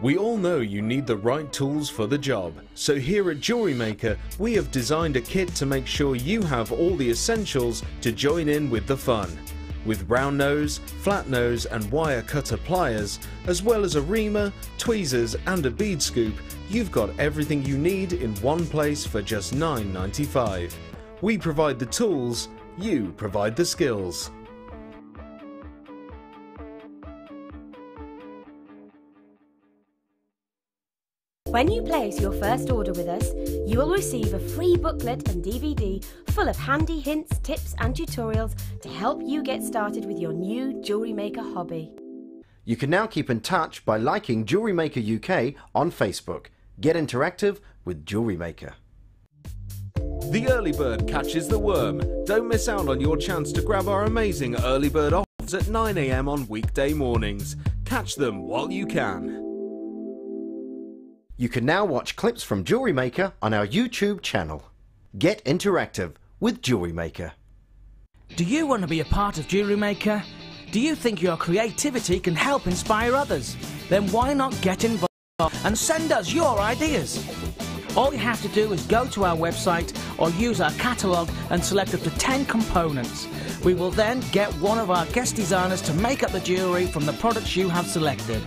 We all know you need the right tools for the job, so here at Jewellery Maker we have designed a kit to make sure you have all the essentials to join in with the fun. With round nose, flat nose and wire cutter pliers, as well as a reamer, tweezers and a bead scoop, you've got everything you need in one place for just $9.95. We provide the tools, you provide the skills. When you place your first order with us, you will receive a free booklet and DVD full of handy hints, tips and tutorials to help you get started with your new Jewellery Maker hobby. You can now keep in touch by liking Jewellery Maker UK on Facebook. Get interactive with Jewellery Maker. The early bird catches the worm. Don't miss out on your chance to grab our amazing early bird offers at 9 AM on weekday mornings. Catch them while you can. You can now watch clips from Jewellery Maker on our YouTube channel. Get interactive with Jewellery Maker. Do you want to be a part of Jewellery Maker? Do you think your creativity can help inspire others? Then why not get involved and send us your ideas? All you have to do is go to our website or use our catalogue and select up to 10 components. We will then get one of our guest designers to make up the jewellery from the products you have selected.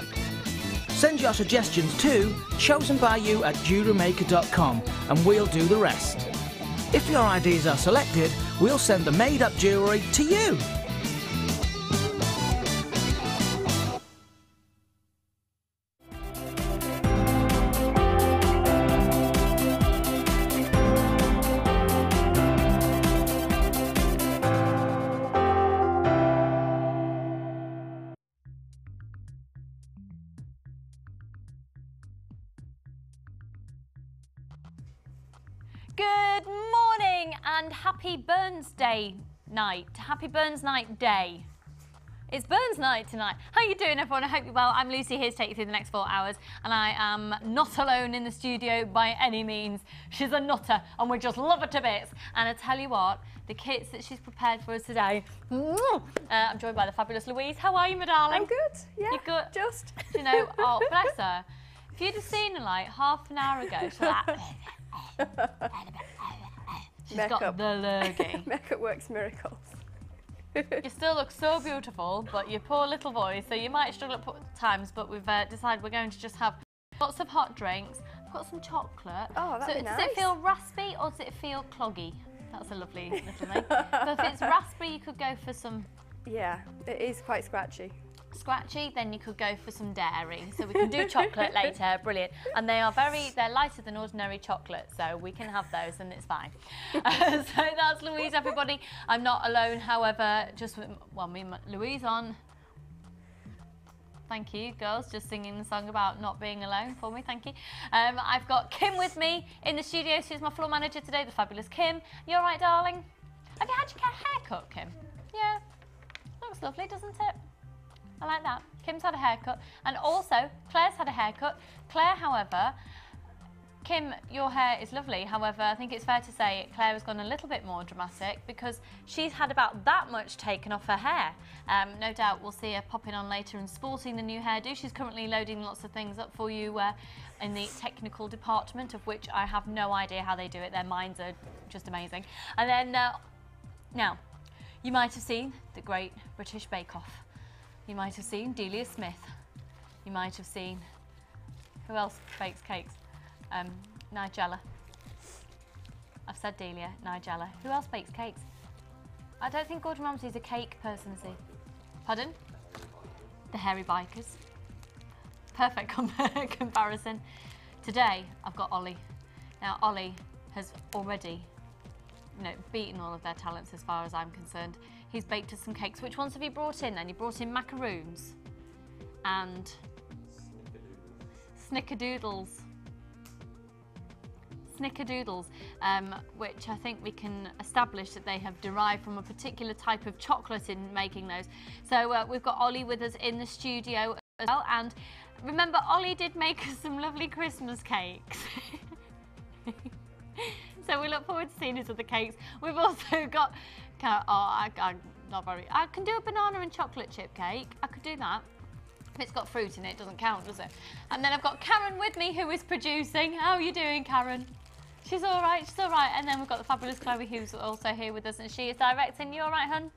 Send your suggestions to chosenbyyou@jewellerymaker.com and we'll do the rest. If your ideas are selected, we'll send the made-up jewellery to you. Good morning and happy Burns Day night. Happy Burns Night Day. It's Burns Night tonight. How are you doing, everyone? I hope you're well. I'm Lucy, here to take you through the next 4 hours, and I am not alone in the studio by any means. She's a nutter and we just love her to bits. And I tell you what, the kits that she's prepared for us today, I'm joined by the fabulous Louise. How are you, my darling? I'm good, yeah. You're good? Just. You know, oh, bless her. If you'd have seen her like half an hour ago, she's like... She's got the lurgy. Makeup works miracles. You still look so beautiful, but your poor little voice, so you might struggle at times, but we've decided we're going to just have lots of hot drinks. I've got some chocolate. Oh, that'd be nice. Does it feel raspy or does it feel cloggy? That's a lovely little thing. So if it's raspy, you could go for some... Yeah, it is quite scratchy. Scratchy, then you could go for some dairy. So we can do chocolate later, brilliant. And they're lighter than ordinary chocolate, so we can have those and it's fine. So that's Louise, everybody. I'm not alone, however, just with, well, me and Louise on. Thank you, girls, just singing the song about not being alone for me, thank you. I've got Kim with me in the studio. She's my floor manager today, the fabulous Kim. You all right, darling? Have you had your haircut, Kim? Yeah, looks lovely, doesn't it? I like that. Kim's had a haircut, and also Claire's had a haircut. Claire, however, Kim, your hair is lovely. However, I think it's fair to say Claire has gone a little bit more dramatic because she's had about that much taken off her hair. No doubt we'll see her popping on later and sporting the new hairdo. She's currently loading lots of things up for you in the technical department, of which I have no idea how they do it. Their minds are just amazing. And then, now, you might have seen the Great British Bake Off. You might have seen Delia Smith. You might have seen, who else bakes cakes? Nigella. I've said Delia, Nigella. Who else bakes cakes? I don't think Gordon Ramsay's a cake person, is he? Pardon? The Hairy Bikers. Perfect comparison. Today, I've got Ollie. Now, Ollie has already, beaten all of their talents as far as I'm concerned. He's baked us some cakes. Which ones have you brought in then? You brought in macaroons and snickerdoodles. Snickerdoodles, which I think we can establish that they have derived from a particular type of chocolate in making those. So we've got Ollie with us in the studio as well. And remember, Ollie did make us some lovely Christmas cakes. So we look forward to seeing his other cakes. We've also got I'm not very. I can do a banana and chocolate chip cake. I could do that. If it's got fruit in it, it doesn't count, does it? And then I've got Karen with me, who is producing. How are you doing, Karen? She's all right, she's all right. And then we've got the fabulous Chloe, who's also here with us, and she is directing. You all right, hun?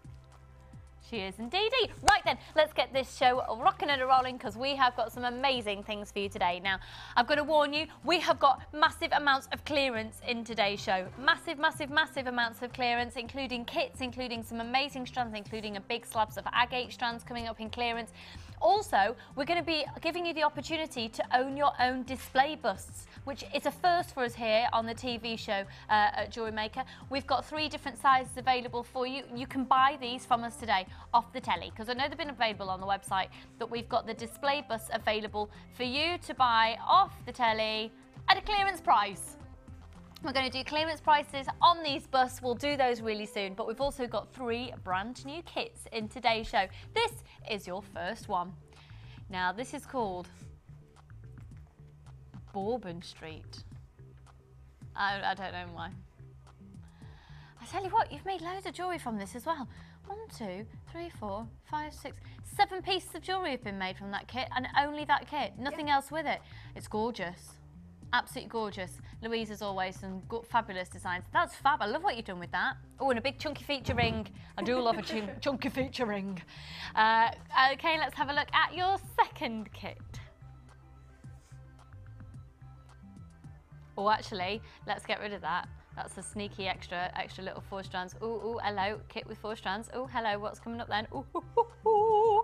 She is indeedy. Right then, let's get this show rocking and rolling, because we have got some amazing things for you today. Now, I've got to warn you, we have got massive amounts of clearance in today's show. Massive, massive, massive amounts of clearance, including kits, including some amazing strands, including a big slabs of agate strands coming up in clearance. Also, we're going to be giving you the opportunity to own your own display busts, which is a first for us here on the TV show at Jewellery Maker. We've got 3 different sizes available for you. You can buy these from us today off the telly, because I know they've been available on the website, but we've got the display busts available for you to buy off the telly at a clearance price. We're going to do clearance prices on these busts. We'll do those really soon, but we've also got 3 brand new kits in today's show. This is your first one. Now, this is called Bourbon Street. I don't know why. I tell you what, you've made loads of jewellery from this as well. 1, 2, 3, 4, 5, 6, 7 pieces of jewellery have been made from that kit, and only that kit, nothing else with it. It's gorgeous. Absolutely gorgeous. Louise, as always, some fabulous designs. That's fab. I love what you've done with that. Oh, and a big chunky feature ring. I do love a chunky feature ring. Okay, let's have a look at your second kit. Oh, actually, let's get rid of that. That's a sneaky extra little 4 strands. Ooh, hello, kit with 4 strands. Oh, hello, what's coming up then? Ooh.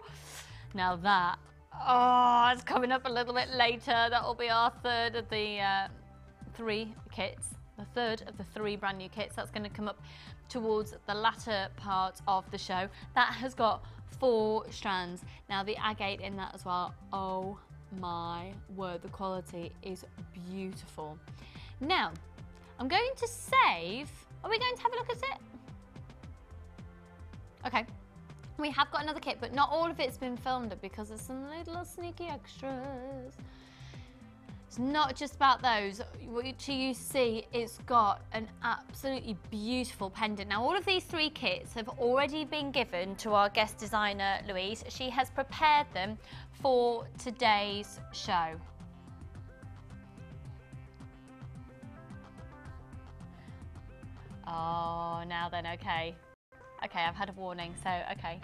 Now that. Oh, it's coming up a little bit later. That'll be our third of the 3 kits. The third of the 3 brand new kits. That's going to come up towards the latter part of the show. That has got 4 strands. Now, the agate in that as well. Oh my word, the quality is beautiful. Now, I'm going to save. Are we going to have a look at it? Okay. We have got another kit, but not all of it's been filmed because there's some little sneaky extras. It's not just about those. What you see, it's got an absolutely beautiful pendant. Now, all of these 3 kits have already been given to our guest designer, Louise. She has prepared them for today's show. Oh, now then, okay. Okay, I've had a warning, so okay.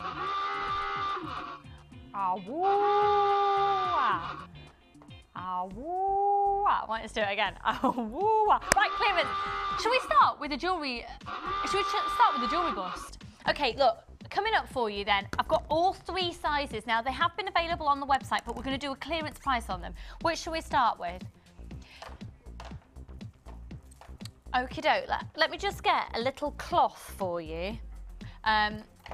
Right, let's do it again. Right, clearance. Should we start with the jewellery? Should we start with the jewellery bust? Okay, look, coming up for you then, I've got all 3 sizes. Now, they have been available on the website, but we're going to do a clearance price on them. Which should we start with? Okie doke, let me just get a little cloth for you.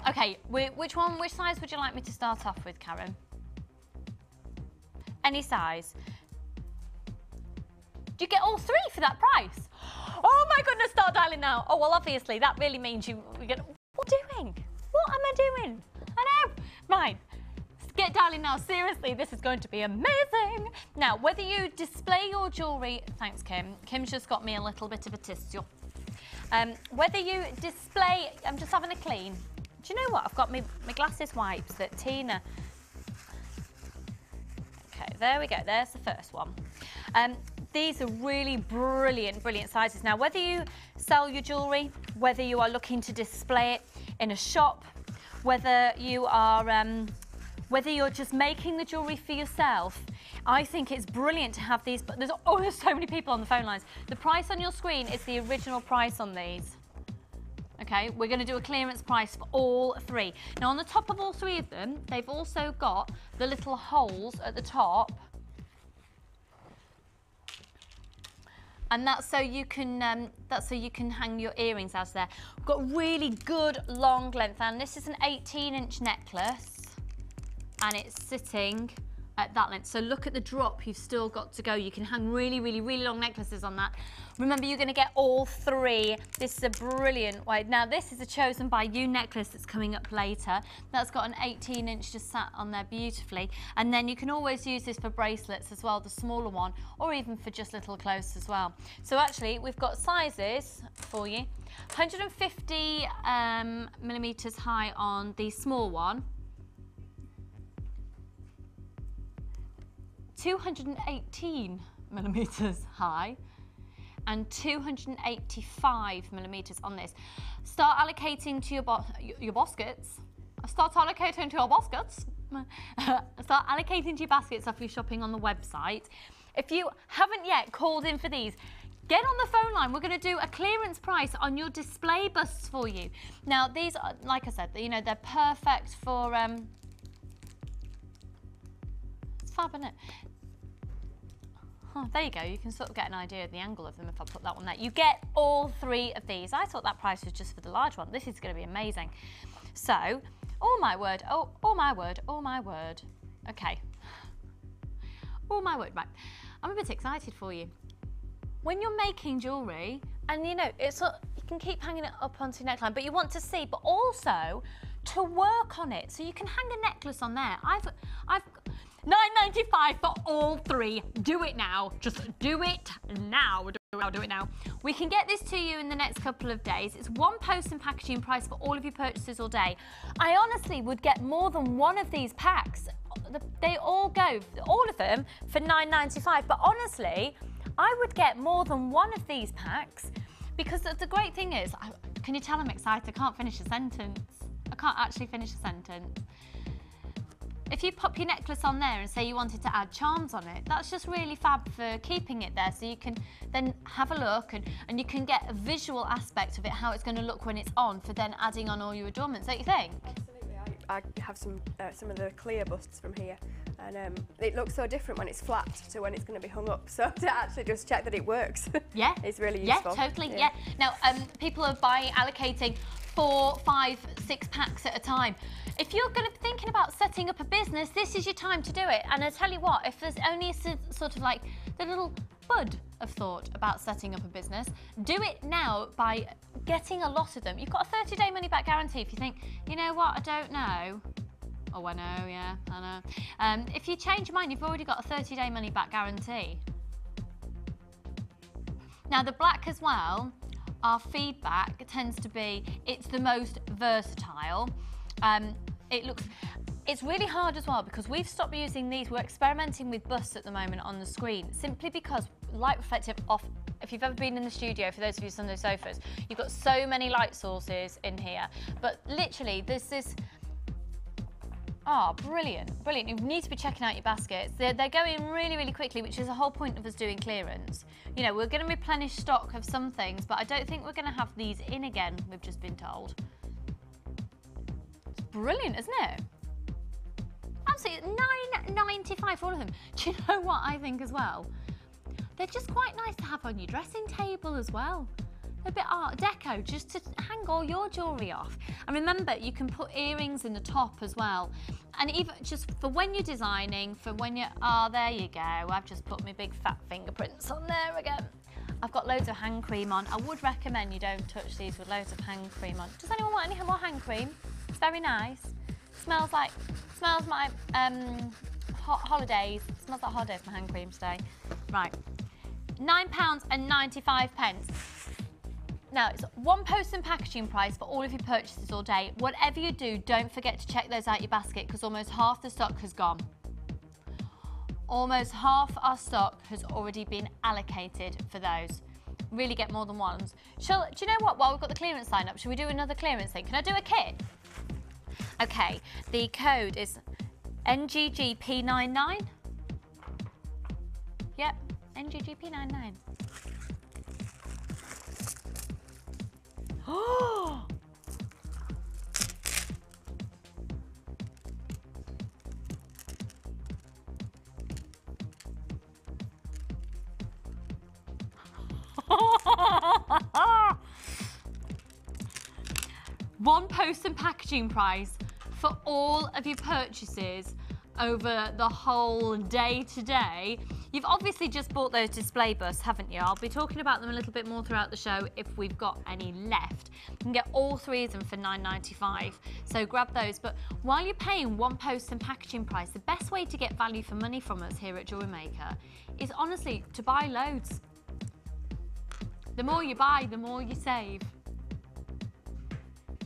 Okay, which size would you like me to start off with, Karen? Any size. Do you get all 3 for that price? Oh my goodness, start dialing now. Oh, well, obviously, that really means you get, what am I doing? What am I doing? I know. Right, get dialing now. Seriously, this is going to be amazing. Now, whether you display your jewellery, thanks, Kim. Kim's just got me a little bit of a tissue. Whether you display, I'm just having a clean. Do you know what? I've got my glasses wipes that Tina. Okay, there we go. There's the first one. These are really brilliant sizes. Now, whether you sell your jewellery, whether you are looking to display it in a shop, whether you are, whether you're just making the jewellery for yourself, I think it's brilliant to have these. But there's so many people on the phone lines. The price on your screen is the original price on these. Okay, we're going to do a clearance price for all 3. Now, on the top of all 3 of them, they've also got the little holes at the top. And that's so you can hang your earrings out of there. We've got really good long length, and this is an 18-inch necklace, and it's sitting at that length. So look at the drop you've still got to go. You can hang really, really, really long necklaces on that. Remember, you're going to get all 3. This is a brilliant way. Now, this is a chosen by you necklace that's coming up later. That's got an 18-inch just sat on there beautifully. And then you can always use this for bracelets as well, the smaller one, or even for just little close as well. So actually, we've got sizes for you. 150 millimeters high on the small one. 218 millimeters high and 285 millimeters on this. Start allocating to your baskets. Start allocating to your baskets. Start allocating to your baskets after you're shopping on the website. If you haven't yet called in for these, get on the phone line. We're going to do a clearance price on your display busts for you. Now, these are, like I said, you know, they're perfect for it's fab, isn't it? Oh, there you go. You can sort of get an idea of the angle of them if I put that one there. You get all 3 of these. I thought that price was just for the large one. This is going to be amazing. So, oh my word, oh my word, oh my word. Okay. Oh my word, right. I'm a bit excited for you. When you're making jewellery, and you know, it's you can keep hanging it up onto your neckline, but you want to see, but also to work on it. So you can hang a necklace on there. I've $9.95 for all 3. Do it now. Just do it now. Do it now. We can get this to you in the next couple of days. It's 1 post and packaging price for all of your purchases all day. I honestly would get more than 1 of these packs. They all go, all of them, for $9.95. But honestly, I would get more than 1 of these packs, because the great thing is, can you tell I'm excited? I can't finish a sentence. I can't actually finish a sentence. If you pop your necklace on there and say you wanted to add charms on it, that's just really fab for keeping it there, so you can then have a look and you can get a visual aspect of it, how it's going to look when it's on, for then adding on all your adornments, don't you think? Absolutely. I have some of the clear busts from here, and it looks so different when it's flat to when it's going to be hung up, so to actually just check that it works, yeah, it's really useful. Yeah, totally, yeah. Now, people are allocating 4, 5, 6 packs at a time. If you're going to be thinking about setting up a business, this is your time to do it. And I tell you what, if there's only sort of like the little bud of thought about setting up a business, do it now by getting a lot of them. You've got a 30-day money-back guarantee if you think, you know what, I don't know. Oh, I know, yeah, I know. If you change your mind, you've already got a 30-day money-back guarantee. Now, the black as well, our feedback tends to be it's the most versatile. It's really hard as well, because we've stopped using these. We're experimenting with busts at the moment on the screen, simply because light reflective off. If you've ever been in the studio, for those of you on those sofas, you've got so many light sources in here. But literally, there's this. Oh, brilliant, brilliant. You need to be checking out your baskets. They're going really, really quickly, which is the whole point of us doing clearance. You know, we're going to replenish stock of some things, but I don't think we're going to have these in again, we've just been told. It's brilliant, isn't it? Absolutely, $9.95 for all of them. Do you know what I think as well? They're just quite nice to have on your dressing table as well. A bit art deco, just to hang all your jewellery off. And remember, you can put earrings in the top as well. And even just for when you're designing, for when you're, oh, there you go. I've just put my big fat fingerprints on there again. I've got loads of hand cream on. I would recommend you don't touch these with loads of hand cream on. Does anyone want any more hand cream? It's very nice. Smells my holidays. It smells like holidays, my hand cream today. Right, £9.95. Now, it's 1 post and packaging price for all of your purchases all day. Whatever you do, don't forget to check those out your basket, because almost half the stock has gone. Almost half our stock has already been allocated for those. Really get more than ones. Do you know what? While we've got the clearance sign up, should we do another clearance thing? Can I do a kit? Okay, the code is NGGP99. Yep, NGGP99. Oh! £1 post and packaging price for all of your purchases over the whole day today. You've obviously just bought those display busts, haven't you? I'll be talking about them a little bit more throughout the show if we've got any left. You can get all three of them for £9.95, so grab those. But while you're paying one post and packaging price, the best way to get value for money from us here at Jewellery Maker is honestly to buy loads. The more you buy, the more you save.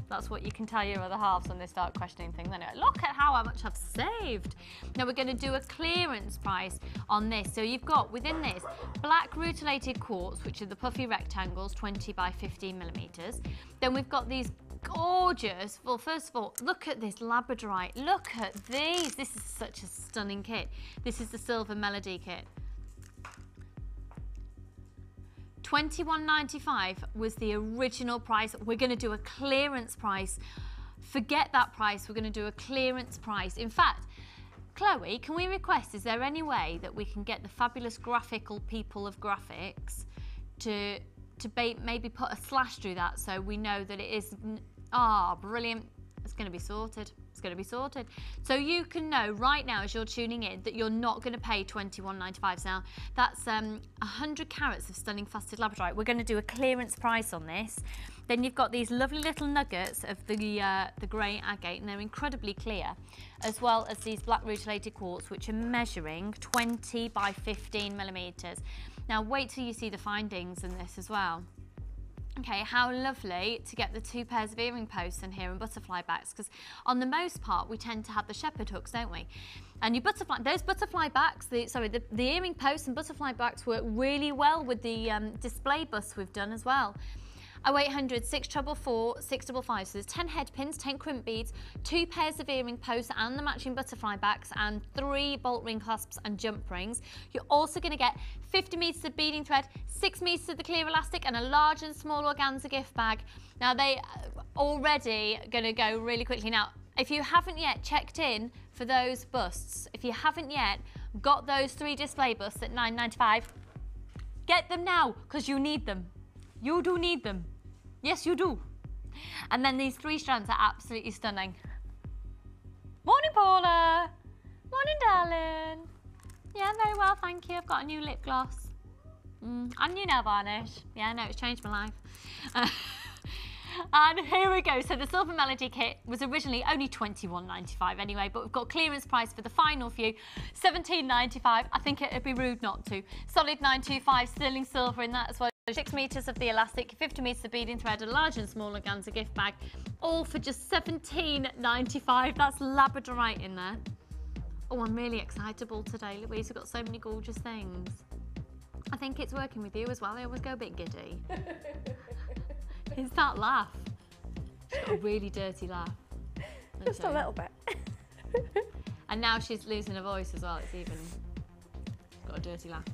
That's what you can tell your other halves when they start questioning things. Then look at how much I've saved. Now we're going to do a clearance price on this. So you've got within this black rutilated quartz, which are the puffy rectangles, 20 by 15 millimeters. Then we've got these gorgeous, well, first of all, look at this labradorite. Look at these. This is such a stunning kit. This is the Silver Melody kit. $21.95 was the original price. We're going to do a clearance price. Forget that price. We're going to do a clearance price. In fact, Chloe, can we request, is there any way that we can get the fabulous graphical people of graphics to maybe put a slash through that so we know that it is, brilliant. It's going to be sorted. It's going to be sorted. So you can know right now as you're tuning in that you're not going to pay $21.95. Now that's 100 carats of stunning faceted labradorite. We're going to do a clearance price on this. Then you've got these lovely little nuggets of the grey agate, and they're incredibly clear, as well as these black rutilated quartz, which are measuring 20 by 15 millimeters. Now wait till you see the findings in this as well. Okay, how lovely to get the two pairs of earring posts in here and butterfly backs, because on the most part we tend to have the shepherd hooks, don't we? And those butterfly backs, the earring posts and butterfly backs work really well with the display busts we've done as well. 0800 644 655. So there's 10 head pins, 10 crimp beads, 2 pairs of earring posts and the matching butterfly backs, and 3 bolt ring clasps and jump rings. You're also going to get 50 metres of beading thread, 6 metres of the clear elastic, and a large and small organza gift bag. Now they are already going to go really quickly. Now, if you haven't yet checked in for those busts, if you haven't yet got those 3 display busts at $9.95, get them now because you need them. You do need them. Yes, you do. And then these 3 strands are absolutely stunning. Morning, Paula. Morning, darling. Yeah, very well, thank you. I've got a new lip gloss. And new nail varnish. Yeah, no, it's changed my life. And here we go. So the Silver Melody kit was originally only $21.95 anyway, but we've got clearance price for the final few, $17.95. I think it'd be rude not to. Solid $9.25, sterling silver in that as well. 6 metres of the elastic, 50 metres of beading thread, a large and small organza gift bag, all for just $17.95. That's labradorite in there. Oh, I'm really excitable today, Louise. We've got so many gorgeous things. I think it's working with you as well. I always go a bit giddy. It's that laugh. She's got a really dirty laugh. Just a little bit. And now she's losing her voice as well. It's even got a dirty laugh.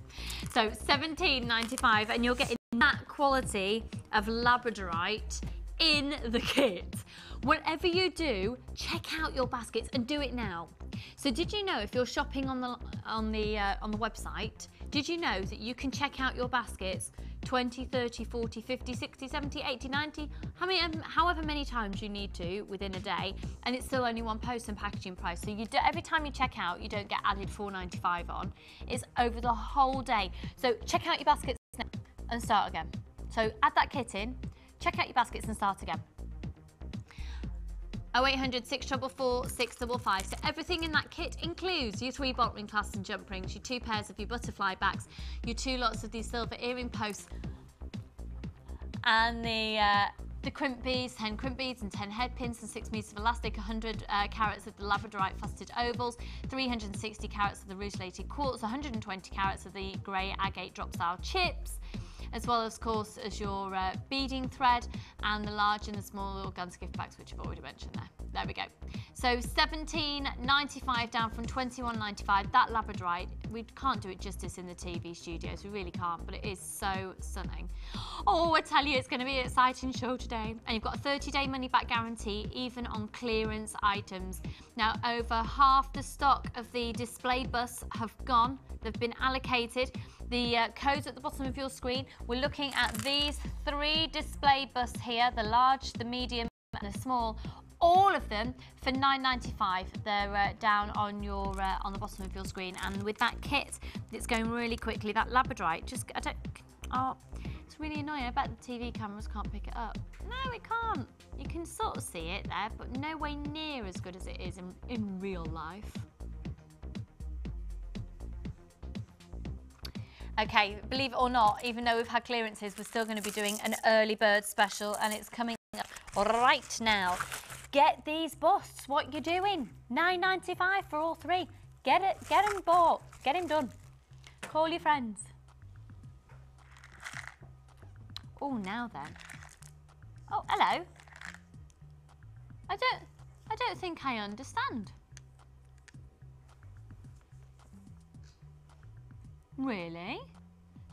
So $17.95, and you're getting that quality of labradorite in the kit. Whatever you do, check out your baskets and do it now. So did you know if you're shopping on the website, did you know that you can check out your baskets 20, 30, 40, 50, 60, 70, 80, 90, however many times you need to within a day, and it's still only one post and packaging price. So every time you check out, you don't get added $4.95 on. It's over the whole day. So check out your baskets now and start again. So add that kit in, check out your baskets and start again. 0800 644 655. So everything in that kit includes your 3 bolt ring clasps and jump rings, your 2 pairs of your butterfly backs, your 2 lots of these silver earring posts, and the crimp beads, 10 crimp beads and 10 head pins and 6 metres of elastic, 100 carats of the labradorite faceted ovals, 360 carats of the rutilated quartz, 120 carats of the grey agate drop style chips, as well as, of course, as your beading thread and the large and the small organza gift bags, which I've already mentioned there. There we go. So $17.95 down from $21.95. That labradorite, we can't do it justice in the TV studios. We really can't, but it is so stunning. Oh, I tell you, it's going to be an exciting show today. And you've got a 30-day money-back guarantee, even on clearance items. Now, over half the stock of the display busts have gone. They've been allocated. The code's at the bottom of your screen. We're looking at these 3 display busts here, the large, the medium, and the small, all of them for £9.95. They're down on your on the bottom of your screen, and with that kit, it's going really quickly. That labradorite, it's really annoying. I bet the TV cameras can't pick it up. No, it can't. You can sort of see it there, but no way near as good as it is in real life. Okay, believe it or not, even though we've had clearances, we're still going to be doing an early bird special, and it's coming up right now. Get these busts. What you doing? £9.95 for all three. Get them bought. Get them done. Call your friends. Oh, now then. Oh, hello. I don't think I understand. Really?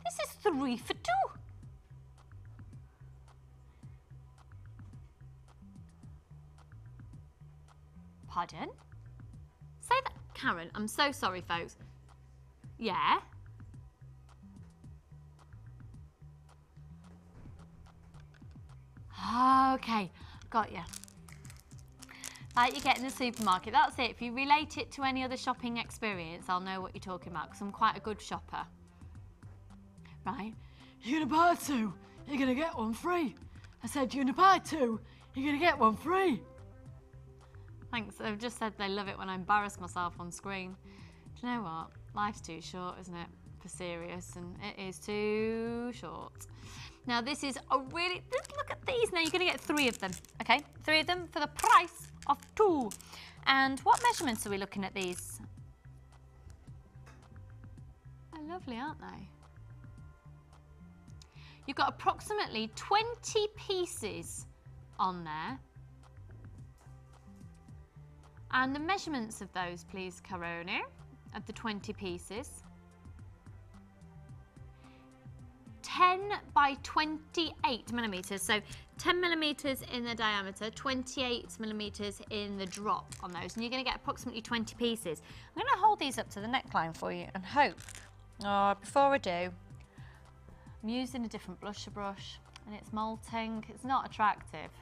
This is 3 for 2. Pardon? Say that, Karen. I'm so sorry, folks. Yeah? Okay, got you. Like you get in the supermarket, that's it. If you relate it to any other shopping experience, I'll know what you're talking about, because I'm quite a good shopper. Right? You're gonna buy 2, you're gonna get 1 free. I said you're gonna buy 2, you're gonna get 1 free. Thanks, they've just said they love it when I embarrass myself on screen. Do you know what? Life's too short, isn't it? For serious, and it is too short. Now this is a really, look at these. Now you're gonna get 3 of them, okay? 3 of them for the price of 2. And what measurements are we looking at these? Oh, lovely, aren't they? You've got approximately 20 pieces on there. And the measurements of those, please, Carona, of the 20 pieces. 10 by 28 millimeters, so 10 millimeters in the diameter, 28 millimeters in the drop on those, and you're going to get approximately 20 pieces. I'm going to hold these up to the neckline for you and hope. Oh, before I do, I'm using a different blusher brush, and it's molting. It's not attractive.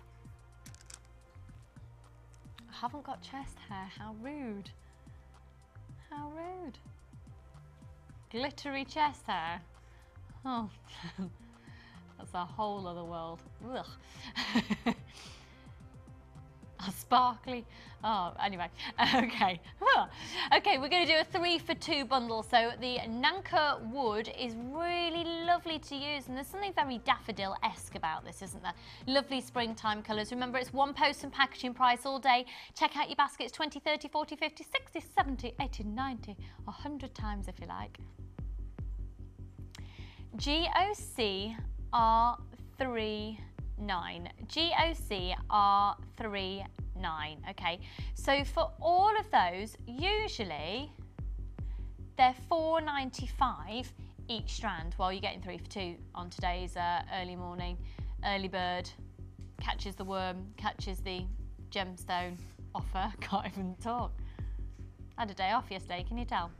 I haven't got chest hair. How rude. How rude. Glittery chest hair. Oh, that's a whole other world. Ugh. Sparkly. Oh, anyway, okay. Okay, we're going to do a 3 for 2 bundle. So the Nanka wood is really lovely to use, and there's something very daffodil-esque about this, isn't there? Lovely springtime colours. Remember, it's 1 post and packaging price all day. Check out your baskets 20, 30, 40, 50, 60, 70, 80, 90, 100 times if you like. GOC R39. GOC R39. Okay, so for all of those, usually they're $4.95 each strand. While you're getting 3 for 2 on today's early morning, early bird catches the worm, catches the gemstone offer. Can't even talk. I had a day off yesterday, can you tell?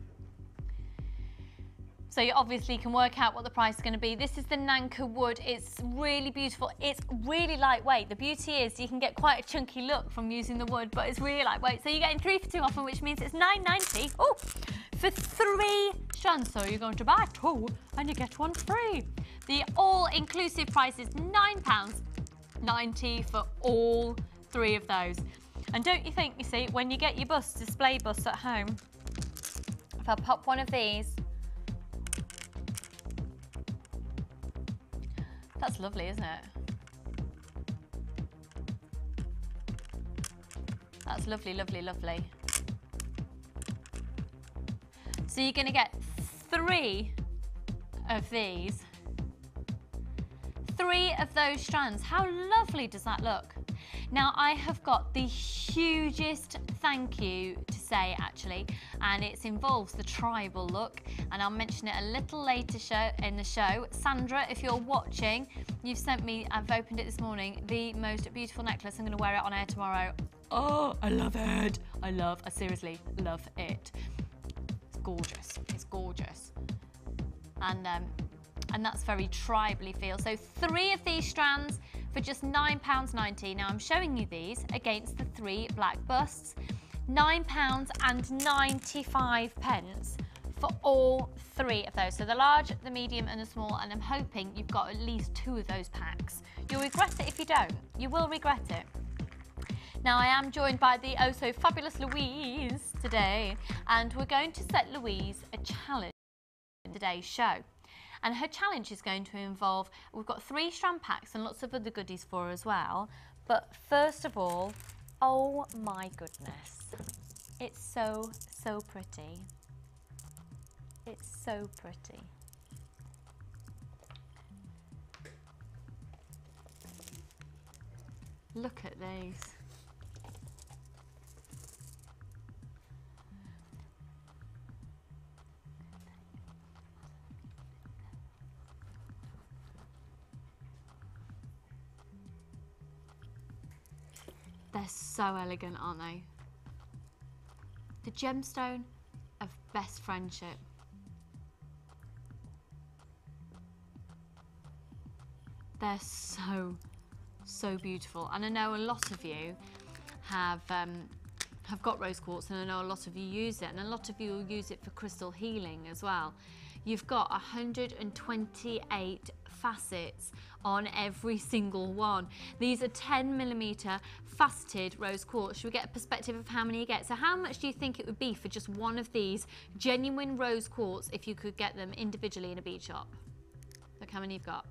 So you obviously can work out what the price is going to be. This is the Nanka wood. It's really beautiful. It's really lightweight. The beauty is you can get quite a chunky look from using the wood, but it's really lightweight. So you're getting 3 for 2 often, which means it's $9.90. Oh, for 3 strands. So you're going to buy 2 and you get 1 free. The all-inclusive price is £9.90 for all 3 of those. And don't you think, you see, when you get your busts, display busts at home, if I pop one of these, that's lovely, isn't it? That's lovely, lovely, lovely. So you're going to get 3 of these. 3 of those strands. How lovely does that look? Now, I have got the hugest thank you to say, actually, and it involves the tribal look, and I'll mention it a little later in the show. Sandra, if you're watching, you've sent me, I've opened it this morning, the most beautiful necklace. I'm going to wear it on air tomorrow. Oh, I love it. I seriously love it. It's gorgeous. It's gorgeous. And And that's very tribally feel. So 3 of these strands for just £9.90. Now I'm showing you these against the 3 black busts. £9.95 for all 3 of those. So the large, the medium and the small, and I'm hoping you've got at least 2 of those packs. You'll regret it if you don't. You will regret it. Now I am joined by the oh so fabulous Louise today, and we're going to set Louise a challenge in today's show. And her challenge is going to involve, we've got 3 strand packs and lots of other goodies for her as well. But first of all, oh my goodness, it's so, so pretty. It's so pretty. Look at these. They're so elegant, aren't they? The gemstone of best friendship. They're so, so beautiful. And I know a lot of you have got rose quartz, and I know a lot of you use it, and a lot of you will use it for crystal healing as well. You've got 128 facets on every single one. These are 10mm faceted rose quartz. Should we get a perspective of how many you get? So how much do you think it would be for just one of these genuine rose quartz if you could get them individually in a bead shop? Look how many you've got.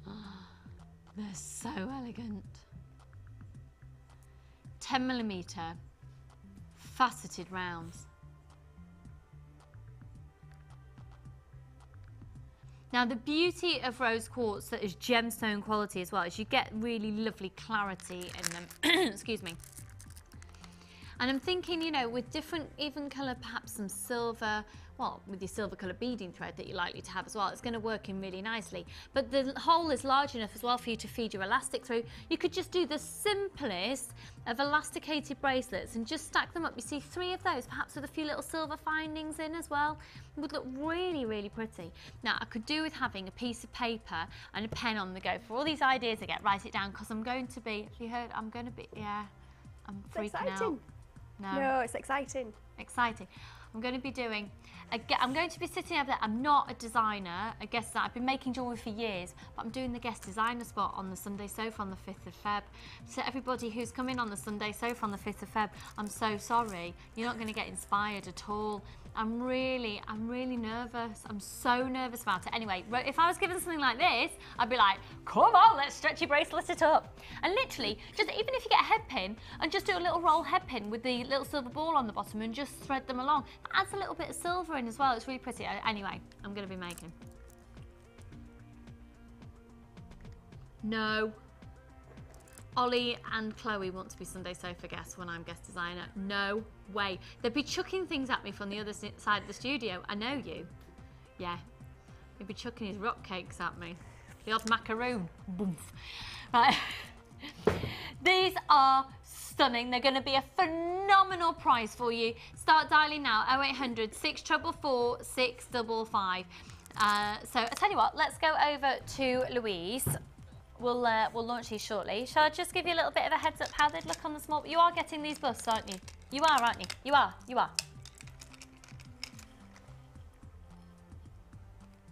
Oh, they're so elegant. 10mm faceted rounds. Now the beauty of rose quartz that is gemstone quality as well is you get really lovely clarity in them. Excuse me. And I'm thinking, you know, with different even colour, perhaps some silver, well, with your silver colour beading thread that you're likely to have as well, it's going to work in really nicely. But the hole is large enough as well for you to feed your elastic through. You could just do the simplest of elasticated bracelets and just stack them up. You see 3 of those, perhaps with a few little silver findings in as well. It would look really, really pretty. Now, I could do with having a piece of paper and a pen on the go. For all these ideas I get, write it down, because I'm going to be, have you heard, I'm going to be, yeah, I'm freaking out. No, it's exciting. Exciting. I'm going to be doing, I'm going to be sitting over there. I'm not a designer, a guest designer. I've been making jewellery for years, but I'm doing the guest designer spot on the Sunday sofa on the 5th of Feb. So everybody who's coming on the Sunday sofa on the 5th of Feb, I'm so sorry. You're not going to get inspired at all. I'm really nervous. I'm so nervous about it. Anyway, if I was given something like this, I'd be like, come on, let's stretch your bracelet it up. And literally, just even if you get a head pin and just do a little roll head pin with the little silver ball on the bottom and just thread them along, that adds a little bit of silver in as well. It's really pretty. Anyway, I'm going to be making. No. Ollie and Chloe want to be Sunday sofa guests when I'm guest designer. No way. They'd be chucking things at me from the other side of the studio. I know you. Yeah. He'd be chucking his rock cakes at me. The odd macaroon. Boom. Right. These are stunning. They're going to be a phenomenal price for you. Start dialing now. 0800 644 655. So I tell you what, let's go over to Louise. We'll launch these shortly. Shall I just give you a little bit of a heads up how they'd look on the small? You are getting these busts, aren't you? You are, aren't you? You are. You are.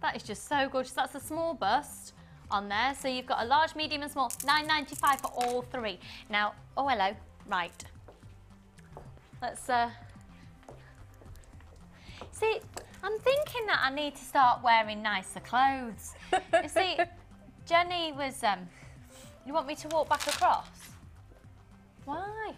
That is just so gorgeous. That's a small bust on there. So you've got a large, medium and small. £9.95 for all 3. Now, oh hello. Right. Let's see, I'm thinking that I need to start wearing nicer clothes. You see, Jenny was, you want me to walk back across? Why?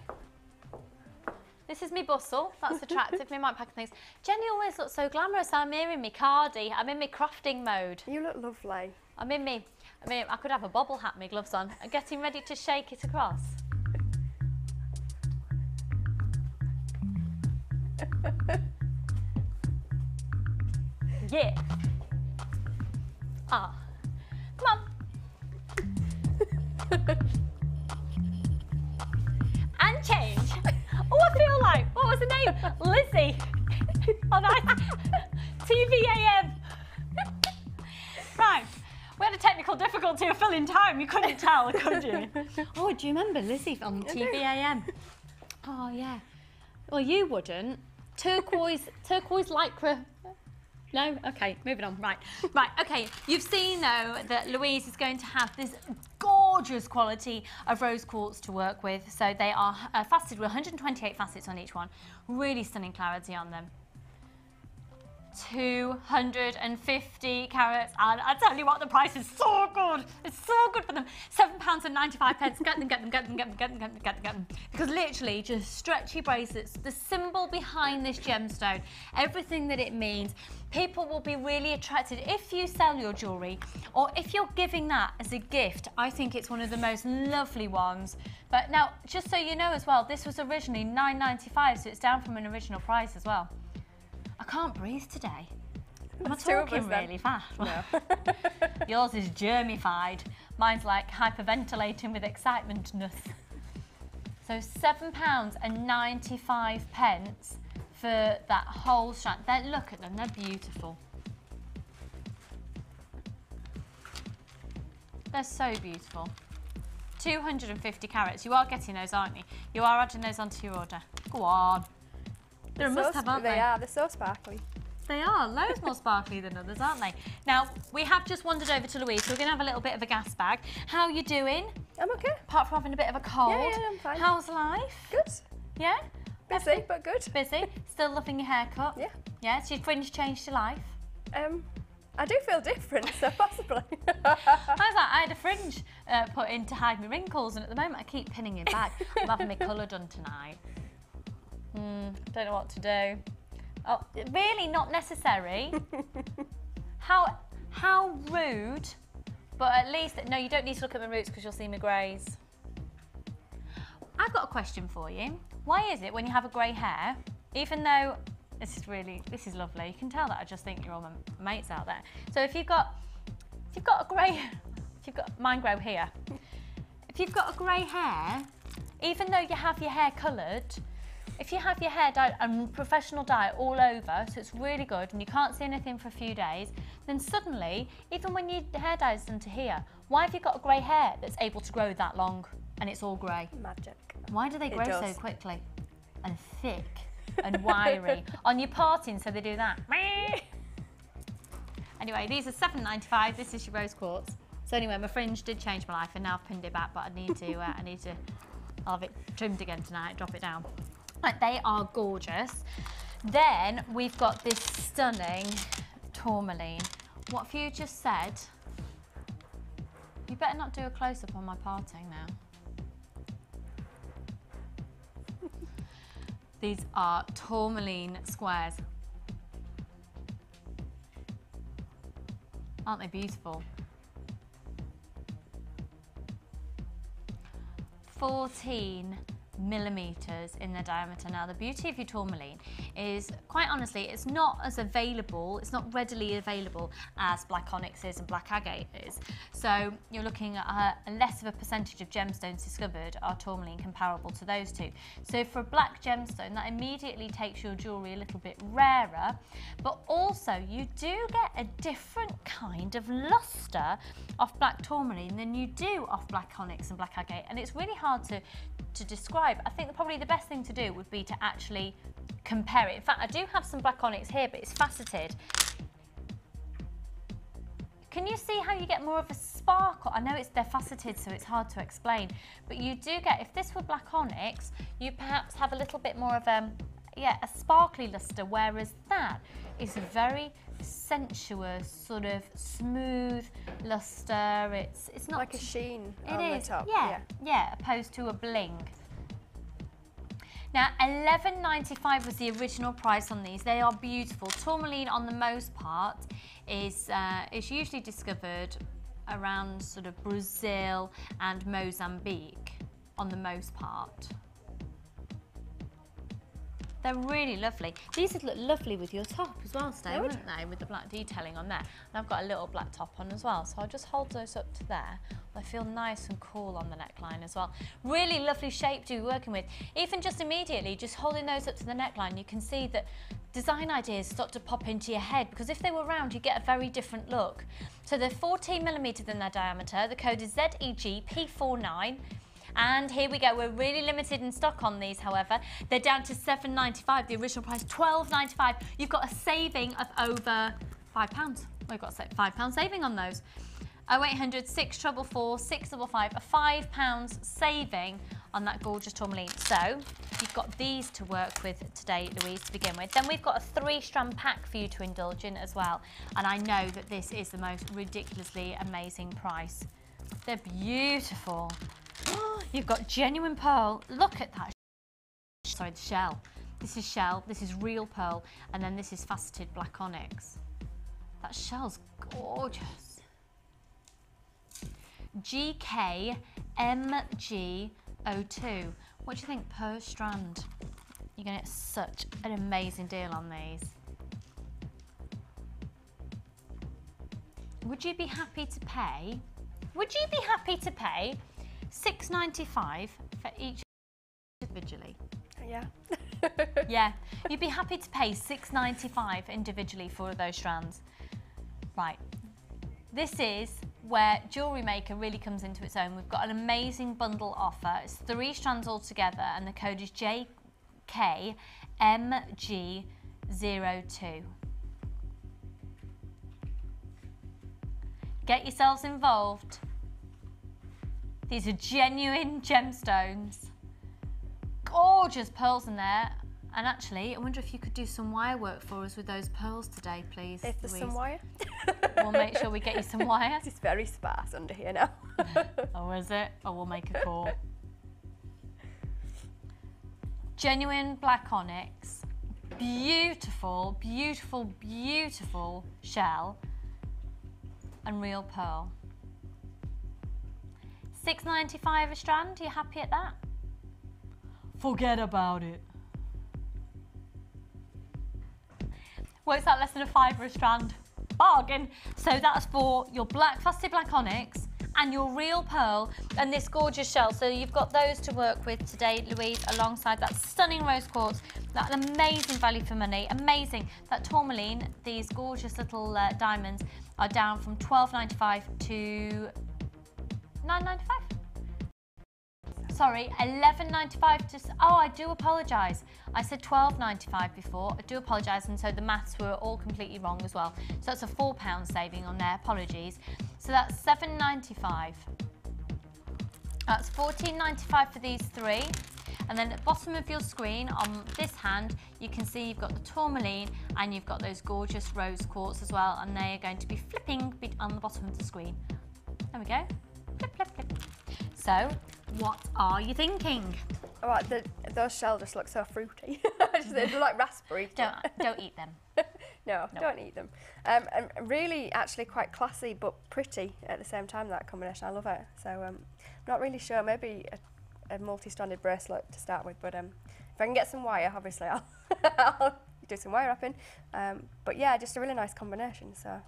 This is me bustle, that's attractive, me might pack things. Jenny always looks so glamorous. I'm here in me cardi, I'm in me crafting mode. You look lovely. I'm in me, I could have a bobble hat, me gloves on. I'm getting ready to shake it across. Yeah. Ah. Come on. And change. Oh, I feel like, what was her name? Lizzie. Oh, nice. TVAM. Right. We had a technical difficulty of filling time. You couldn't tell, could you? Oh, do you remember Lizzie on TVAM? Oh, yeah. Well, you wouldn't. Turquoise lycra. No? Okay, moving on. Right, okay. You've seen, though, that Louise is going to have this gorgeous quality of rose quartz to work with. So they are faceted with 128 facets on each one. Really stunning clarity on them. 250 carats, and I tell you what, the price is so good. It's so good for them. £7.95. Get them. Because literally, just stretchy bracelets, the symbol behind this gemstone, everything that it means, people will be really attracted if you sell your jewellery, or if you're giving that as a gift. I think it's one of the most lovely ones. But now, just so you know as well, this was originally £9.95, so it's down from an original price as well. I can't breathe today. Am I talking really fast? No. Yours is germified. Mine's like hyperventilating with excitementness. So £7.95 for that whole strand. Look at them, they're beautiful. They're so beautiful. 250 carats. You are getting those, aren't you? You are adding those onto your order. Go on. They're a must-have, aren't they? They are. They're so sparkly. They are. Loads more sparkly than others, aren't they? Now, we have just wandered over to Louise, so we're going to have a little bit of a gas bag. How are you doing? I'm okay. Apart from having a bit of a cold. Yeah, I'm fine. How's life? Good. Yeah? Busy, but good. Busy? Still loving your haircut? Yeah. Yeah? So your fringe changed your life? I do feel different, so possibly. I was like, I had a fringe put in to hide my wrinkles, and at the moment I keep pinning it back. I'm having my colour done tonight. Don't know what to do. Oh, really not necessary. How rude. But at least, no, you don't need to look at my roots because you'll see my greys. I've got a question for you. Why is it when you have a grey hair, even though this is lovely, you can tell that I just think you're all my mates out there. So if you've got a grey, mine grow here. If you've got a grey hair, even though you have your hair coloured, if you have your hair dyed and professional dye all over, so it's really good and you can't see anything for a few days, then suddenly, even when your hair dye is done to here, why have you got a grey hair that's able to grow that long and it's all grey? Magic. Why do they grow so quickly and thick and wiry? On your parting, so they do that. Anyway, these are £7.95. This is your rose quartz. So anyway, my fringe did change my life and now I've pinned it back, but I need to I'll have it trimmed again tonight, drop it down. Right, they are gorgeous. Then we've got this stunning tourmaline. What have you just said? You better not do a close-up on my parting now. These are tourmaline squares. Aren't they beautiful? 14 millimeters in the diameter. Now the beauty of your tourmaline is, quite honestly, it's not as available, it's not readily available as black onyx is and black agate is. So you're looking at a less of a percentage of gemstones discovered are tourmaline comparable to those two. So for a black gemstone, that immediately takes your jewellery a little bit rarer, but also you do get a different kind of luster off black tourmaline than you do off black onyx and black agate, and it's really hard to describe. I think probably the best thing to do would be to actually compare it. In fact, I do have some black onyx here, but it's faceted. Can you see how you get more of a sparkle? I know they're faceted, so it's hard to explain, but you do get, if this were black onyx, you perhaps have a little bit more of a sparkly luster, whereas that is a very sensuous, sort of smooth luster. It's not like a sheen on the top. Yeah, opposed to a bling. Now, £11.95 was the original price on these. They are beautiful. Tourmaline, on the most part, is usually discovered around sort of Brazil and Mozambique, on the most part. They're really lovely. These would look lovely with your top as well, Stay, wouldn't they? With the black detailing on there. And I've got a little black top on as well, so I'll just hold those up to there. They feel nice and cool on the neckline as well. Really lovely shape to be working with. Even just immediately, just holding those up to the neckline, you can see that design ideas start to pop into your head, because if they were round, you get a very different look. So they're 14mm in their diameter. The code is ZEGP49. And here we go, we're really limited in stock on these, however. They're down to £7.95, the original price £12.95. You've got a saving of over £5. We've got a £5 saving on those. 0800 644 655, a £5 saving on that gorgeous tourmaline. So you've got these to work with today, Louise, to begin with. Then we've got a 3-strand pack for you to indulge in as well. And I know that this is the most ridiculously amazing price. They're beautiful. You've got genuine pearl. Look at that. Sorry, the shell. This is shell, this is real pearl, and then this is faceted black onyx. That shell's gorgeous. GKMG02. What do you think per strand? You're going to get such an amazing deal on these. Would you be happy to pay? Would you be happy to pay $6.95 for each individually? Yeah. Yeah, you'd be happy to pay $6.95 individually for those strands. Right, this is where Jewellery Maker really comes into its own. We've got an amazing bundle offer. It's 3 strands all together, and the code is JKMG02. Get yourselves involved. These are genuine gemstones. Gorgeous pearls in there. And actually, I wonder if you could do some wire work for us with those pearls today, please, If there's Louise. some wire. We'll make sure we get you some wire. It's very sparse under here now. Oh, is it? Oh, we'll make a call. Genuine black onyx. Beautiful, beautiful, beautiful shell. And real pearl. $6.95 a strand, you happy at that? Forget about it. Works out less than $5 a strand. Bargain. So that's for your black, faceted black onyx and your real pearl and this gorgeous shell. So you've got those to work with today, Louise, alongside that stunning rose quartz, that amazing value for money, amazing. That tourmaline, these gorgeous little diamonds are down from $12.95 to $9.95. Sorry, $11.95 to... Oh, I do apologise. I said $12.95 before. I do apologise, and so the maths were all completely wrong as well. So that's a £4 saving on there. Apologies. So that's $7.95. That's $14.95 for these 3. And then at the bottom of your screen, on this hand, you can see you've got the tourmaline and you've got those gorgeous rose quartz as well, and they are going to be flipping on the bottom of the screen. There we go. Flip, flip, flip. So, what are you thinking? Oh, those shells just look so fruity. They're like raspberries. Don't eat them. No, don't eat them. And really, actually quite classy but pretty at the same time, that combination. I love it. So, I'm not really sure. Maybe a multi-stranded bracelet to start with, but if I can get some wire, obviously I'll do some wire wrapping. But yeah, just a really nice combination. So.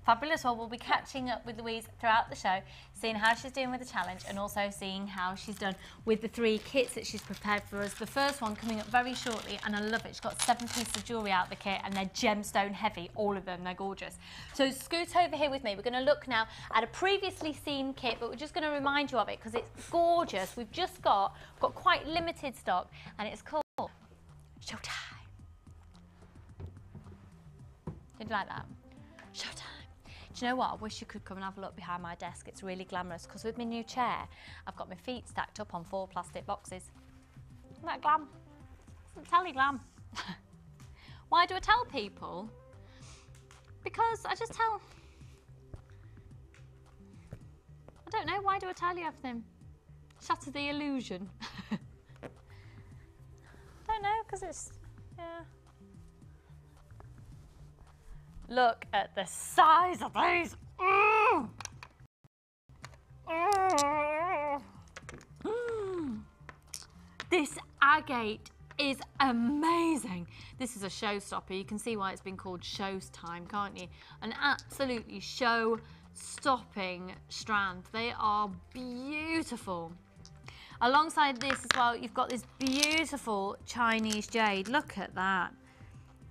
Fabulous. Well, we'll be catching up with Louise throughout the show, seeing how she's doing with the challenge and also seeing how she's done with the 3 kits that she's prepared for us. The first one coming up very shortly, and I love it. She's got 7 pieces of jewellery out of the kit, and they're gemstone heavy, all of them. They're gorgeous. So scoot over here with me. We're going to look now at a previously seen kit, but we're just going to remind you of it because it's gorgeous. We've just got quite limited stock, and it's called Showtime. Did you like that? Showtime. Do you know what? I wish you could come and have a look behind my desk. It's really glamorous because with my new chair, I've got my feet stacked up on 4 plastic boxes. Isn't that glam? It's telly glam. Why do I tell people? Because I just tell. I don't know. Why do I tell you everything? Shatter the illusion. Don't know, because it's, yeah. Look at the size of these. Mm. Mm. Mm. This agate is amazing. This is a showstopper. You can see why it's been called Showtime, can't you? An absolutely show-stopping strand. They are beautiful. Alongside this as well, you've got this beautiful Chinese jade. Look at that.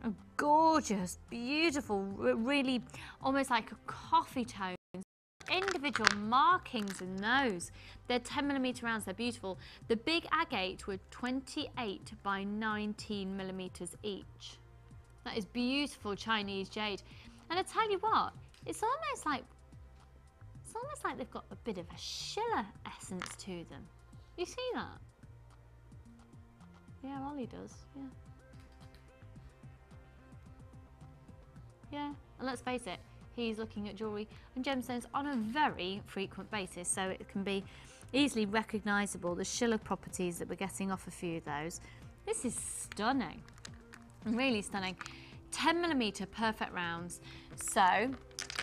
A gorgeous, beautiful, really almost like a coffee tone. Individual markings in those. They're 10mm rounds, they're beautiful. The big agate were 28 by 19mm each. That is beautiful Chinese jade. And I tell you what, it's almost like they've got a bit of a Schiller essence to them. You see that? Yeah, Ollie does, yeah. Yeah, and let's face it, he's looking at jewellery and gemstones on a very frequent basis, so it can be easily recognisable, the Schiller properties that we're getting off a few of those. This is stunning, really stunning. 10mm perfect rounds. So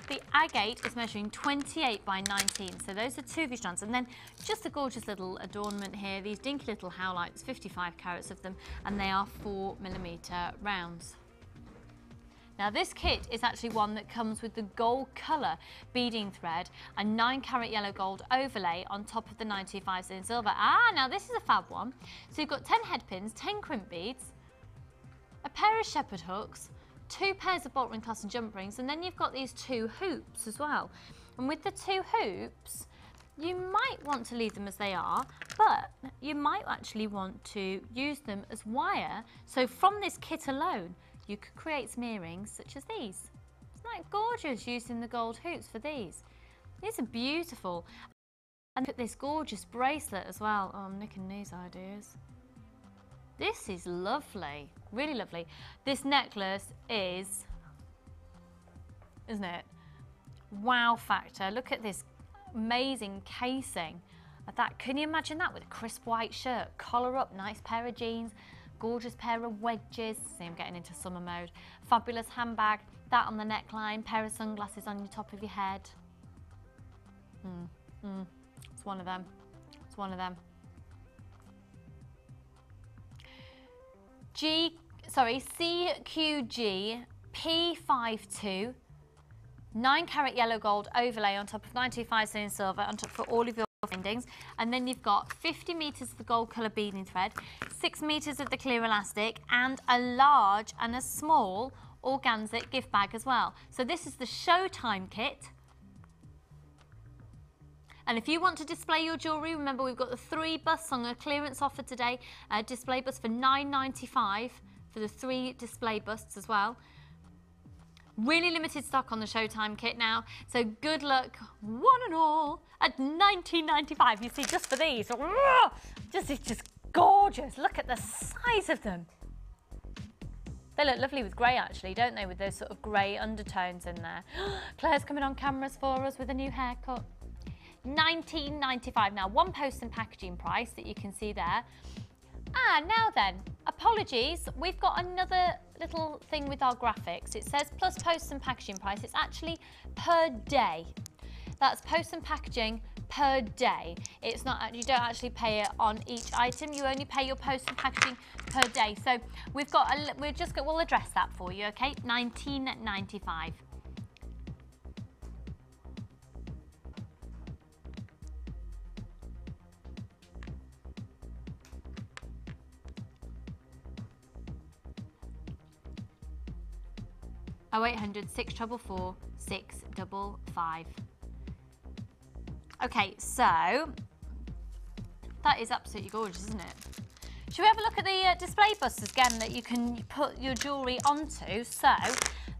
the agate is measuring 28 by 19, so those are 2 of your strands. And then just a gorgeous little adornment here, these dinky little howlites, 55 carats of them, and they are 4mm rounds. Now this kit is actually one that comes with the gold colour beading thread and 9-carat yellow gold overlay on top of the 925 in silver. Now this is a fab one. So you've got 10 head pins, 10 crimp beads, a pair of shepherd hooks, 2 pairs of bolt ring clasp and jump rings, and then you've got these 2 hoops as well. And with the 2 hoops, you might want to leave them as they are, but you might actually want to use them as wire. So from this kit alone, you could create some earrings such as these. Isn't that gorgeous, using the gold hoops for these? These are beautiful. And look at this gorgeous bracelet as well. Oh, I'm nicking these ideas. This is lovely, really lovely. This necklace is, isn't it? Wow factor. Look at this amazing casing of that. Can you imagine that with a crisp white shirt, collar up, nice pair of jeans, gorgeous pair of wedges. See, I'm getting into summer mode. Fabulous handbag, that on the neckline, pair of sunglasses on the top of your head. It's one of them. It's one of them. CQG P52, 9-carat yellow gold overlay on top of 925 in silver on top for all of your findings. And then you've got 50 meters of the gold colour beading thread, 6 meters of the clear elastic, and a large and a small organza gift bag as well. So this is the Showtime kit. And if you want to display your jewellery, remember we've got the 3 busts on a clearance offer today. Display bust for $9.95 for the 3 display busts as well. Really limited stock on the Showtime kit now, so good luck, one and all, at $19.95. You see, just for these, it's just gorgeous. Look at the size of them. They look lovely with grey, actually, don't they, with those sort of grey undertones in there. Claire's coming on cameras for us with a new haircut. $19.95. Now, 1 post and packaging price that you can see there. Now then, apologies, we've got another little thing with our graphics. It says plus post and packaging price. It's actually per day. That's post and packaging per day. It's not, you don't actually pay it on each item. You only pay your post and packaging per day. So we've got, we'll address that for you, okay? $19.95. Oh, 0800 644 655. Okay, so that is absolutely gorgeous, isn't it? Should we have a look at the display busts again that you can put your jewellery onto? So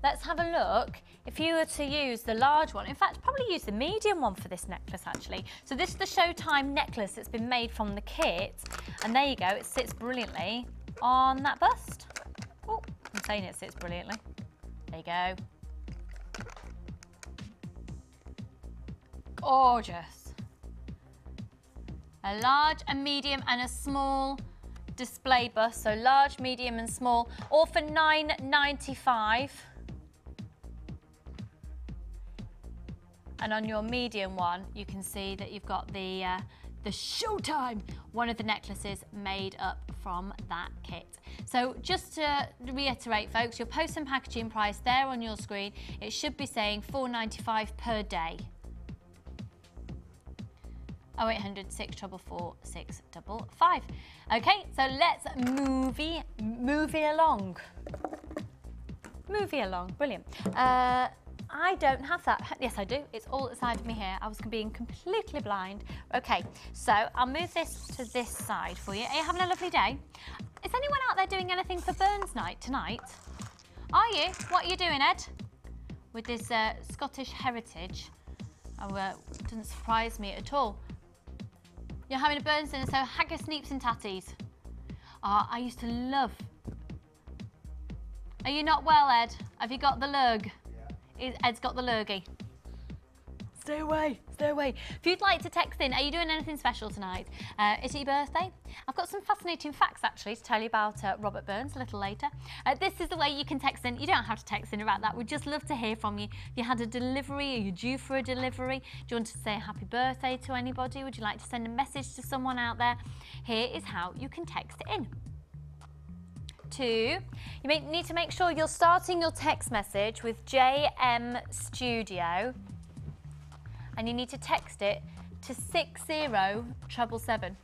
let's have a look. If you were to use the large one, in fact, probably use the medium one for this necklace, actually. So this is the Showtime necklace that's been made from the kit. And there you go, it sits brilliantly on that bust. Oh, I'm saying it sits brilliantly. There you go. Gorgeous. A large, a medium and a small display bust. So large, medium and small, all for $9.95. And on your medium one, you can see that you've got the the Showtime, one of the necklaces made up from that kit. So just to reiterate, folks, your post and packaging price there on your screen, it should be saying £4.95 per day. 0800 644 655. Okay, so let's movie along. Movie along, brilliant. I don't have that. Yes, I do. It's all inside of me here. I was being completely blind. Okay, so I'll move this to this side for you. Are you having a lovely day? Is anyone out there doing anything for Burns Night tonight? Are you? What are you doing, Ed? With this Scottish heritage. Oh, doesn't surprise me at all. You're having a Burns dinner, so haggis, sneeps and tatties. I used to love... Are you not well, Ed? Have you got the lurg? Yeah. Ed's got the lurgy. Stay away, stay away. If you'd like to text in, are you doing anything special tonight? Is it your birthday? I've got some fascinating facts actually to tell you about Robert Burns a little later. This is the way you can text in. You don't have to text in about that. We'd just love to hear from you. If you had a delivery, are you due for a delivery? Do you want to say a happy birthday to anybody? Would you like to send a message to someone out there? Here is how you can text in. You need to make sure you're starting your text message with JM Studio, and you need to text it to 60777.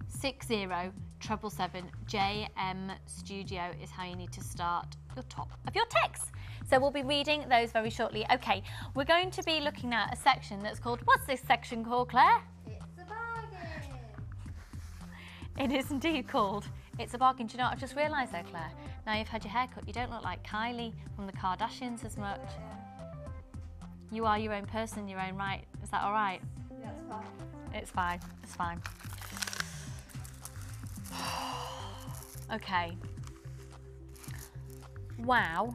60777. JM Studio is how you need to start your top of your text. So we'll be reading those very shortly. Okay, we're going to be looking at a section that's called, what's this section called, Claire? It is indeed called It's a Bargain. Do you know what I've just realised though, Claire? Now you've had your hair cut, you don't look like Kylie from the Kardashians as much. You are your own person in your own right. Is that all right? Yeah, it's fine. It's fine. It's fine. Okay. Wow.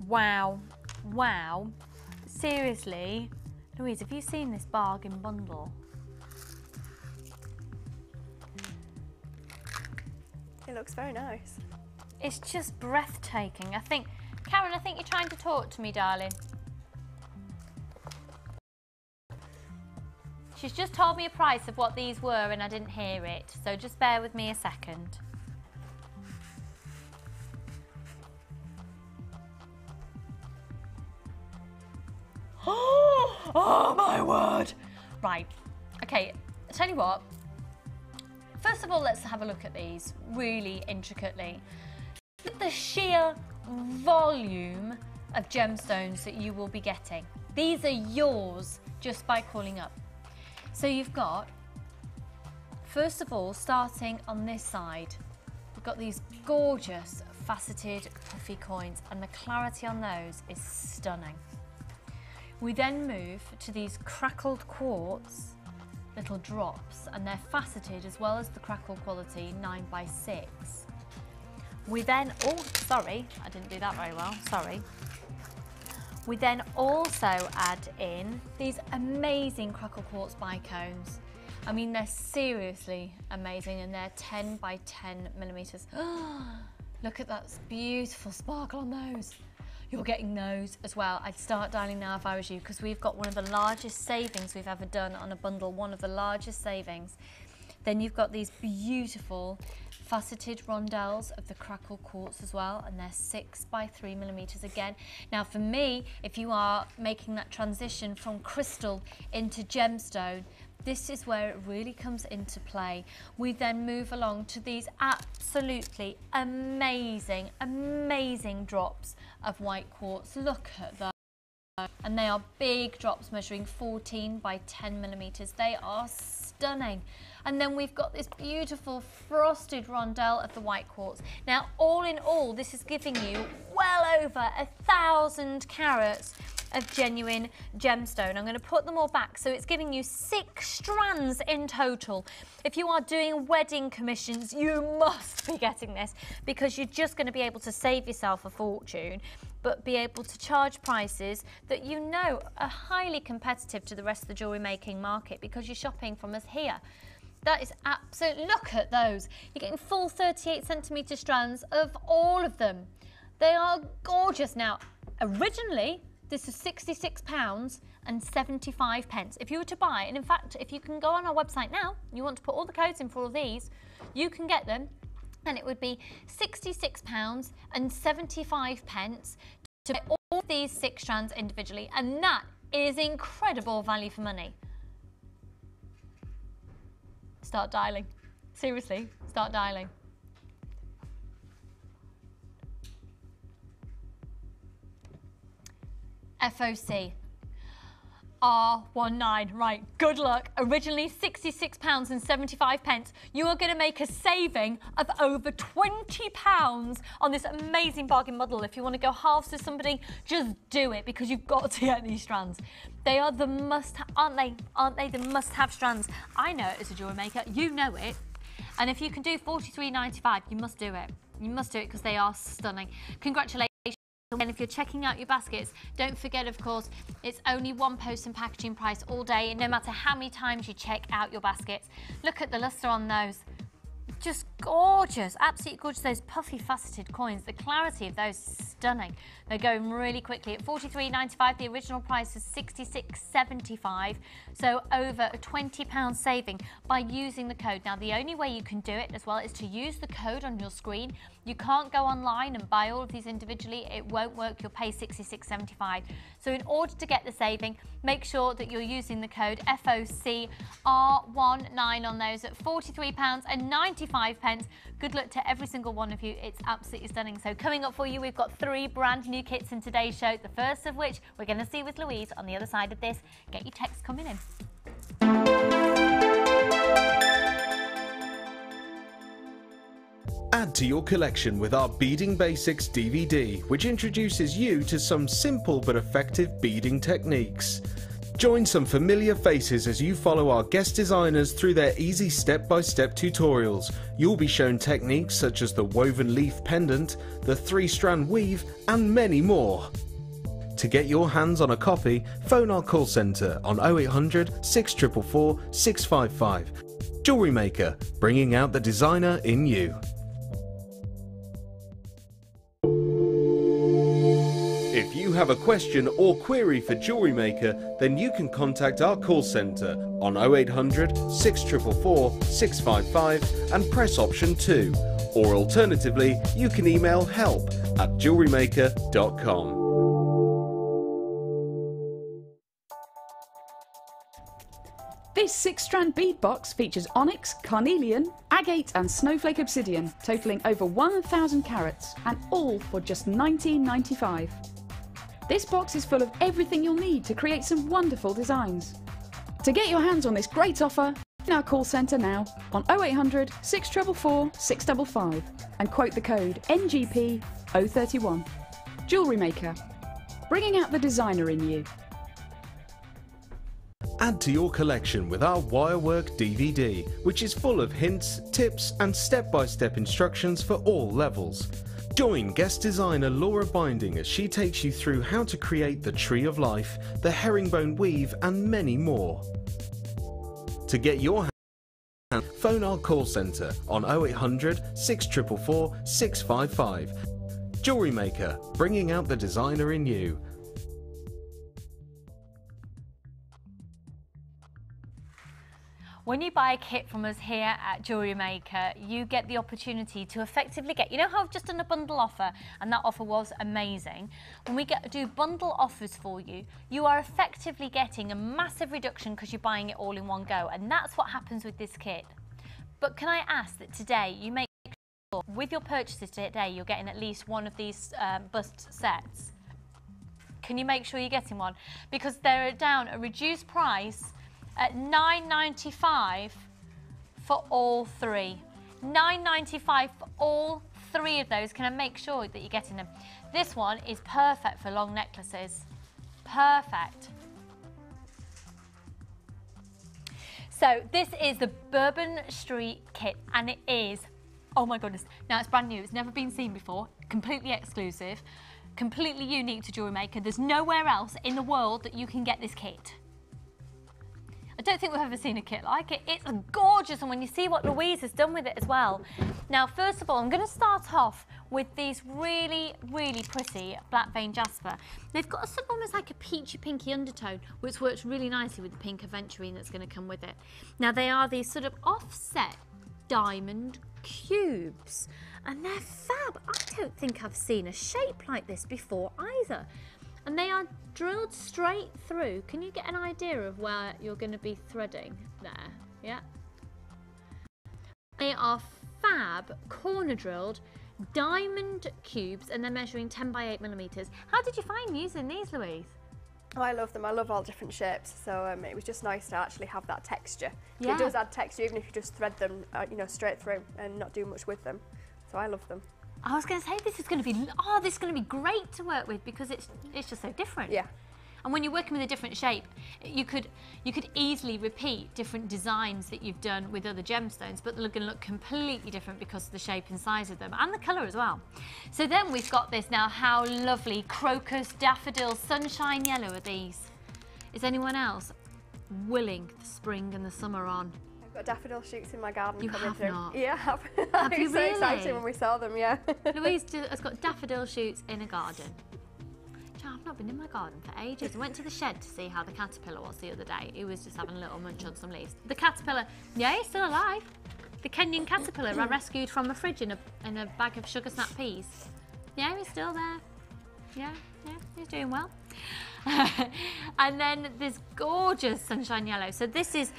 Wow. Wow. Seriously? Louise, have you seen this bargain bundle? It looks very nice. It's just breathtaking. Karen, I think you're trying to talk to me, darling. She's just told me a price of what these were and I didn't hear it, so just bear with me a second. Oh my word! Right, okay, I'll tell you what. First of all, let's have a look at these really intricately. Look at the sheer volume of gemstones that you will be getting. These are yours just by calling up. So you've got, first of all, starting on this side, we've got these gorgeous faceted puffy coins, and the clarity on those is stunning. We then move to these crackled quartz little drops, and they're faceted as well as the crackle quality 9x6. We then, oh sorry, I didn't do that very well, sorry. We then also add in these amazing crackle quartz bicones. I mean, they're seriously amazing, and they're 10x10mm. Look at that beautiful sparkle on those. You're getting those as well. I'd start dialing now if I was you, because we've got one of the largest savings we've ever done on a bundle, one of the largest savings. Then you've got these beautiful faceted rondelles of the crackle quartz as well, and they're 6x3mm again. Now for me, if you are making that transition from crystal into gemstone, this is where it really comes into play. We then move along to these absolutely amazing, amazing drops of white quartz. Look at those. And they are big drops measuring 14x10mm. They are stunning. And then we've got this beautiful frosted rondelle of the white quartz. Now, all in all, this is giving you well over 1,000 carats of genuine gemstone. I'm going to put them all back, so it's giving you 6 strands in total. If you are doing wedding commissions, you must be getting this, because you're just going to be able to save yourself a fortune, but be able to charge prices that you know are highly competitive to the rest of the jewellery making market, because you're shopping from us here. That is absolute, look at those. You're getting full 38cm strands of all of them. They are gorgeous. Now, originally, This is £66.75. If you were to buy, and in fact, if you can go on our website now, you want to put all the codes in for all of these, you can get them, and it would be £66.75 to buy all these 6 strands individually, and that is incredible value for money. Start dialing. Seriously, start dialing. FOC. R19, right, good luck. Originally £66.75. You are going to make a saving of over £20 on this amazing bargain model. If you want to go halves with somebody, just do it, because you've got to get these strands. They are the must-have, aren't they? Aren't they the must-have strands? I know it as a jewellery maker, you know it. And if you can do $43.95, you must do it. You must do it because they are stunning. Congratulations. And if you're checking out your baskets, don't forget, of course, it's only one post and packaging price all day, no matter how many times you check out your baskets. Look at the lustre on those. Just gorgeous, absolutely gorgeous. Those puffy faceted coins, the clarity of those is stunning. They're going really quickly. At $43.95, the original price is $66.75, so over a £20 saving by using the code. Now, the only way you can do it as well is to use the code on your screen. You can't go online and buy all of these individually. It won't work. You'll pay $66.75. So in order to get the saving, make sure that you're using the code FOCR19 on those at £43.95. Good luck to every single one of you. It's absolutely stunning. So coming up for you, we've got 3 brand new kits in today's show. The first of which we're going to see with Louise on the other side of this. Get your text coming in. Add to your collection with our Beading Basics DVD, which introduces you to some simple but effective beading techniques. Join some familiar faces as you follow our guest designers through their easy step-by-step tutorials. You'll be shown techniques such as the woven leaf pendant, the 3-strand weave, and many more. To get your hands on a copy, phone our call centre on 0800 644 655. Jewellery Maker, bringing out the designer in you. If you have a question or query for Jewellery Maker, then you can contact our call centre on 0800 644 655 and press option 2. Or alternatively, you can email help@jewellerymaker.com. This 6-strand bead box features onyx, carnelian, agate and snowflake obsidian, totalling over 1,000 carats, and all for just $19.95. This box is full of everything you'll need to create some wonderful designs. To get your hands on this great offer, phone our call centre now on 0800 644 655 and quote the code NGP031. Jewellery Maker, bringing out the designer in you. Add to your collection with our Wirework DVD, which is full of hints, tips and step-by-step instructions for all levels. Join guest designer Laura Binding as she takes you through how to create the Tree of Life, the herringbone weave and many more. To get your hand, phone our call centre on 0800 644 655. Jewellery Maker, bringing out the designer in you. When you buy a kit from us here at Jewellery Maker, you get the opportunity to effectively get, you know how I've just done a bundle offer and that offer was amazing? When we do bundle offers for you, you are effectively getting a massive reduction because you're buying it all in one go, and that's what happens with this kit. But can I ask that today you make sure with your purchases today you're getting at least one of these bust sets? Can you make sure you're getting one? Because they're down a reduced price at $9.95 for all 3. $9.95 for all 3 of those. Can I make sure that you're getting them? This one is perfect for long necklaces. Perfect. So this is the Bourbon Street kit, and it is, oh my goodness. Now it's brand new, it's never been seen before, completely exclusive, completely unique to Jewellery Maker. There's nowhere else in the world that you can get this kit. I don't think we've ever seen a kit like it. It's gorgeous, and when you see what Louise has done with it as well. Now, first of all, I'm going to start off with these really, really pretty black vein jasper. They've got sort of almost like a peachy pinky undertone, which works really nicely with the pink aventurine that's going to come with it. Now, they are these sort of offset diamond cubes, and they're fab. I don't think I've seen a shape like this before either. And they are drilled straight through. Can you get an idea of where you're going to be threading there? Yeah. They are fab, corner drilled diamond cubes, and they're measuring 10 by 8 millimeters. How did you find using these, Louise? Oh, I love them. I love all different shapes. So it was just nice to actually have that texture. Yeah. It does add texture even if you just thread them, you know, straight through and not do much with them. So I love them. I was going to say this is going to be great to work with because it's just so different. Yeah. And when you're working with a different shape, you could easily repeat different designs that you've done with other gemstones, but they're going to look completely different because of the shape and size of them and the colour as well. So then we've got this now. How lovely! Crocus, daffodil, sunshine yellow are these. Is anyone else willing the spring and the summer on? I've got daffodil shoots in my garden You coming have through. not? Yeah, I have. Have It you was so really? exciting when we saw them, yeah. Louise has got daffodil shoots in a garden. I've not been in my garden for ages. I went to the shed to see how the caterpillar was the other day. He was just having a little munch on some leaves. The caterpillar, yeah, he's still alive. The Kenyan caterpillar I rescued from a fridge in a bag of sugar snap peas. Yeah, he's still there. Yeah, he's doing well. And then this gorgeous sunshine yellow. So this is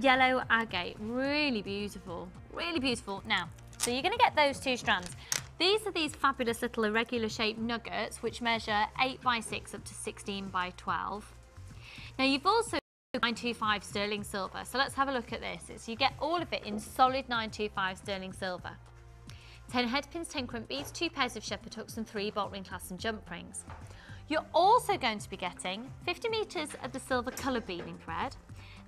yellow agate, really beautiful, really beautiful. Now, so you're going to get those 2 strands. These are these fabulous little irregular shaped nuggets which measure 8 by 6 up to 16 by 12. Now you've also got 925 sterling silver, so let's have a look at this. So you get all of it in solid 925 sterling silver. 10 head pins, 10 crimp beads, 2 pairs of shepherd hooks and 3 bolt ring clasps and jump rings. You're also going to be getting 50 metres of the silver colour beading thread,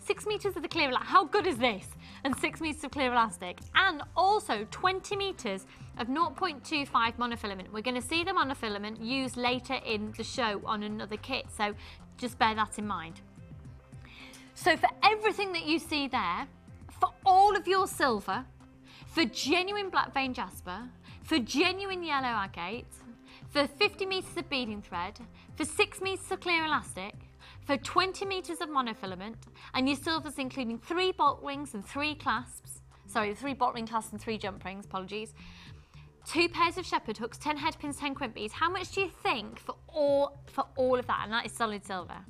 6 metres of the clear elastic, how good is this? And 6 metres of clear elastic, and also 20 metres of 0.25 monofilament. We're going to see the monofilament used later in the show on another kit, so just bear that in mind. So for everything that you see there, for all of your silver, for genuine black vein jasper, for genuine yellow agate, for 50 metres of beading thread, for 6 metres of clear elastic, for 20 metres of monofilament, and your silvers including 3 bolt rings and 3 clasps, 3 bolt ring clasps and 3 jump rings, apologies, 2 pairs of shepherd hooks, 10 head pins, 10 crimp beads. How much do you think for all of that? And that is solid silver.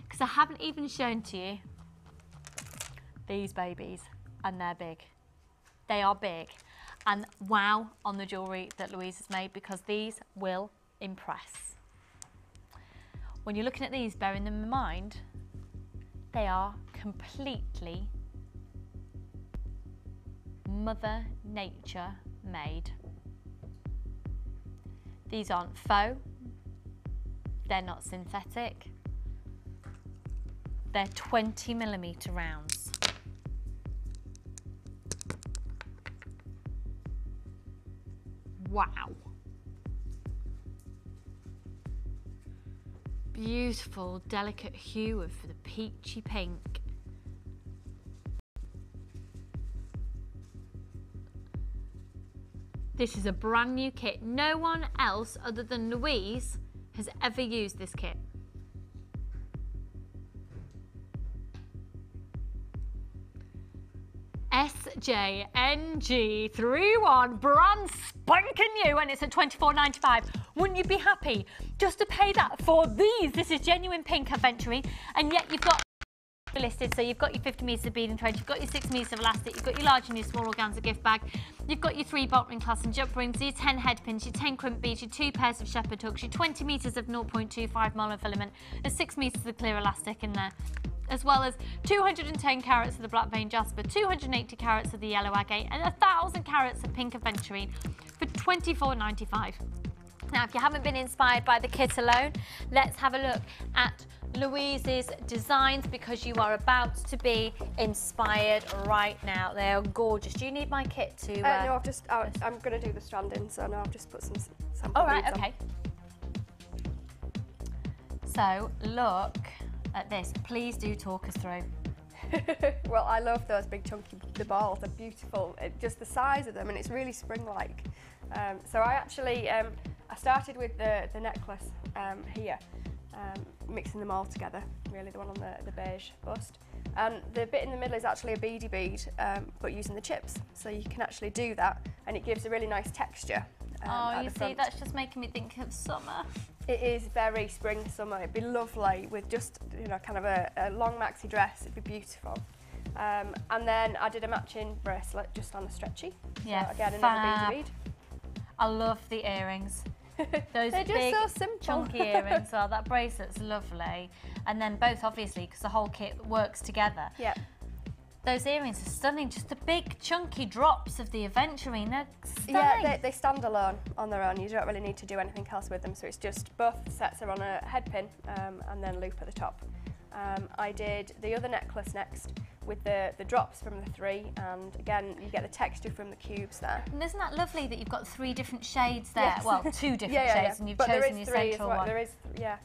Because I haven't even shown to you these babies, and they're big. They are big. And wow on the jewellery that Louise has made, because these will impress. When you're looking at these, bearing them in mind, they are completely Mother Nature made. These aren't faux, they're not synthetic, they're 20mm rounds. Wow. Beautiful, delicate hue of the peachy pink. This is a brand new kit. No one else other than Louise has ever used this kit. SJNG31, brand spanking new, and it's at £24.95. Wouldn't you be happy just to pay that for these? This is genuine pink aventurine, and yet you've got listed, so you've got your 50 metres of beading thread, you've got your 6 metres of elastic, you've got your large and your small organza gift bag, you've got your 3 bolt ring clasps and jump rings, your 10 head pins, your 10 crimp beads, your 2 pairs of shepherd hooks, your 20 metres of 0.25 monofilament, there's 6 metres of clear elastic in there, as well as 210 carats of the black vein jasper, 280 carats of the yellow agate, and 1,000 carats of pink aventurine for £24.95. Now, if you haven't been inspired by the kit alone, let's have a look at Louise's designs, because you are about to be inspired right now. They are gorgeous. Do you need my kit to? No, I'm going to do the stranding, so no, I've just put some sample All right, beads okay. So look at this. Please do talk us through. Well, I love those big chunky, the balls, they're beautiful, just the size of them, and it's really spring-like. So I actually, I started with the necklace here, mixing them all together, really, the one on the beige bust. And the bit in the middle is actually a beady bead, but using the chips. So you can actually do that, and it gives a really nice texture. Oh, you see, that's just making me think of summer. It is very spring summer. It'd be lovely with just, you know, kind of a long maxi dress. It'd be beautiful. And then I did a matching bracelet just on the stretchy. Yeah, so again, fab. another beady bead. I love the earrings. Those They're just big, so simple. chunky earrings. Well, that bracelet's lovely. And then both, obviously, because the whole kit works together. Yeah. Those earrings are stunning. Just the big, chunky drops of the aventurine. They're stunning. Yeah, they stand alone on their own. You don't really need to do anything else with them. So it's just both sets are on a head pin and then loop at the top. I did the other necklace next with the drops from the 3, and again you get the texture from the cubes there. And isn't that lovely that you've got 3 different shades there? Yes. Well, 2 different shades, and you've but chosen there your is 3 central as well. one. There is, yeah.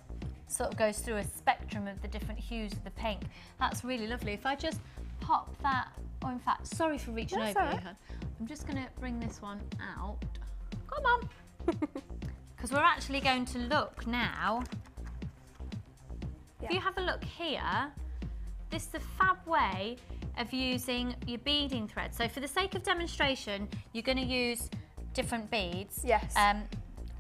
Sort of goes through a spectrum of the different hues of the pink. That's really lovely. If I just pop that, or in fact, sorry for reaching That's over all you, right. hon. I'm just going to bring this one out. Come on. Because we're actually going to look now. If you have a look here, this is a fab way of using your beading thread. So for the sake of demonstration, you're going to use different beads. Yes.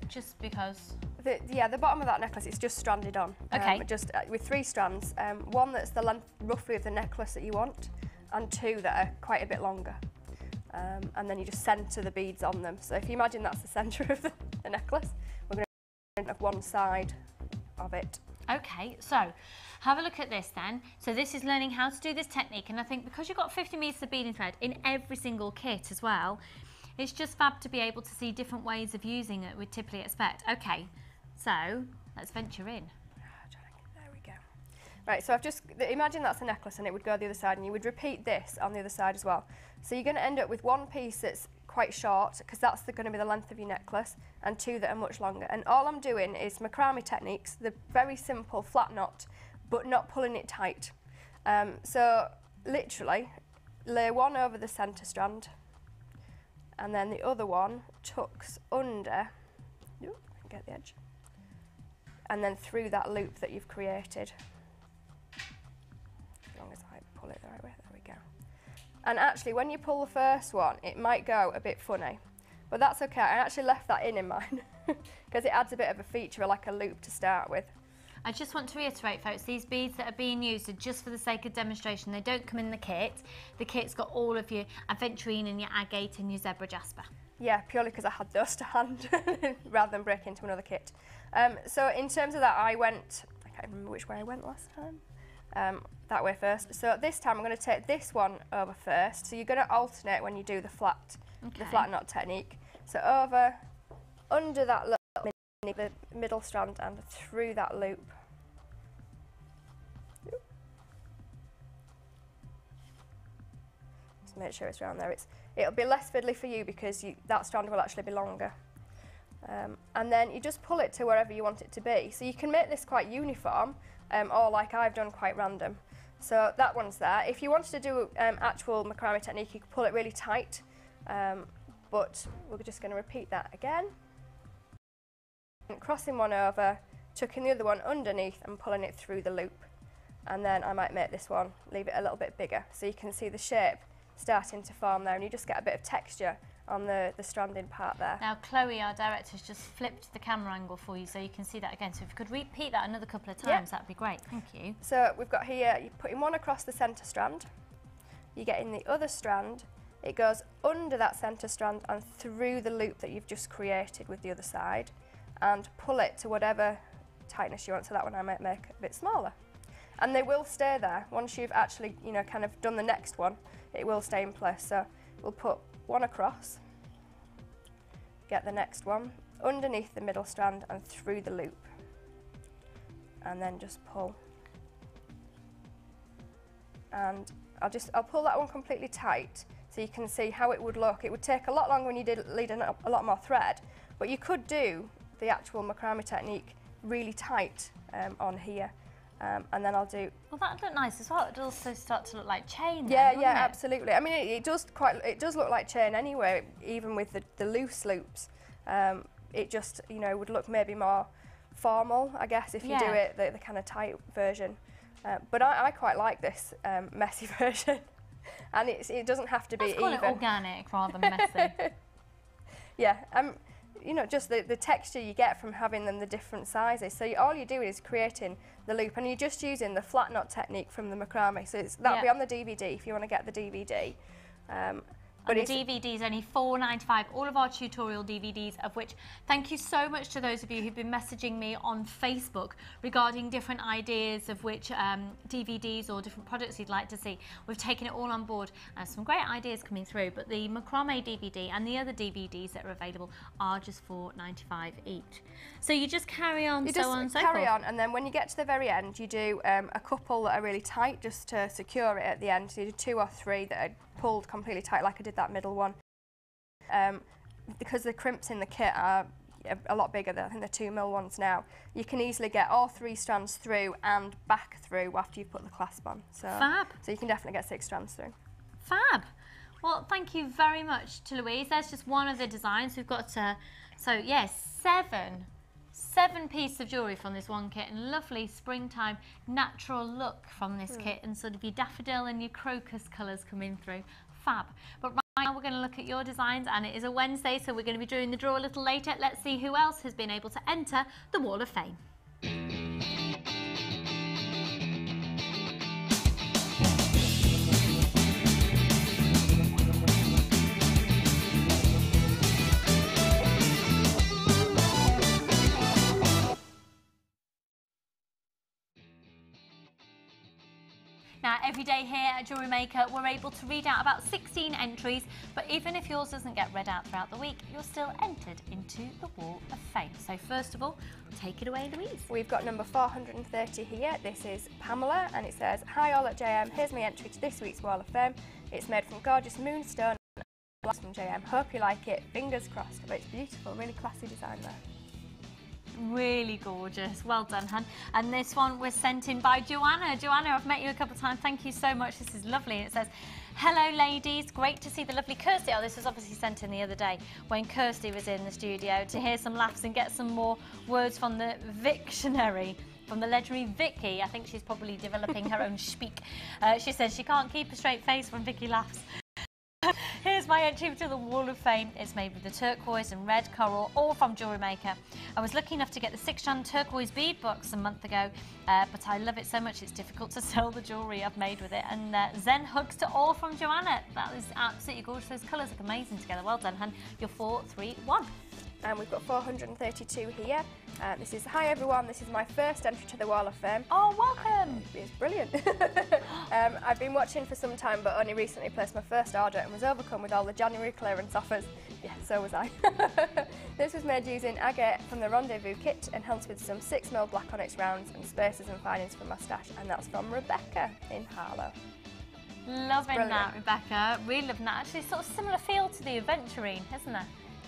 Just because. The bottom of that necklace is just stranded on. Okay. Just with 3 strands. One that's the length roughly of the necklace that you want, and 2 that are quite a bit longer. And then you just centre the beads on them. So if you imagine that's the centre of the necklace, we're going to have one side of it. Okay, so have a look at this then. So this is learning how to do this technique, and I think because you've got 50 metres of beading thread in every single kit as well, it's just fab to be able to see different ways of using it we'd typically expect. Okay, so let's venture in. There we go. Right, so I've just, imagine that's a necklace and it would go the other side, and you would repeat this on the other side as well. So you're going to end up with one piece that's quite short, because that's going to be the length of your necklace, and 2 that are much longer. And all I'm doing is macrame techniques, the very simple flat knot, but not pulling it tight. So literally, lay one over the centre strand, and then the other one tucks under, get the edge, and then through that loop that you've created. As long as I pull it the right way, there we go. And actually, when you pull the first one, it might go a bit funny, but that's okay. I actually left that in mine because it adds a bit of a feature, like a loop to start with. I just want to reiterate, folks, these beads that are being used are just for the sake of demonstration. They don't come in the kit. The kit's got all of your aventurine and your agate and your zebra jasper. Yeah, purely because I had those to hand rather than break into another kit. So in terms of that, I can't remember which way I went last time. That way first. So this time I'm going to take this one over first. So you're going to alternate when you do the flat knot technique. So over, under that little the middle strand and through that loop. Just make sure it's around there. It'll be less fiddly for you because that strand will actually be longer. And then you just pull it to wherever you want it to be. So you can make this quite uniform, or like I've done, quite random. So that one's there. If you wanted to do actual macrame technique, you could pull it really tight, but we're just going to repeat that again. Crossing one over, tucking the other one underneath and pulling it through the loop. And then I might make this one, leave it a little bit bigger, so you can see the shape starting to form there, and you just get a bit of texture on the stranding part there. Now Chloe, our director, has just flipped the camera angle for you so you can see that again. So if you could repeat that another couple of times, that'd be great. Thank you. So we've got here, you're putting one across the centre strand, you get in the other strand, it goes under that centre strand and through the loop that you've just created with the other side, and pull it to whatever tightness you want. So that one I might make a bit smaller. And they will stay there. Once you've actually, kind of done the next one, it will stay in place. So we'll put one across, get the next one, underneath the middle strand and through the loop. And then just pull. And I'll pull that one completely tight so you can see how it would look. It would take a lot longer when you did lead a lot more thread, but you could do the actual macrame technique really tight on here. And then I'll do... Well, that'd look nice as well. It'd also start to look like chain then, Yeah, wouldn't yeah, it? absolutely. I mean, it does look like chain anyway, even with the loose loops. It just, you know, would look maybe more formal, I guess, if you do it the kind of tight version. But I quite like this messy version. And it doesn't have to be even. Let's call it organic rather than messy. Yeah, you know, just the texture you get from having them the different sizes. So all you're doing is creating the loop, and you're just using the flat knot technique from the macrame. So that'll be on the DVD if you want to get the DVD. But the DVD is only $4.95. All of our tutorial DVDs, of which thank you so much to those of you who've been messaging me on Facebook regarding different ideas of which DVDs or different products you'd like to see. We've taken it all on board. Some great ideas coming through, but the macrame DVD and the other DVDs that are available are just $4.95 each. So you just carry on, you so just on and so carry forth. on, and then when you get to the very end, you do a couple that are really tight just to secure it at the end. So you do 2 or 3 that are pulled completely tight, like I did that middle one. Because the crimps in the kit are a lot bigger than I think the 2mm ones now, you can easily get all 3 strands through and back through after you've put the clasp on. So, Fab. So you can definitely get 6 strands through. Fab. Well, thank you very much to Louise. There's just one of the designs. We've got, so yes, 7 pieces of jewellery from this one kit, and lovely springtime natural look from this kit, and sort of your daffodil and your crocus colours coming through. Fab. But right now we're going to look at your designs, and it is a Wednesday, so we're going to be doing the draw a little later. Let's see who else has been able to enter the Wall of Fame. Now, every day here at Jewellery Maker, we're able to read out about 16 entries, but even if yours doesn't get read out throughout the week, you're still entered into the Wall of Fame. So first of all, take it away, Louise. We've got number 430 here. This is Pamela, and it says, "Hi all at JM, here's my entry to this week's Wall of Fame. It's made from gorgeous moonstone and glass from JM. Hope you like it. Fingers crossed." But it's beautiful, really classy design there. Really gorgeous. Well done, hun. And this one was sent in by Joanna. Joanna, I've met you a couple of times. Thank you so much. This is lovely. It says, "Hello, ladies. Great to see the lovely Kirsty." Oh, this was obviously sent in the other day when Kirsty was in the studio, to hear some laughs and get some more words from the Victionary. From the legendary Vicky. I think she's probably developing her own speak. She says she can't keep a straight face when Vicky laughs. Here's my entry to the Wall of Fame. It's made with the turquoise and red coral, all from Jewellery Maker. I was lucky enough to get the 6-strand turquoise bead box a month ago, but I love it so much it's difficult to sell the jewellery I've made with it. And Zen hugs to all from Joanna. That is absolutely gorgeous. Those colours look amazing together. Well done, hun. You're 4, 3, 1. And we've got 432 here. This is, "Hi everyone, this is my first entry to the Wall of Fame." Oh, welcome. It's brilliant. I've been watching for some time, but only recently placed my first order and was overcome with all the January clearance offers. Yeah, so was I. This was made using agate from the Rendezvous kit, enhanced with some 6mm black onyx rounds and spacers and finings from my stash, and that's from Rebecca in Harlow. Loving that, Rebecca. Really loving that. Actually, sort of similar feel to the Aventurine, isn't it?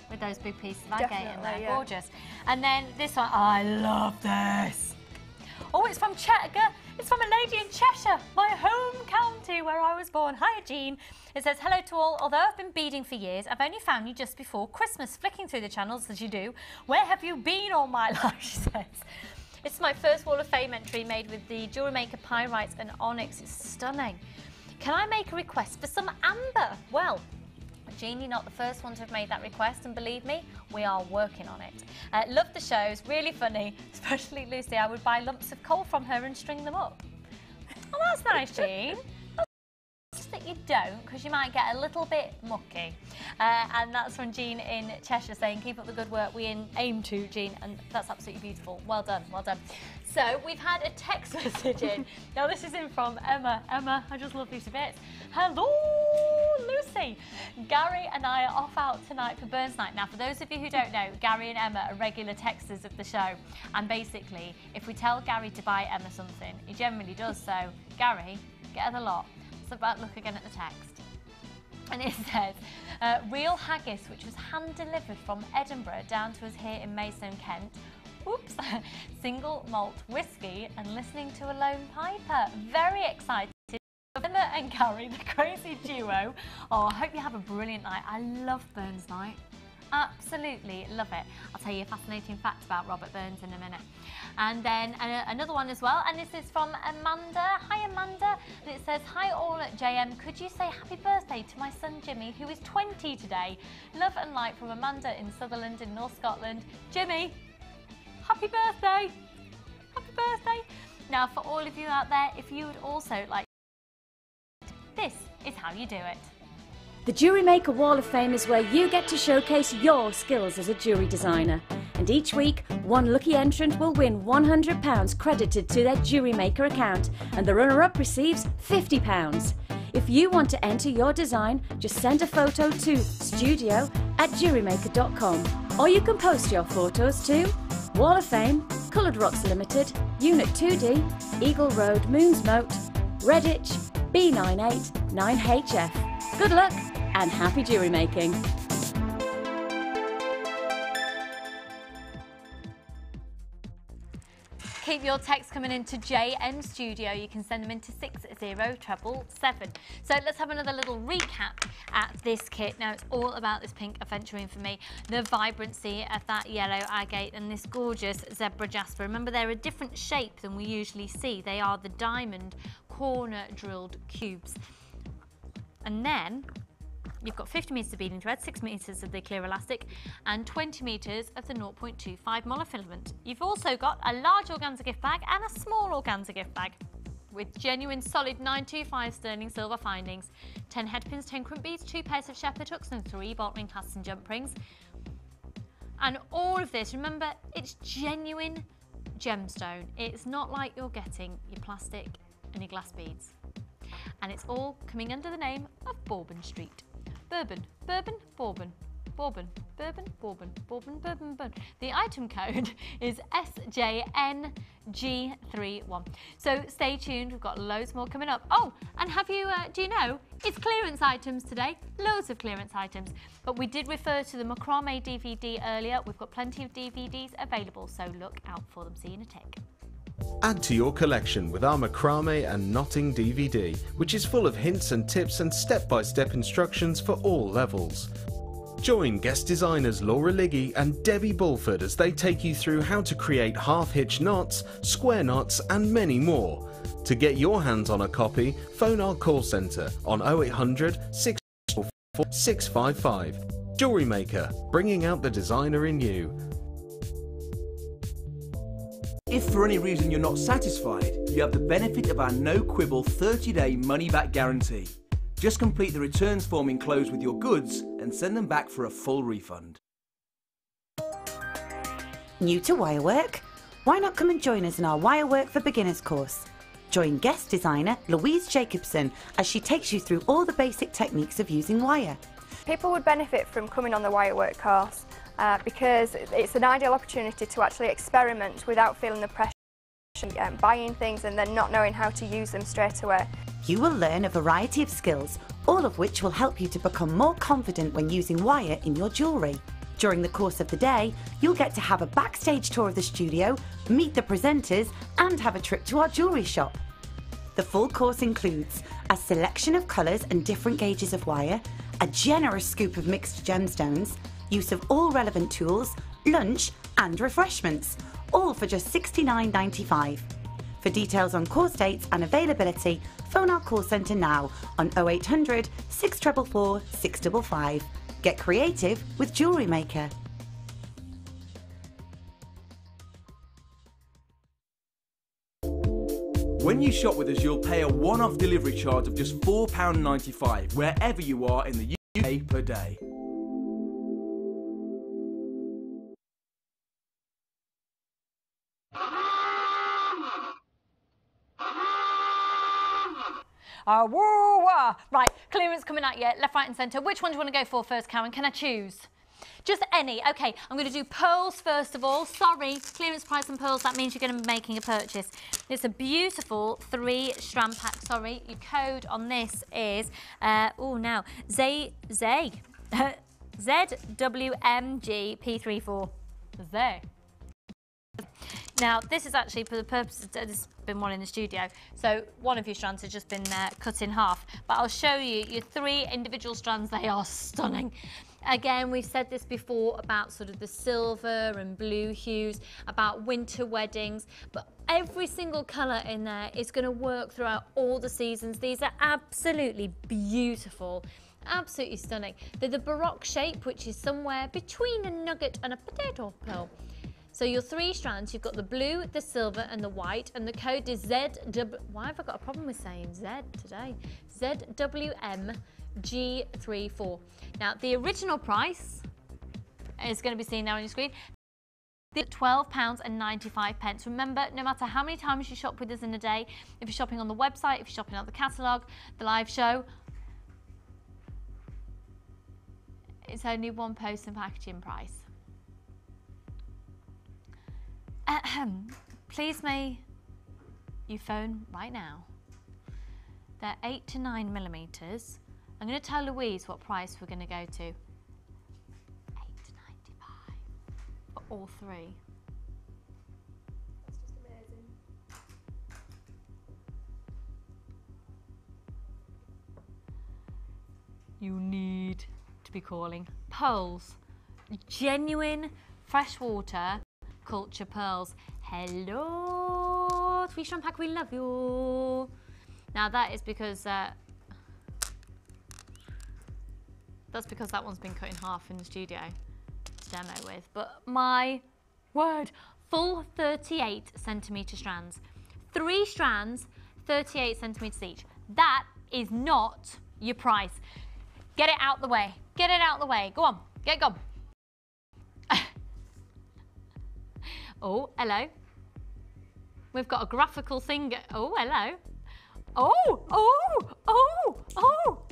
With those big pieces of agate in there. Yeah. Gorgeous. And then this one, I love this. Oh, it's from Cheshire. It's from a lady in Cheshire, my home county where I was born. Hiya, Jean. It says, "Hello to all. Although I've been beading for years, I've only found you just before Christmas, flicking through the channels as you do. Where have you been all my life?" She says. It's my first Wall of Fame entry made with the Jewellery Maker Pyrite and Onyx. It's stunning. Can I make a request for some amber? Well, Jean, you're not the first one to have made that request, and believe me, we are working on it. Love the shows, really funny, especially Lucy. I would buy lumps of coal from her and string them up. Oh, that's nice, Jean. Just that you don't, because you might get a little bit mucky. And that's from Jean in Cheshire saying, "Keep up the good work. We aim to, Jean," and that's absolutely beautiful. Well done, well done. So we've had a text message in. Now this is in from Emma. Emma, I just love you to bits. "Hello, Lucy. Gary and I are off out tonight for Burns Night." Now, for those of you who don't know, Gary and Emma are regular texters of the show. And basically, if we tell Gary to buy Emma something, he generally does. So, Gary, get her the lot. So, look again at the text. And it says, "Real haggis, which was hand-delivered from Edinburgh down to us here in Maidstone, Kent. oops, single malt whiskey and listening to a lone piper. Very excited. Emma and Gary, the crazy duo. Oh, I hope you have a brilliant night. I love Burns Night. Absolutely love it. I'll tell you a fascinating fact about Robert Burns in a minute. And then another one as well, and this is from Amanda. Hi Amanda, and it says, hi all at JM, could you say happy birthday to my son Jimmy, who is 20 today? Love and light from Amanda in Sutherland in North Scotland. Jimmy, happy birthday. Happy birthday. Now for all of you out there, if you would also like, this is how you do it. The Jewellery Maker Wall of Fame is where you get to showcase your skills as a jewellery designer. And each week, one lucky entrant will win £100 credited to their Jewellery Maker account, and the runner-up receives £50. If you want to enter your design, just send a photo to studio@jewellerymaker.com, or you can post your photos to Wall of Fame, Coloured Rocks Limited, Unit 2D, Eagle Road, Moonsmote, Redditch, B98 9HF. Good luck and happy jewellery making! Keep your texts coming into JM Studio. You can send them into 60777. So let's have another little recap at this kit. Now it's all about this pink aventurine for me, the vibrancy of that yellow agate and this gorgeous zebra jasper. Remember, they're a different shape than we usually see. They are the diamond corner drilled cubes. And then you've got 50 metres of beading thread, 6 metres of the clear elastic and 20 metres of the 0.25 monofilament. You've also got a large organza gift bag and a small organza gift bag with genuine solid 925 sterling silver findings, 10 head pins, 10 crimp beads, 2 pairs of shepherd hooks and 3 bolt ring clasps and jump rings. And all of this, remember, it's genuine gemstone. It's not like you're getting your plastic and your glass beads. And it's all coming under the name of Bourbon Street. Bourbon, Bourbon, Bourbon, Bourbon, Bourbon, Bourbon, Bourbon, Bourbon, Bourbon. The item code is SJNG31. So stay tuned, we've got loads more coming up. Oh, and have you, do you know, it's clearance items today, loads of clearance items. But we did refer to the macrame DVD earlier. We've got plenty of DVDs available, so look out for them. See you in a tick. Add to your collection with our macrame and knotting DVD, which is full of hints and tips and step-by-step instructions for all levels. Join guest designers Laura Liggy and Debbie Bulford as they take you through how to create half-hitch knots, square knots and many more. To get your hands on a copy, phone our call centre on 0800 644 655. Jewellery Maker, bringing out the designer in you. If for any reason you're not satisfied, you have the benefit of our no-quibble 30-day money-back guarantee. Just complete the returns form enclosed with your goods and send them back for a full refund. New to wirework? Why not come and join us in our Wirework for Beginners course? Join guest designer Louise Jacobson as she takes you through all the basic techniques of using wire. People would benefit from coming on the wirework course because it's an ideal opportunity to actually experiment without feeling the pressure of buying things and then not knowing how to use them straight away. You will learn a variety of skills, all of which will help you to become more confident when using wire in your jewellery. During the course of the day, you'll get to have a backstage tour of the studio, meet the presenters and have a trip to our jewellery shop. The full course includes a selection of colours and different gauges of wire, a generous scoop of mixed gemstones, use of all relevant tools, lunch and refreshments, all for just $69.95. For details on course dates and availability, phone our call centre now on 0800 644 655. Get creative with Jewellery Maker. When you shop with us, you'll pay a one-off delivery charge of just £4.95 wherever you are in the UK per day. Woo-wah. Right, clearance coming at you, left, right and centre. Which one do you want to go for first, Karen? Can I choose? Just any. Okay, I'm going to do pearls first of all. Sorry, clearance price on pearls, that means you're going to be making a purchase. It's a beautiful 3-strand pack. Sorry, your code on this is, ZWMG P34. Now, this is actually for the purpose of, this has been one in the studio, so one of your strands has just been cut in half, but I'll show you your 3 individual strands. They are stunning. Again, we've said this before about sort of the silver and blue hues, about winter weddings, but every single colour in there is going to work throughout all the seasons. These are absolutely beautiful. Absolutely stunning. They're the Baroque shape, which is somewhere between a nugget and a potato pearl. So your 3 strands, you've got the blue, the silver and the white, and the code is ZW... Why have I got a problem with saying Z today? ZWMG34. Now, the original price is going to be seen now on your screen. £12.95. Remember, no matter how many times you shop with us in a day, if you're shopping on the website, if you're shopping on the catalogue, the live show, it's only one post and packaging price. Please may you phone right now. They're 8 to 9 millimeters. I'm going to tell Louise what price we're going to go to. £8.95 for all 3. That's just amazing. You need to be calling pearls. Genuine freshwater culture pearls. Hello, 3 strand pack, we love you. Now that is because that's because that one's been cut in half in the studio to demo with. But my word, full 38 centimetre strands. 3 strands, 38 centimetres each. That is not your price. Get it out the way. Get it out the way. Go on, get gone. Oh, hello. We've got a graphical thing. Oh, hello. Oh, oh, oh, oh.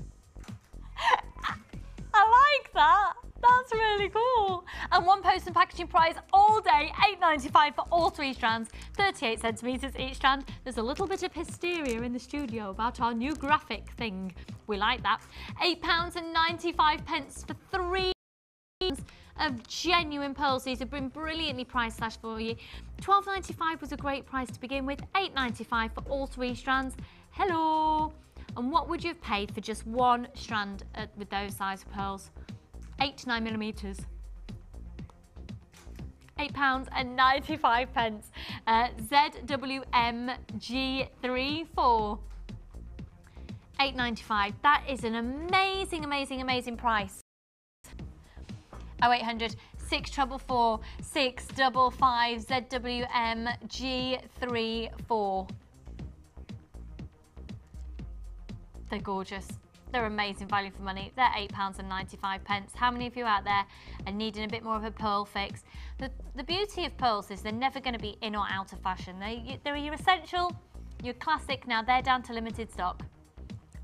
I like that. That's really cool. And one post and packaging price all day, £8.95 for all 3 strands, 38 centimetres each strand. There's a little bit of hysteria in the studio about our new graphic thing. We like that. £8.95 for 3 of genuine pearls. These have been brilliantly price slashed for you. £12.95 was a great price to begin with. £8.95 for all 3 strands. Hello. And what would you have paid for just 1 strand with those size pearls? 8 to 9 millimeters. £8.95. ZWMG34. £8.95. That is an amazing, amazing, amazing price. 0800 644 655 ZWMG34. They're gorgeous. They're amazing value for money. They're £8.95. How many of you out there are needing a bit more of a pearl fix? The beauty of pearls is they're never going to be in or out of fashion. They're your essential, your classic. Now they're down to limited stock.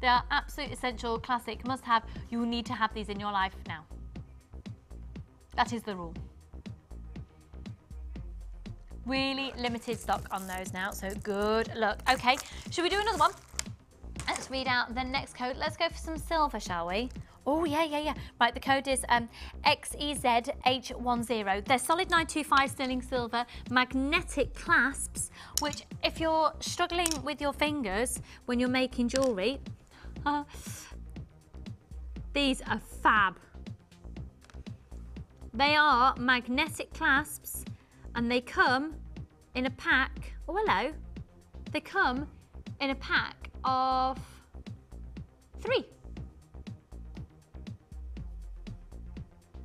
They are absolute essential, classic, must have. You will need to have these in your life now. That is the rule. Really limited stock on those now, so good luck. Okay, should we do another one? Let's read out the next code. Let's go for some silver, shall we? Oh, yeah. Right, the code is XEZH10. They're solid 925 sterling silver magnetic clasps, which if you're struggling with your fingers when you're making jewellery, these are fab. They are magnetic clasps and they come in a pack. Oh, hello. They come in a pack of 3.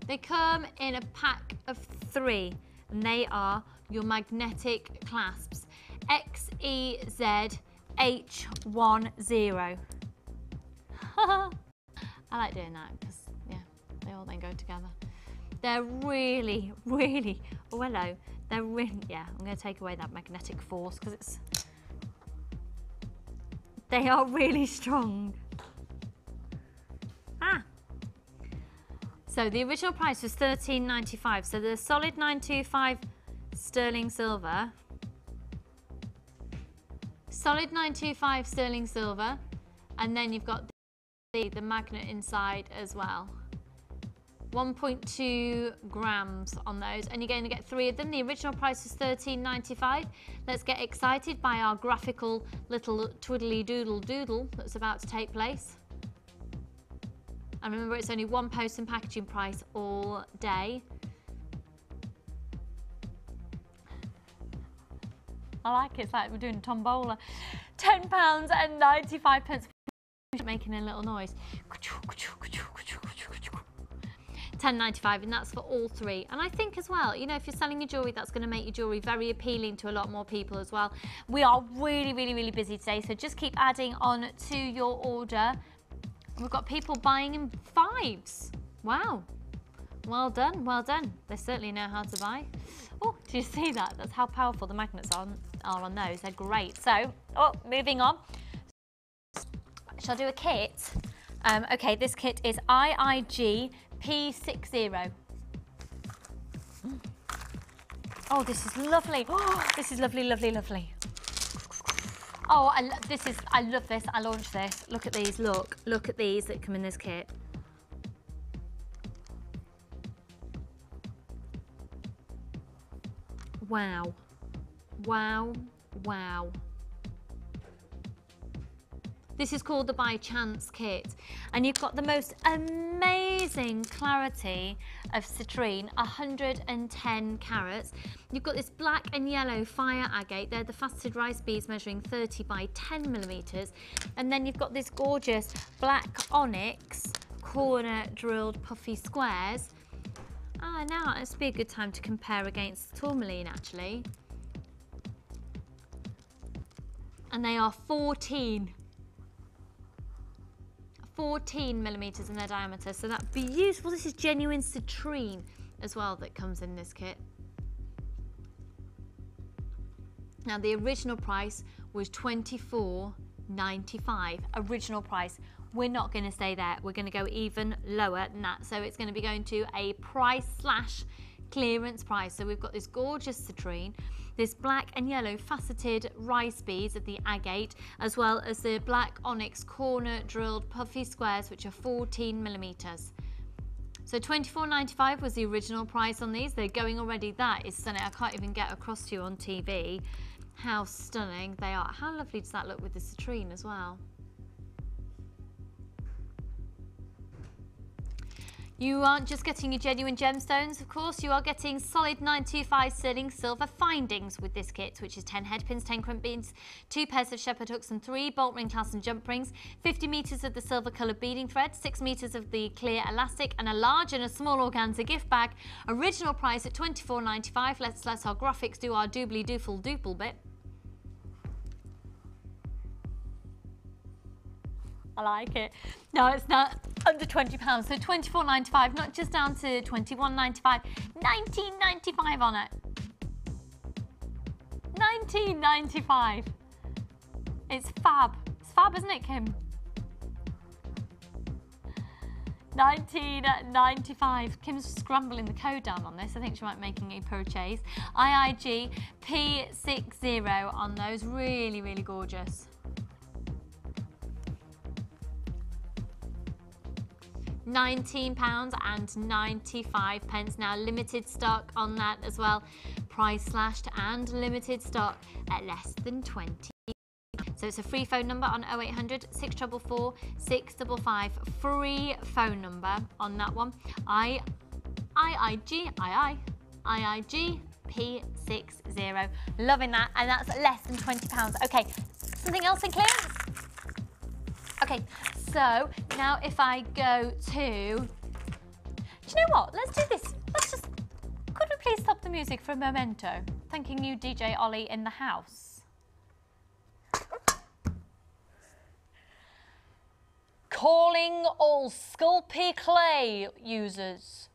They come in a pack of 3 and they are your magnetic clasps. XEZH10. I like doing that because, yeah, they all then go together. They're really, really, oh hello, they're really, yeah, I'm going to take away that magnetic force because they are really strong. So the original price was £13.95, so the solid 925 sterling silver, solid 925 sterling silver, and then you've got the magnet inside as well. 1.2 grams on those, and you're going to get 3 of them. The original price is £13.95. Let's get excited by our graphical little twiddly doodle doodle that's about to take place. And remember, it's only one post and packaging price all day. I like it. It's like we're doing a tombola. £10.95. Making a little noise. £10.95, and that's for all 3. And I think as well, you know, if you're selling your jewellery, that's going to make your jewellery very appealing to a lot more people as well. We are really, really, really busy today, so just keep adding on to your order. We've got people buying in 5s. Wow. Well done, well done. They certainly know how to buy. Oh, do you see that? That's how powerful the magnets are on those. They're great. So, moving on. Shall I do a kit? Okay, this kit is IIG P60. Oh, this is lovely. Oh, this is lovely, lovely, lovely. Oh, I love this. I launched this. Look at these. Look at these that come in this kit. Wow. Wow. Wow. This is called the By Chance kit, and you've got the most amazing clarity of citrine, 110 carats. You've got this black and yellow fire agate. They're the faceted rice beads measuring 30 by 10 millimeters. And then you've got this gorgeous black onyx corner drilled puffy squares. Now it's be a good time to compare against the tourmaline actually. And they are 14 millimeters in their diameter, so that's beautiful. This is genuine citrine as well that comes in this kit. Now the original price was £24.95. Original price. We're not going to stay there. We're going to go even lower than that. So it's going to be going to a price / clearance price. So we've got this gorgeous citrine, this black and yellow faceted rice beads of the agate, as well as the black onyx corner drilled puffy squares, which are 14 millimeters. So £24.95 was the original price on these. They're going already. That is stunning. I can't even get across to you on TV how stunning they are. How lovely does that look with the citrine as well? You aren't just getting your genuine gemstones, of course, you are getting solid 925 sterling silver findings with this kit, which is 10 head pins, 10 crimp beads, 2 pairs of shepherd hooks and 3 bolt ring clasps and jump rings, 50 metres of the silver coloured beading thread, 6 metres of the clear elastic, and a large and a small organza gift bag. Original price at £24.95. Let's let our graphics do our doobly doofle doople bit. I like it. No, it's not under £20, so £24.95, not just down to £21.95, £19.95 on it. £19.95. It's fab. It's fab, isn't it, Kim? £19.95. Kim's scrambling the code down on this. I think she might be making a purchase. IIG P60 on those. Really, really gorgeous. £19.95. Now limited stock on that as well. Price slashed and limited stock at less than 20. So it's a free phone number on 0800 644 655. Free phone number on that one. IIG P60. Loving that, and that's less than £20. Okay, something else in clearance? Okay, so now if I go to, do you know what? Let's do this. Could we please stop the music for a momento? Thanking you, DJ Ollie in the house. Calling all Sculpey clay users.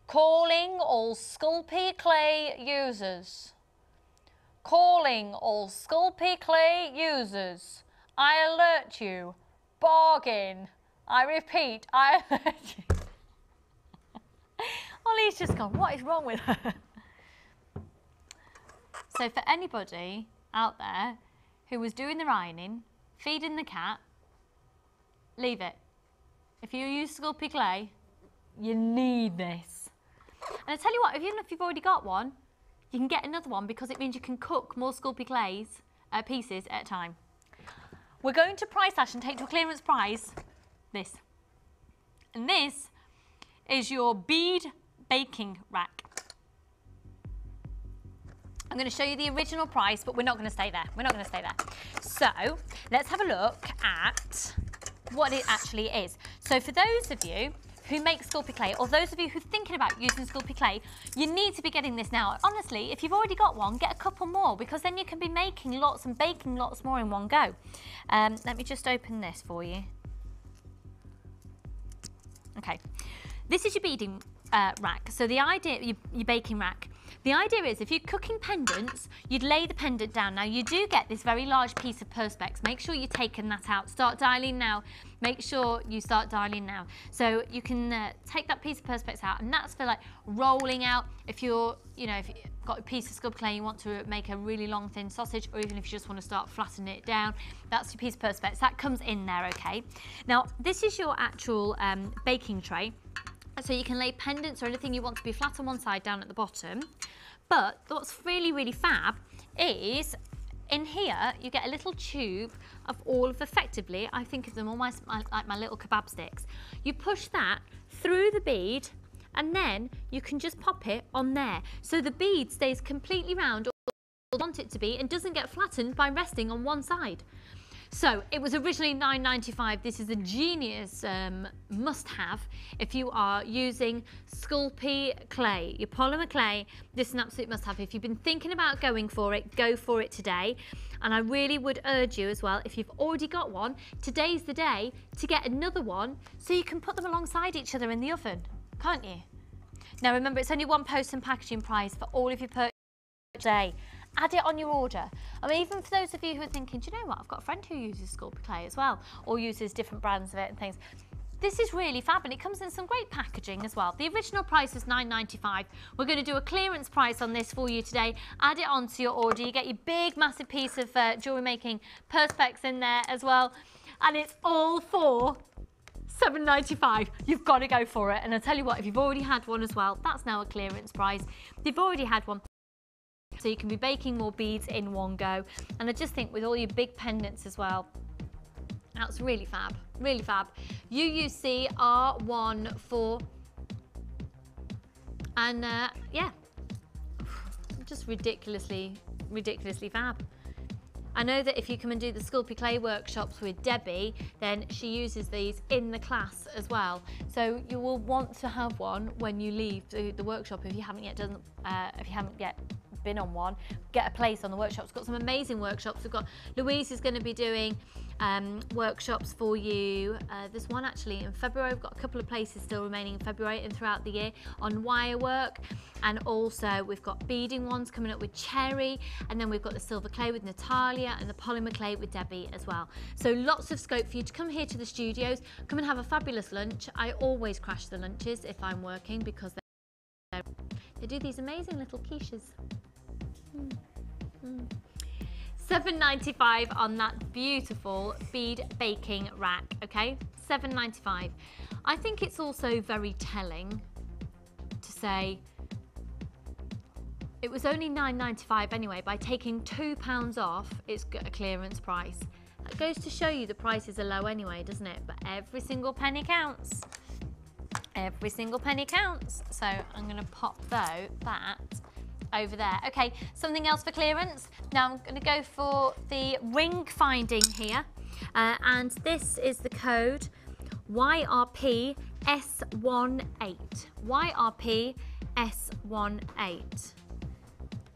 Calling all Sculpey clay users. Calling all Sculpey clay users. I alert you. Bargain. I repeat, I alert you. Ollie's just gone, what is wrong with her? So for anybody out there who was doing their ironing, feeding the cat, leave it. If you use Sculpey clay, You need this. And I tell you what, even if you've already got one, you can get another one because it means you can cook more Sculpey Clays pieces at a time. We're going to price slash and take to a clearance price this. And this is your bead baking rack. I'm going to show you the original price, but we're not going to stay there. We're not going to stay there. So let's have a look at what it actually is. So for those of you who make Sculpey Clay, or those of you who are thinking about using Sculpey Clay, you need to be getting this now. Honestly, if you've already got one, get a couple more, because then you can be making lots and baking lots more in one go. Let me just open this for you. Okay, this is your beading rack. So the idea, your baking rack. The idea is if you're cooking pendants, you'd lay the pendant down. Now you do get this very large piece of perspex. Make sure you're taking that out. Start dialing now. Make sure you start dialing now. So you can take that piece of perspex out, and that's for like rolling out. If you're, if you've got a piece of Sculpey Clay, you want to make a really long thin sausage, or even if you just want to start flattening it down, that's your piece of perspex. That comes in there, okay? Now this is your actual baking tray. So you can lay pendants or anything you want to be flat on one side down at the bottom. But what's really, really fab is in here you get a little tube of all of, effectively, I think of them almost like my little kebab sticks. You push that through the bead and then you can just pop it on there. So the bead stays completely round or you want it to be and doesn't get flattened by resting on one side. So it was originally £9.95. This is a genius must-have if you are using Sculpey Clay, your polymer clay. This is an absolute must-have. If you've been thinking about going for it, go for it today. And I really would urge you as well, if you've already got one, today's the day to get another one so you can put them alongside each other in the oven, can't you? Now remember, it's only one post and packaging price for all of your purchases today. Add it on your order. I mean, even for those of you who are thinking, do you know what, I've got a friend who uses Sculpey Clay as well, or uses different brands of it and things. This is really fab, and it comes in some great packaging as well. The original price is £9.95. We're going to do a clearance price on this for you today. Add it onto your order. You get your big, massive piece of jewellery making perspex in there as well. And it's all for £7.95. You've got to go for it. And I'll tell you what, if you've already had one as well, that's now a clearance price. If you've already had one, so you can be baking more beads in one go. And I just think with all your big pendants as well, that's really fab, really fab. UUC R14, and yeah, just ridiculously fab. I know that if you come and do the Sculpey Clay workshops with Debbie, then she uses these in the class as well. So you will want to have one when you leave the workshop if you haven't yet done, if you haven't yet been on one. Get a place on the workshops. We've got some amazing workshops. We've got Louise is going to be doing workshops for you. There's one actually in February. We've got a couple of places still remaining in February and throughout the year on wire work, and also we've got beading ones coming up with Cherry, and then we've got the silver clay with Natalia and the polymer clay with Debbie as well. So lots of scope for you to come here to the studios, come and have a fabulous lunch. I always crash the lunches if I'm working because they do these amazing little quiches. £7.95 on that beautiful bead baking rack, okay? £7.95. I think it's also very telling to say it was only £9.95 anyway. By taking £2 off, it's got a clearance price. That goes to show you the prices are low anyway, doesn't it? But every single penny counts. Every single penny counts. So I'm going to pop that over there. Okay, something else for clearance. Now I'm going to go for the ring finding here, and this is the code YRP S18. YRP S18,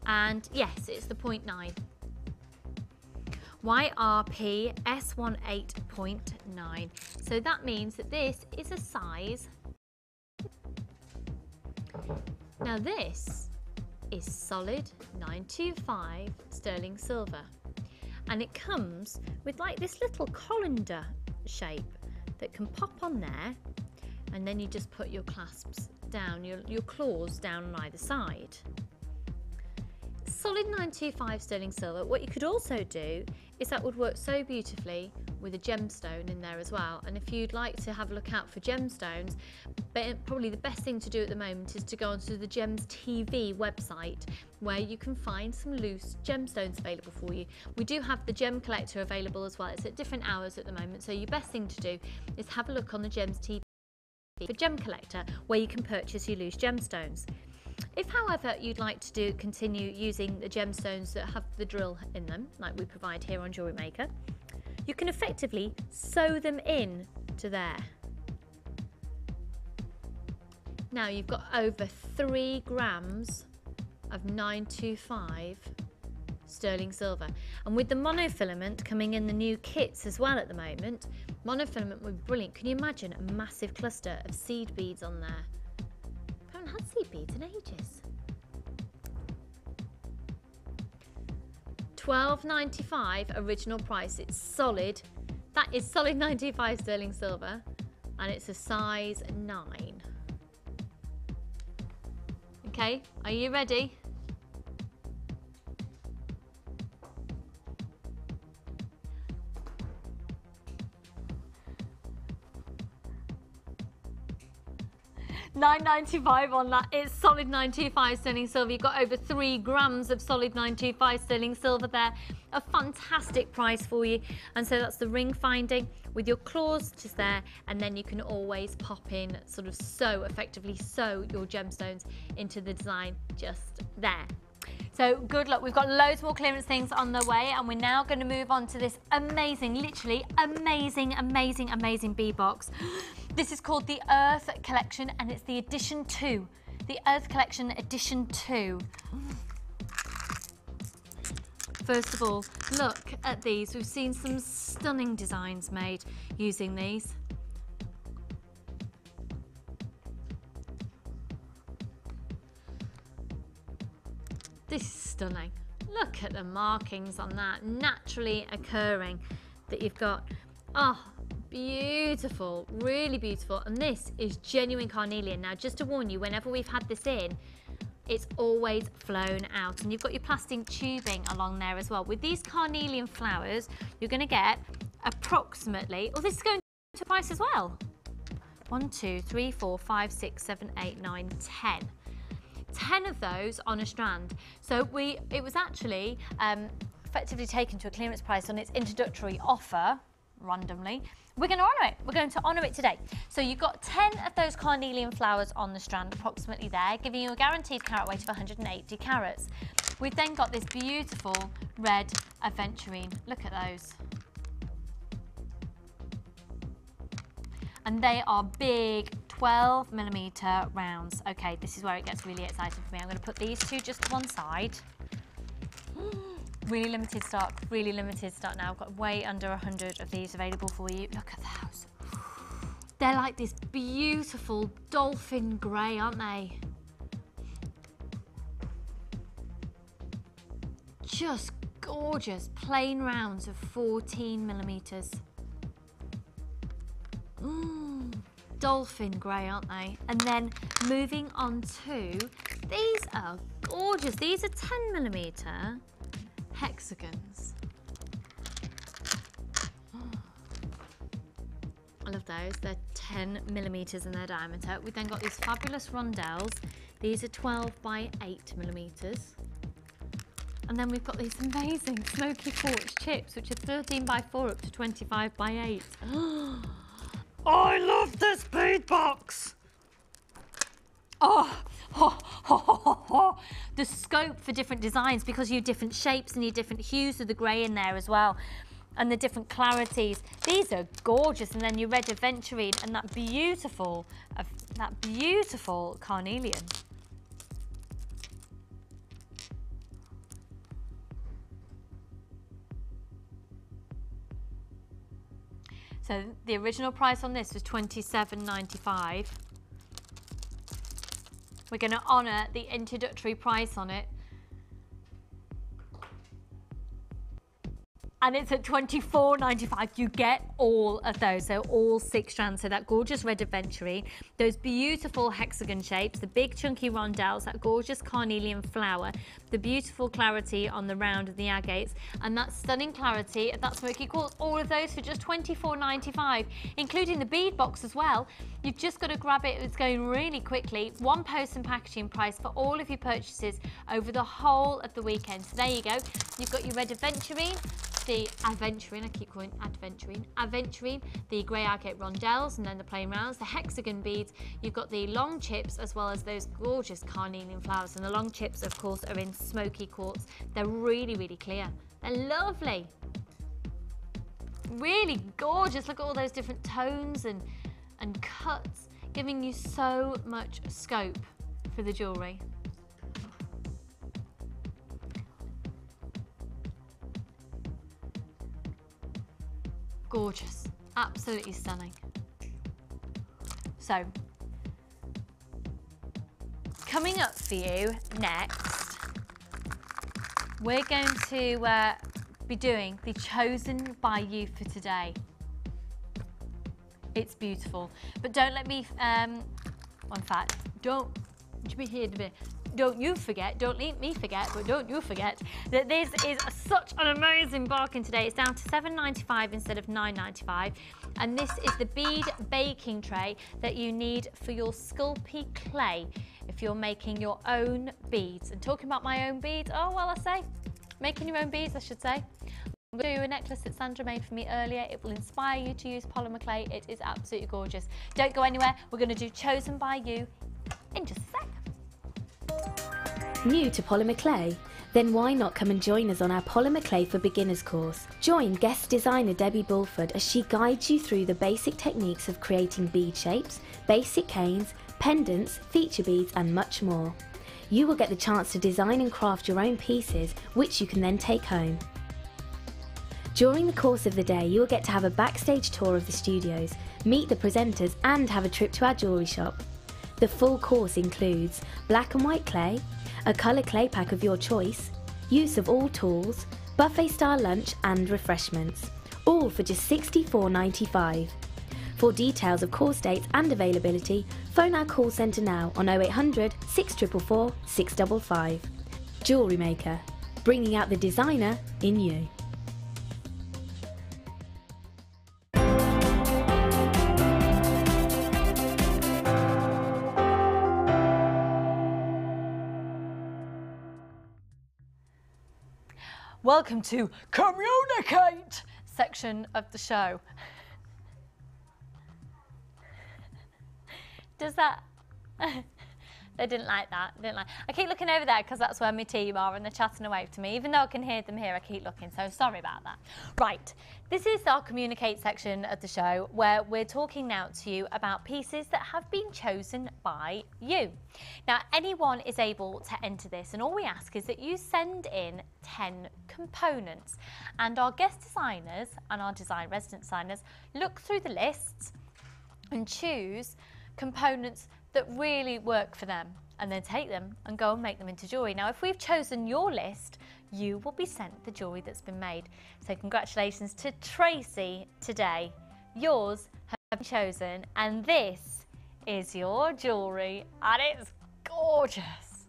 and yes, it's the 0.9. YRP S18.9. So that means that this is a size. Now this is solid 925 sterling silver, and it comes with like this little colander shape that can pop on there, and then you just put your clasps down, your claws down on either side. Solid 925 sterling silver. What you could also do is that would work so beautifully with a gemstone in there as well. And if you'd like to have a look out for gemstones, probably the best thing to do at the moment is to go onto the Gems TV website, where you can find some loose gemstones available for you. We do have the gem collector available as well. It's at different hours at the moment, so your best thing to do is have a look on the Gems TV for gem collector, where you can purchase your loose gemstones. If, however, you'd like to continue using the gemstones that have the drill in them, like we provide here on Jewellery Maker, you can effectively sew them in to there. Now you've got over 3 grams of 925 sterling silver. And with the monofilament coming in the new kits as well at the moment, monofilament would be brilliant. Can you imagine a massive cluster of seed beads on there? I haven't had seed beads in ages. $12.95 original price. It's solid. That is solid 95 sterling silver, and it's a size 9. Okay, are you ready? $9.95 on that. It's solid 925 sterling silver. You've got over 3 grams of solid 925 sterling silver there. A fantastic price for you. And so that's the ring finding with your claws just there, and then you can always pop in, sort of effectively sew your gemstones into the design just there. So good luck. We've got loads more clearance things on the way, and we're now going to move on to this amazing, literally amazing bead box. This is called the Earth Collection, and it's the Edition 2. The Earth Collection Edition 2. First of all, look at these. We've seen some stunning designs made using these. This is stunning. Look at the markings on that, naturally occurring that you've got. Oh, beautiful, really beautiful. And this is genuine carnelian. Now, just to warn you, whenever we've had this in, it's always flown out. And you've got your plastic tubing along there as well. With these carnelian flowers, you're going to get approximately, oh, this is going to price as well. 1, 2, 3, 4, 5, 6, 7, 8, 9, 10. 10 of those on a strand. So it was actually effectively taken to a clearance price on its introductory offer, randomly. We're going to honour it. We're going to honour it today. So you've got 10 of those carnelian flowers on the strand, approximately there, giving you a guaranteed carat weight of 180 carats. We've then got this beautiful red aventurine. Look at those. And they are big 12mm rounds. Okay, this is where it gets really exciting for me. I'm going to put these two just to one side. Really limited stock now. I've got way under 100 of these available for you. Look at those. They're like this beautiful dolphin grey, aren't they? Just gorgeous, plain rounds of 14mm. Dolphin grey, aren't they? And then moving on to, these are gorgeous. These are 10mm hexagons. I love those. They're 10mm in their diameter. We've then got these fabulous rondelles. These are 12x8mm. And then we've got these amazing smoky quartz chips, which are 13x4 up to 25x8. I love this bead box. The scope for different designs, because you have different shapes and you have different hues of the grey in there as well, and the different clarities. These are gorgeous. And then your red aventurine and that beautiful carnelian. So the original price on this was $27.95. We're going to honour the introductory price on it and it's at £24.95. You get all of those, so all 6 strands. So that gorgeous red aventurine, those beautiful hexagon shapes, the big chunky rondelles, that gorgeous carnelian flower, the beautiful clarity on the round of the agates, and that stunning clarity of that smoky quartz. All of those for just £24.95, including the bead box as well. You've just got to grab it. It's going really quickly. One post and packaging price for all of your purchases over the whole of the weekend. So there you go. You've got your red aventurine, the aventurine, I keep calling aventurine, the grey agate rondelles, and then the plain rounds, the hexagon beads. You've got the long chips as well as those gorgeous carnelian flowers, and the long chips, of course, are in smoky quartz. They're really, really clear. They're lovely. Really gorgeous. Look at all those different tones and cuts, giving you so much scope for the jewellery. Gorgeous, absolutely stunning. So, coming up for you next, we're going to be doing the chosen by you for today. It's beautiful, but don't let me, in fact, don't you forget, don't let me forget, but don't you forget that this is such an amazing bargain today. It's down to £7.95 instead of £9.95, and this is the bead baking tray that you need for your Sculpey clay if you're making your own beads. And talking about my own beads, oh well, I say, making your own beads, I should say. I'm going to do a necklace that Sandra made for me earlier. It will inspire you to use polymer clay. It is absolutely gorgeous. Don't go anywhere. We're going to do chosen by you in just a sec. New to polymer clay? Then why not come and join us on our Polymer Clay for Beginners course? Join guest designer Debbie Bulford as she guides you through the basic techniques of creating bead shapes, basic canes, pendants, feature beads and much more. You will get the chance to design and craft your own pieces, which you can then take home. During the course of the day, you will get to have a backstage tour of the studios, meet the presenters and have a trip to our jewellery shop. The full course includes black and white clay, a colour clay pack of your choice, use of all tools, buffet style lunch and refreshments, all for just £64.95. For details of course dates and availability, phone our call centre now on 0800 644 655. Jewellery Maker, bringing out the designer in you. Welcome to Communicate section of the show. Does that... They didn't like that, I keep looking over there because that's where my team are and they're chatting away to me. Even though I can hear them here, I keep looking, so sorry about that. Right, this is our Communicate section of the show where we're talking now to you about pieces that have been chosen by you. Now, anyone is able to enter this, and all we ask is that you send in 10 components, and our guest designers and our design resident designers look through the lists and choose components that really work for them, and then take them and go and make them into jewellery. Now, if we've chosen your list, you will be sent the jewellery that's been made. So congratulations to Tracy today. Yours have been chosen, and this is your jewellery, and it's gorgeous.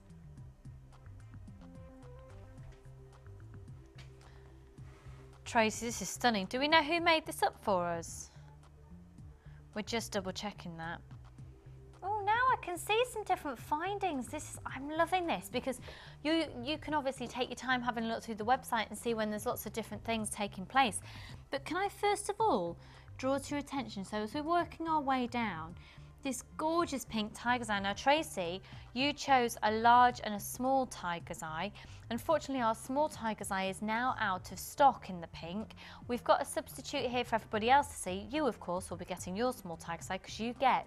Tracy, this is stunning. Do we know who made this up for us? We're just double checking that. Oh, now I can see some different findings. I'm loving this because you can obviously take your time having a look through the website and see when there's lots of different things taking place. But can I first of all draw to your attention, so as we're working our way down, this gorgeous pink tiger's eye. Now, Tracy, you chose a large and a small tiger's eye. Unfortunately, our small tiger's eye is now out of stock in the pink. We've got a substitute here for everybody else to see. You, of course, will be getting your small tiger's eye because you get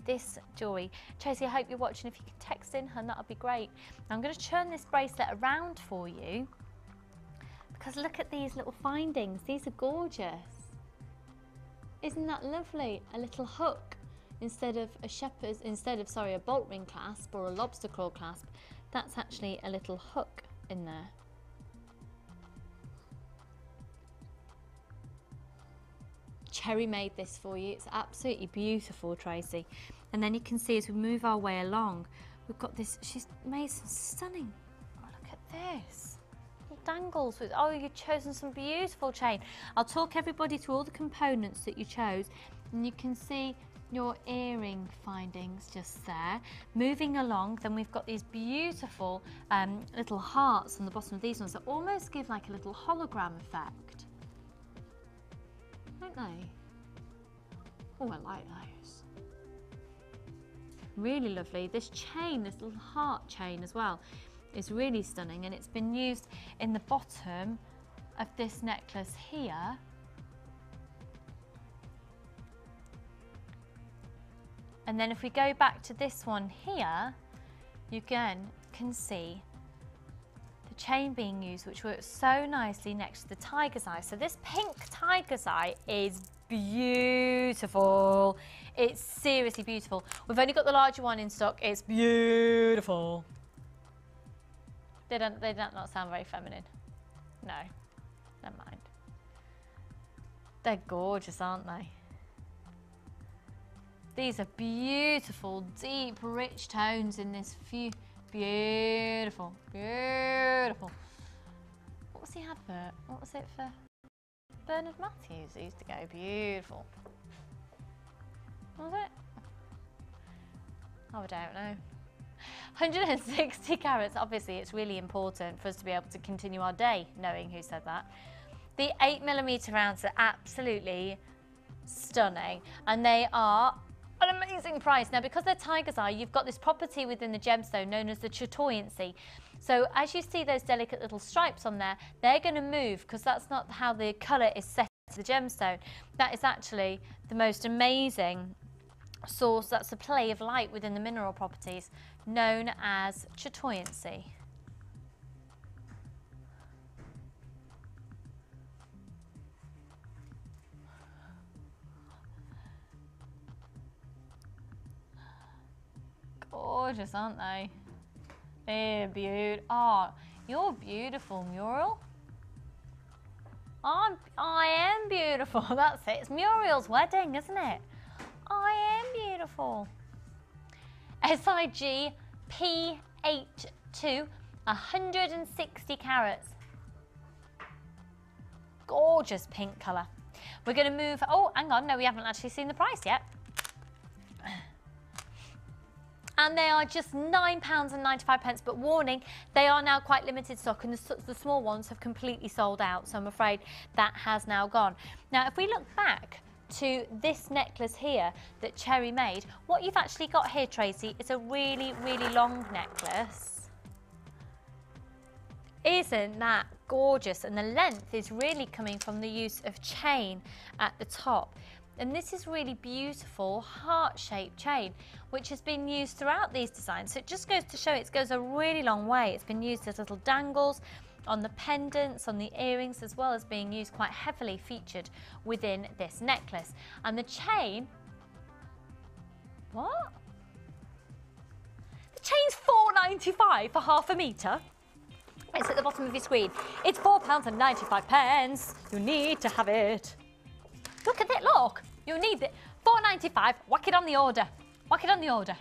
this jewellery. Tracy, I hope you're watching. If you can text in, and that'll be great. Now, I'm going to turn this bracelet around for you because look at these little findings. These are gorgeous. Isn't that lovely? A little hook instead of a bolt ring clasp or a lobster claw clasp. That's actually a little hook in there. Cherry made this for you. It's absolutely beautiful, Tracy. And then you can see as we move our way along, we've got this, she's made some stunning, oh, look at this. Little dangles with, oh, you've chosen some beautiful chain. I'll talk everybody through all the components that you chose, and you can see your earring findings just there. Moving along, then we've got these beautiful little hearts on the bottom of these ones that almost give like a little hologram effect. Don't they? Oh, I like those. Really lovely. This chain, this little heart chain as well, is really stunning, and it's been used in the bottom of this necklace here. And then if we go back to this one here, you again can see the chain being used, which works so nicely next to the tiger's eye. So this pink tiger's eye is beautiful. It's seriously beautiful. We've only got the larger one in stock. It's beautiful. They don't not sound very feminine. No, never mind. They're gorgeous, aren't they? These are beautiful, deep, rich tones in this beautiful, beautiful. What was the advert? What was it for? Bernard Matthews used to go, beautiful. Was it? Oh, I don't know. 160 carats, obviously it's really important for us to be able to continue our day knowing who said that. The 8mm rounds are absolutely stunning, and they are an amazing price. Now, because they're tiger's eye, you've got this property within the gemstone known as the chatoyancy. So as you see those delicate little stripes on there, they're going to move because that's not how the colour is set to the gemstone. That is actually the most amazing source. That's the play of light within the mineral properties known as chatoyancy. Gorgeous, aren't they? They're beautiful. Oh, you're beautiful, Muriel. I am beautiful. That's it. It's Muriel's wedding, isn't it? I am beautiful. SIG P82, 160 carats. Gorgeous pink colour. We're going to move. Oh, hang on. No, we haven't actually seen the price yet. And they are just £9.95, but warning, they are now quite limited stock, and the small ones have completely sold out, so I'm afraid that has now gone. Now, if we look back to this necklace here that Cherry made, what you've actually got here, Tracy, is a really, really long necklace. Isn't that gorgeous? And the length is really coming from the use of chain at the top. And this is really beautiful heart-shaped chain, which has been used throughout these designs. So it just goes to show it goes a really long way. It's been used as little dangles on the pendants, on the earrings, as well as being used quite heavily featured within this necklace. And the chain, what? The chain's £4.95 for half a metre. It's at the bottom of your screen. It's £4.95. You need to have it. Look at it, look. You need it. £4.95. Whack it on the order. Whack it on the order.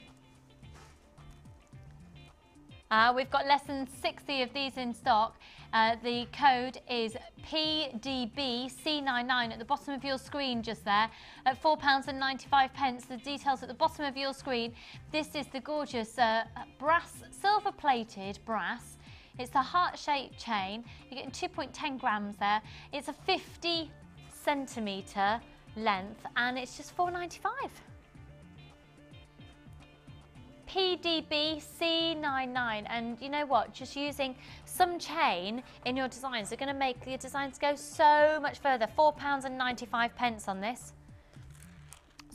We've got less than 60 of these in stock. The code is PDBC99 at the bottom of your screen just there at £4.95. The details at the bottom of your screen. This is the gorgeous brass, silver-plated brass. It's the heart-shaped chain. You're getting 2.10 grams there. It's a 50 centimetre length, and it's just £4.95. PDBC99, and you know what, just using some chain in your designs are going to make your designs go so much further. £4.95 on this,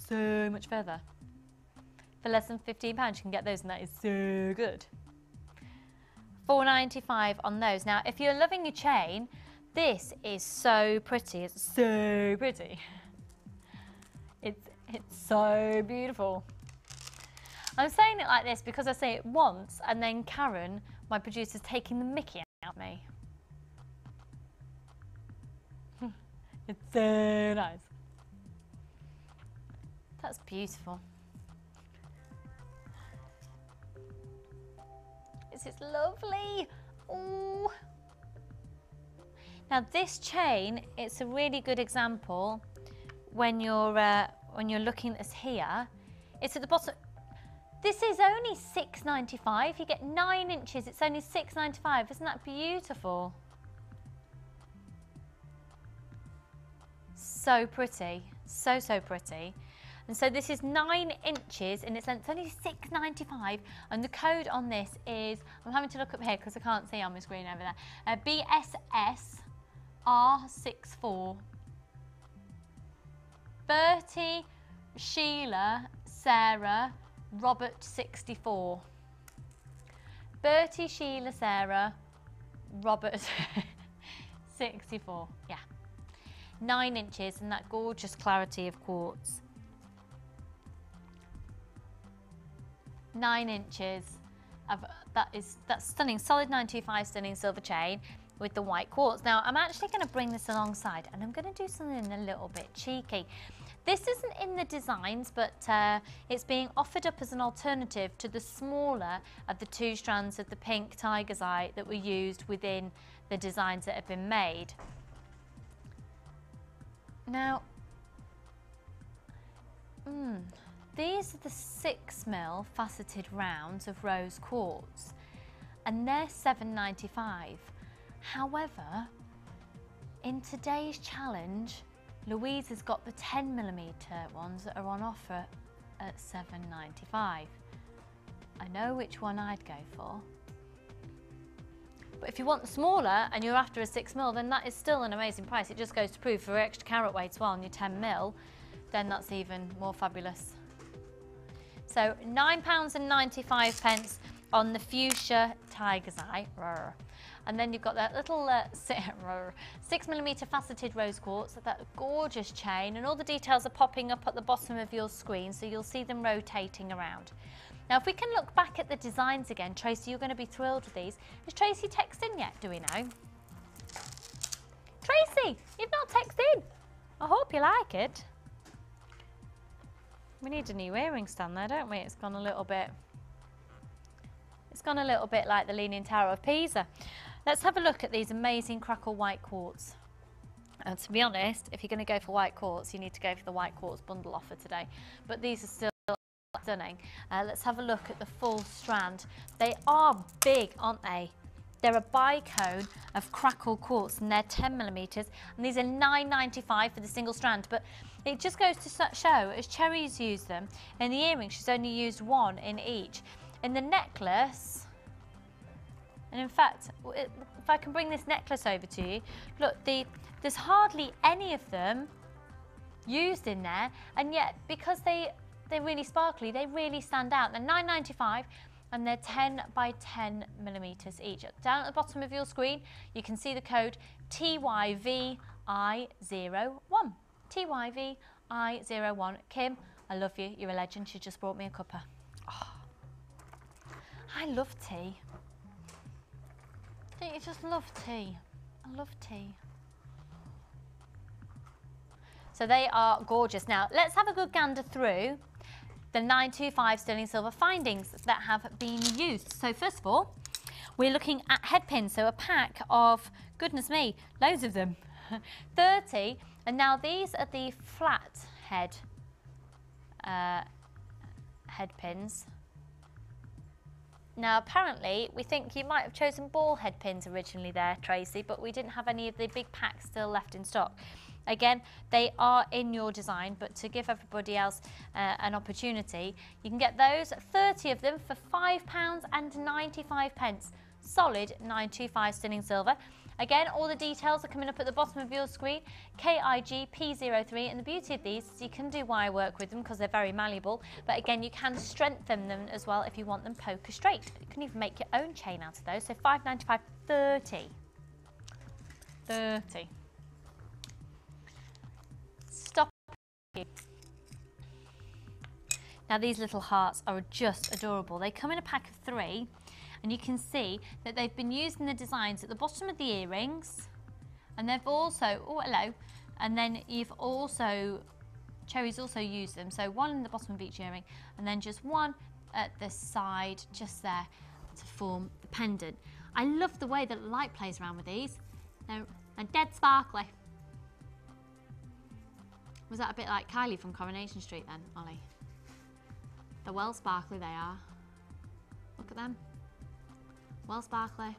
so much further. For less than £15 you can get those, and that is so good. £4.95 on those. Now if you're loving your chain, this is so pretty. It's so pretty. It's so beautiful. I'm saying it like this because I say it once and then Karen, my producer's taking the mickey out of me. It's so nice. That's beautiful. This is lovely. Ooh. Now this chain, it's a really good example when you're looking at this here. It's at the bottom. This is only $6.95. You get 9 inches. It's only $6.95. Isn't that beautiful? So pretty. So, so pretty. And so this is 9 inches in its length. It's only $6.95. And the code on this is, I'm having to look up here because I can't see on my screen over there, BSS R64. Bertie, Sheila, Sarah, Robert 64. Bertie, Sheila, Sarah, Robert 64. Yeah. 9 inches and that gorgeous clarity of quartz. 9 inches of that's stunning, solid 925 stunning silver chain with the white quartz. Now I'm actually going to bring this alongside and I'm going to do something a little bit cheeky. This isn't in the designs, but it's being offered up as an alternative to the smaller of the 2 strands of the pink tiger's eye that were used within the designs that have been made. Now, these are the 6mm faceted rounds of rose quartz, and they're $7.95. However, in today's challenge, Louise has got the 10mm ones that are on offer at $7.95. I know which one I'd go for. But if you want the smaller and you're after a 6mm, then that is still an amazing price. It just goes to prove for extra carat weight as well on your 10mm, then that's even more fabulous. So £9.95 on the fuchsia tiger's eye. And then you've got that little 6mm faceted rose quartz, that gorgeous chain, and all the details are popping up at the bottom of your screen, so you'll see them rotating around. Now, if we can look back at the designs again, Tracy, you're going to be thrilled with these. Has Tracy texted in yet, do we know? Tracy, you've not texted in. I hope you like it. We need a new earring stand there, don't we? It's gone a little bit like the Leaning Tower of Pisa. Let's have a look at these amazing crackle white quartz. And to be honest, if you're going to go for white quartz, you need to go for the white quartz bundle offer today. But these are still stunning. Let's have a look at the full strand. They are big, aren't they? They're a bicone of crackle quartz and they're 10mm, and these are $9.95 for the single strand. But it just goes to show, as Cherry's used them, in the earrings she's only used 1 in each. In the necklace, and in fact, if I can bring this necklace over to you, look, there's hardly any of them used in there, and yet because they're really sparkly, they really stand out. They're $9.95 and they're 10 by 10mm each. Down at the bottom of your screen, you can see the code TYVI01. TYVI01. Kim, I love you. You're a legend. She just brought me a cuppa. Oh, I love tea. Don't you just love tea? I love tea. So they are gorgeous. Now, let's have a good gander through the 925 sterling silver findings that have been used. So first of all, we're looking at head pins. So a pack of, goodness me, loads of them, 30. And now these are the flat head pins. Now apparently we think you might have chosen ball head pins originally there, Tracy, but we didn't have any of the big packs still left in stock. Again, they are in your design, but to give everybody else an opportunity, you can get those, 30 of them for £5.95. Solid 925 sterling silver. Again, all the details are coming up at the bottom of your screen. KIG P03, and the beauty of these is you can do wire work with them because they're very malleable, but again, you can strengthen them as well if you want them poker straight. You can even make your own chain out of those. So £5.95, 30. 30. Stop. Now these little hearts are just adorable. They come in a pack of 3. And you can see that they've been used in the designs at the bottom of the earrings, and they've also, oh hello, and then you've also Cherry's also used them, so one in the bottom of each earring and then just one at the side just there to form the pendant. I love the way that the light plays around with these. They're dead sparkly. Was that a bit like Kylie from Coronation Street then, Ollie? They're well sparkly, they are. Look at them. Well sparkly.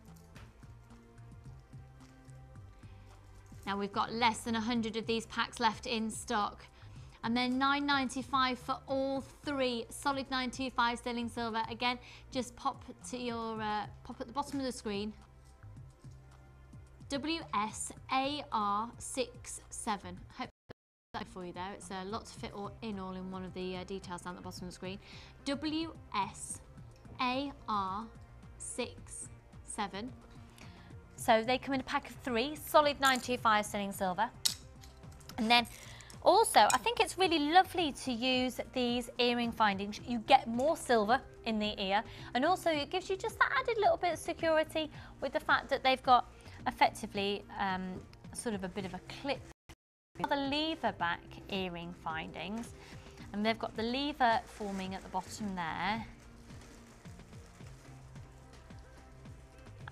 Now we've got less than 100 of these packs left in stock. And then $9.95 for all three. Solid 925 sterling silver. Again, just pop to your pop at the bottom of the screen. WSAR67. Hope that for you there. It's a lot to fit in one of the details down at the bottom of the screen. WSAR67. So they come in a pack of 3. Solid 925 sterling silver. And then also, I think it's really lovely to use these earring findings. You get more silver in the ear, and also it gives you just that added little bit of security with the fact that they've got effectively sort of a bit of a clip. The lever back earring findings, and they've got the lever forming at the bottom there.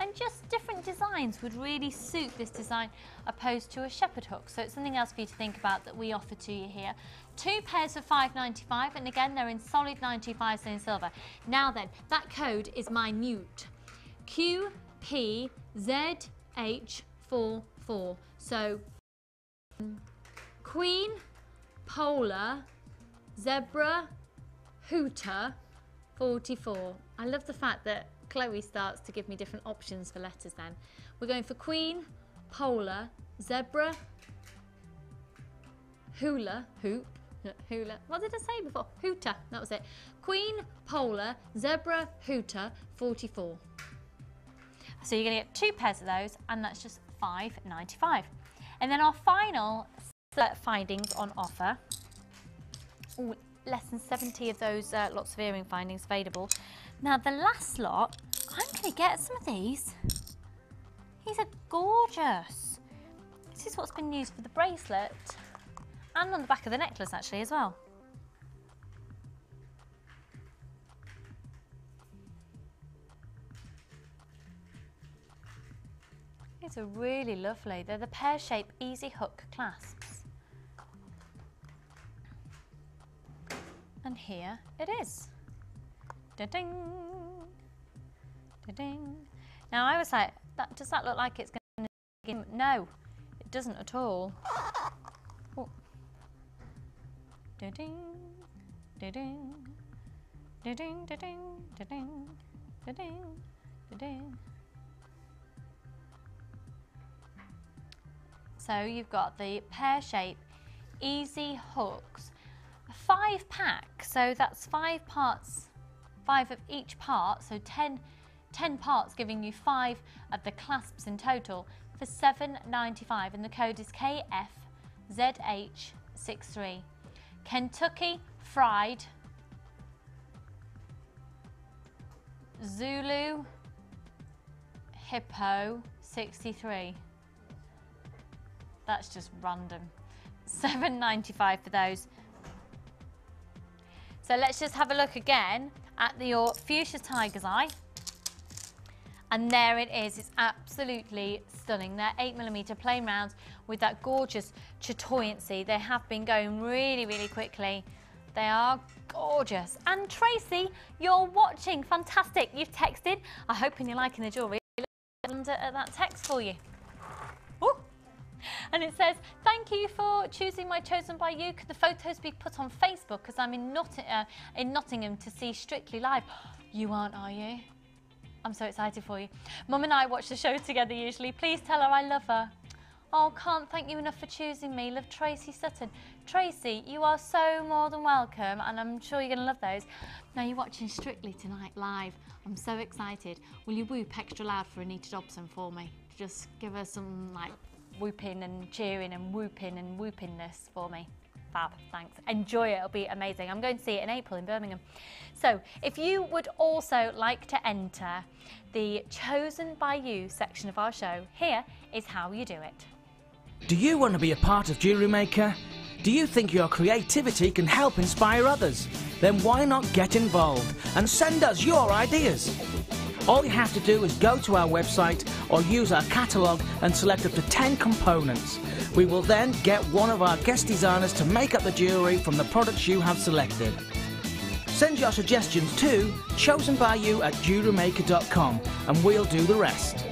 And just different designs would really suit this design opposed to a shepherd hook. So it's something else for you to think about that we offer to you here. 2 pairs for $5.95, and again, they're in solid 925 sterling silver. Now then, that code is minute. QPZH44. So Queen, Polar, Zebra, Hooter, 44. I love the fact that Chloe starts to give me different options for letters then. We're going for Queen, Polar, Zebra, Hula, Hoop, Hula, what did I say before? Hooter, that was it. Queen, Polar, Zebra, Hooter, 44. So you're going to get 2 pairs of those, and that's just $5.95. And then our final findings on offer. Ooh, less than 70 of those lots of earring findings available. Now the last lot, I'm going to get some of these. These are gorgeous. This is what's been used for the bracelet and on the back of the necklace actually as well. These are really lovely. They're the pear-shaped easy hook clasps. And here it is. Da-ding, da-ding. Now I was like, does that look like it's going to begin? No, it doesn't at all. Oh. Da-ding, da-ding, da-ding, da-ding, da-ding, da-ding, da-ding. So you've got the pear-shaped easy hooks, 5 pack, so that's 5 parts. 5 of each part, so 10 parts, giving you 5 of the clasps in total for $7.95, and the code is KFZH63. Kentucky Fried Zulu Hippo 63. That's just random. $7.95 for those. So let's just have a look again at your fuchsia tiger's eye, and there it is. It's absolutely stunning. They're 8mm plain rounds with that gorgeous chatoyancy. They have been going really, really quickly. They are gorgeous. And Tracy, you're watching. Fantastic. You've texted. I hope you're liking the jewellery. Under that text for you. Ooh. And it says, thank you for choosing my Chosen by You. Could the photos be put on Facebook? Because I'm in Nottingham to see Strictly Live. You aren't, are you? I'm so excited for you. Mum and I watch the show together usually. Please tell her I love her. Oh, can't thank you enough for choosing me. Love, Tracy Sutton. Tracy, you are so more than welcome, and I'm sure you're going to love those. Now you're watching Strictly tonight live. I'm so excited. Will you whoop extra loud for Anita Dobson for me? Just give her some like whooping and cheering and whoopingness for me. Fab, thanks. Enjoy it, it'll be amazing. I'm going to see it in April in Birmingham. So if you would also like to enter the Chosen by You section of our show, here is how you do it. Do you want to be a part of Jewellery Maker? Do you think your creativity can help inspire others? Then why not get involved and send us your ideas? All you have to do is go to our website or use our catalogue and select up to 10 components. We will then get one of our guest designers to make up the jewellery from the products you have selected. Send your suggestions to chosenbyyou@jewellerymaker.com and we'll do the rest.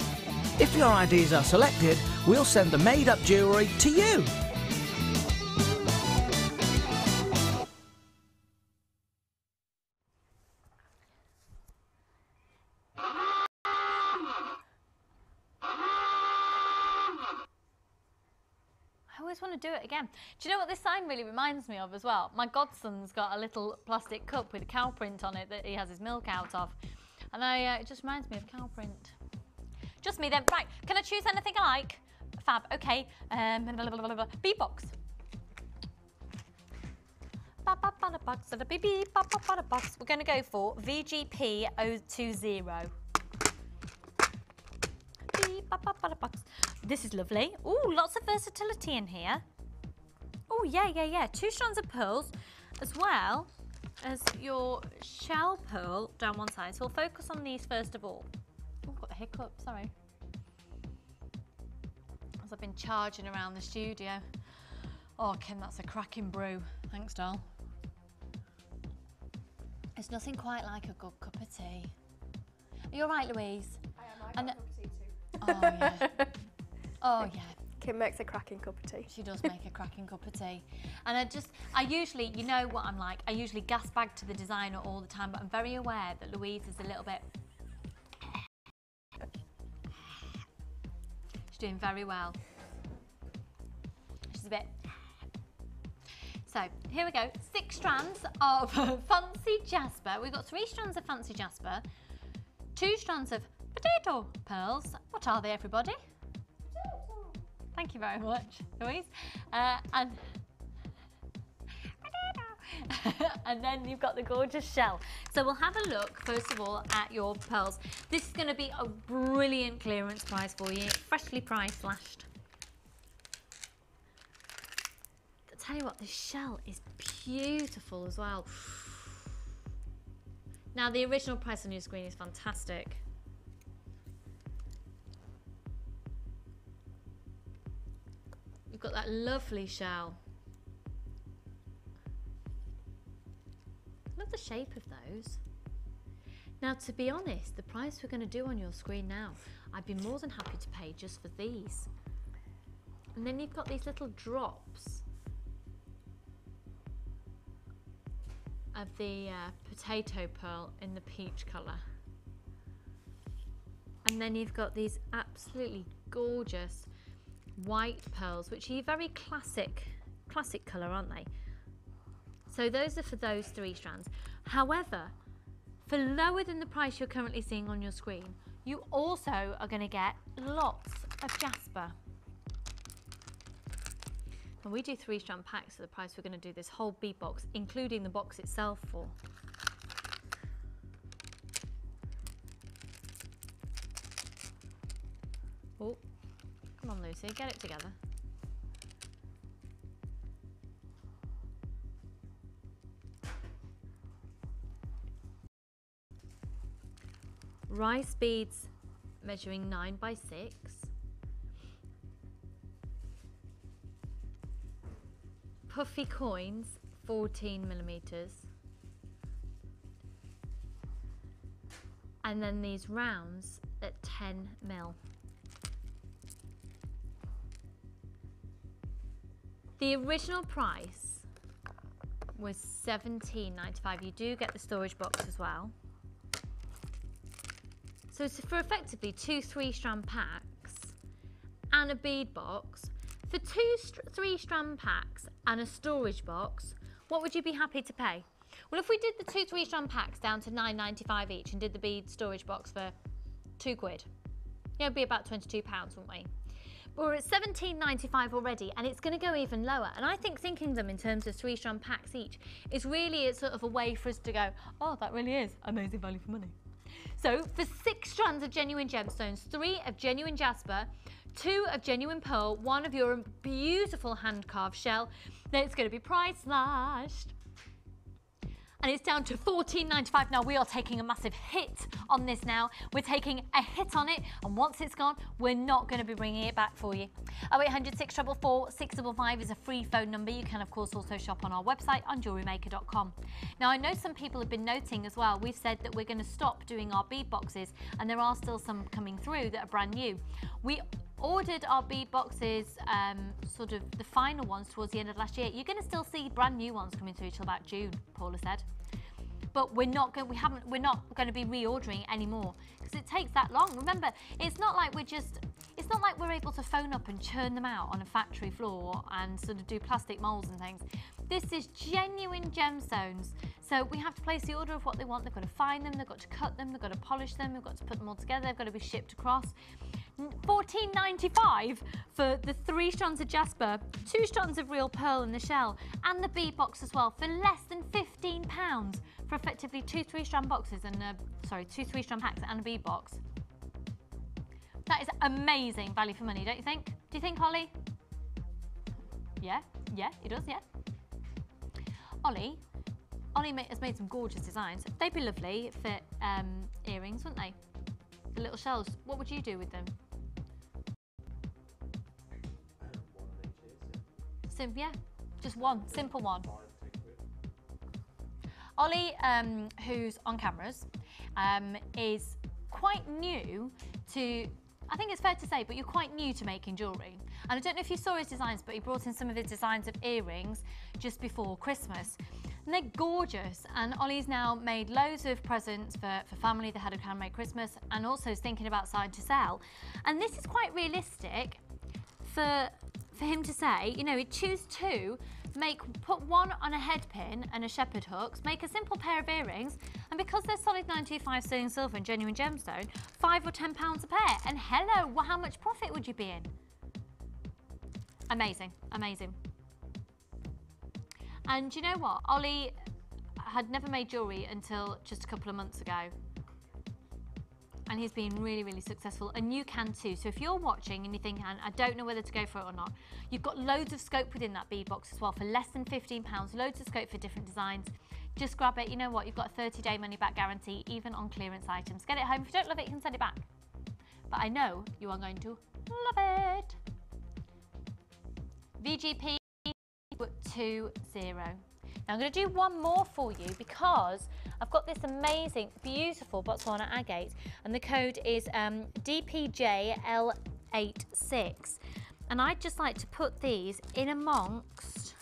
If your ideas are selected, we'll send the made-up jewellery to you. I always want to do it again. Do you know what this sign really reminds me of as well? My godson's got a little plastic cup with a cow print on it that he has his milk out of. And it just reminds me of cow print. Just me then. Right, can I choose anything I like? Fab, okay. Beatbox. We're going to go for VGP 020. This is lovely. Oh, lots of versatility in here. Oh, yeah. 2 strands of pearls, as well as your shell pearl down one side. So we'll focus on these first of all. Oh, got a hiccup, sorry. As I've been charging around the studio. Oh, Kim, that's a cracking brew. Thanks, doll. There's nothing quite like a good cup of tea. Are you all right, Louise? I am. I got a cup of tea too. Oh, yeah. Oh, yeah. Kim makes a cracking cup of tea. She does make a cracking cup of tea. And I usually, you know what I'm like, I usually gas bag to the designer all the time, but I'm very aware that Louise is a little bit... She's doing very well. She's a bit... So, here we go. 6 strands of fancy jasper. We've got 3 strands of fancy jasper, 2 strands of potato pearls. What are they, everybody? Thank you very much, Louise. And then you've got the gorgeous shell. So we'll have a look, first of all, at your pearls. This is going to be a brilliant clearance price for you, freshly price slashed. I'll tell you what, this shell is beautiful as well. Now, the original price on your screen is fantastic. You've got that lovely shell. Love the shape of those. Now, to be honest, the price we're going to do on your screen now, I'd be more than happy to pay just for these. And then you've got these little drops of the potato pearl in the peach colour. And then you've got these absolutely gorgeous white pearls, which are very classic colour, aren't they? So those are for those 3 strands. However, for lower than the price you're currently seeing on your screen, you also are going to get lots of jasper. And we do 3 strand packs for the price we're going to do this whole bead box, including the box itself for. Oh, come on, Lucy, get it together. Rice beads measuring 9 by 6. Puffy coins, 14mm. And then these rounds at 10mm. The original price was $17.95. You do get the storage box as well. So it's for effectively 2 3-strand packs and a bead box. For 2 3-strand packs and a storage box, what would you be happy to pay? Well, if we did the 2 3-strand packs down to £9.95 each and did the bead storage box for £2, yeah, it'd be about £22, wouldn't we? But we're at $17.95 already, and it's going to go even lower. And I think thinking them in terms of 3-strand packs each is really sort of a way for us to go, oh, that really is amazing value for money. So for 6 strands of genuine gemstones, 3 of genuine jasper, 2 of genuine pearl, 1 of your beautiful hand-carved shell, then it's going to be price slashed. And it's down to $14.95. Now we are taking a massive hit on this now. We're taking a hit on it, and once it's gone, we're not going to be bringing it back for you. 0800 644 655 is a free phone number. You can of course also shop on our website on jewellerymaker.com. Now I know some people have been noting as well, we've said that we're going to stop doing our bead boxes, and there are still some coming through that are brand new. We ordered our bead boxes, sort of the final ones towards the end of last year. You're going to still see brand new ones coming through till about June, Paula said. But we're not going to be reordering anymore because it takes that long. Remember, it's not like we're able to phone up and churn them out on a factory floor and sort of do plastic molds and things. This is genuine gemstones. So we have to place the order of what they want. They've got to find them, they've got to cut them, they've got to polish them, we've got to put them all together, they've got to be shipped across. $14.95 for the 3 strands of jasper, 2 strands of real pearl in the shell, and the bead box as well for less than £15 for effectively 2 3-strand boxes and 2 3-strand packs and a bead box. That is amazing value for money, don't you think? Do you think, Holly? Yeah, it does, yeah. Ollie has made some gorgeous designs. They'd be lovely for earrings, wouldn't they? The little shells. What would you do with them? Yeah, just one, simple one. Ollie, who's on cameras, is quite new to, I think it's fair to say, but you're quite new to making jewellery. And I don't know if you saw his designs, but he brought in some of his designs of earrings just before Christmas. And they're gorgeous. And Ollie's now made loads of presents for family that had a handmade Christmas, and also is thinking about starting to sell. And this is quite realistic for him to say, you know, he'd choose 2, put 1 on a head pin and a shepherd hooks, make a simple pair of earrings, and because they're solid 925 sterling silver and genuine gemstone, £5 or £10 a pair. And hello, well, how much profit would you be in? Amazing, amazing. And you know what? Ollie had never made jewellery until just a couple of months ago. And he's been really, really successful, and you can too. So if you're watching and you think, I don't know whether to go for it or not, you've got loads of scope within that bead box as well for less than £15, loads of scope for different designs. Just grab it. You know what? You've got a 30-day money-back guarantee, even on clearance items. Get it home. If you don't love it, you can send it back. But I know you are going to love it. VGP 20. Now I'm going to do one more for you because I've got this amazing, beautiful Botswana agate, and the code is DPJL86. And I'd just like to put these in amongst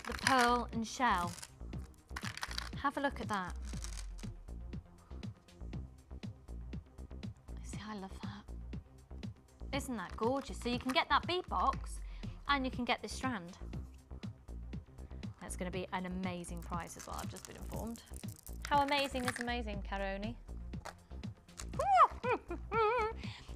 the pearl and shell. Have a look at that. See, I love that. Isn't that gorgeous? So you can get that bead box and you can get this strand. That's going to be an amazing price as well, I've just been informed. How amazing is amazing, Caroni?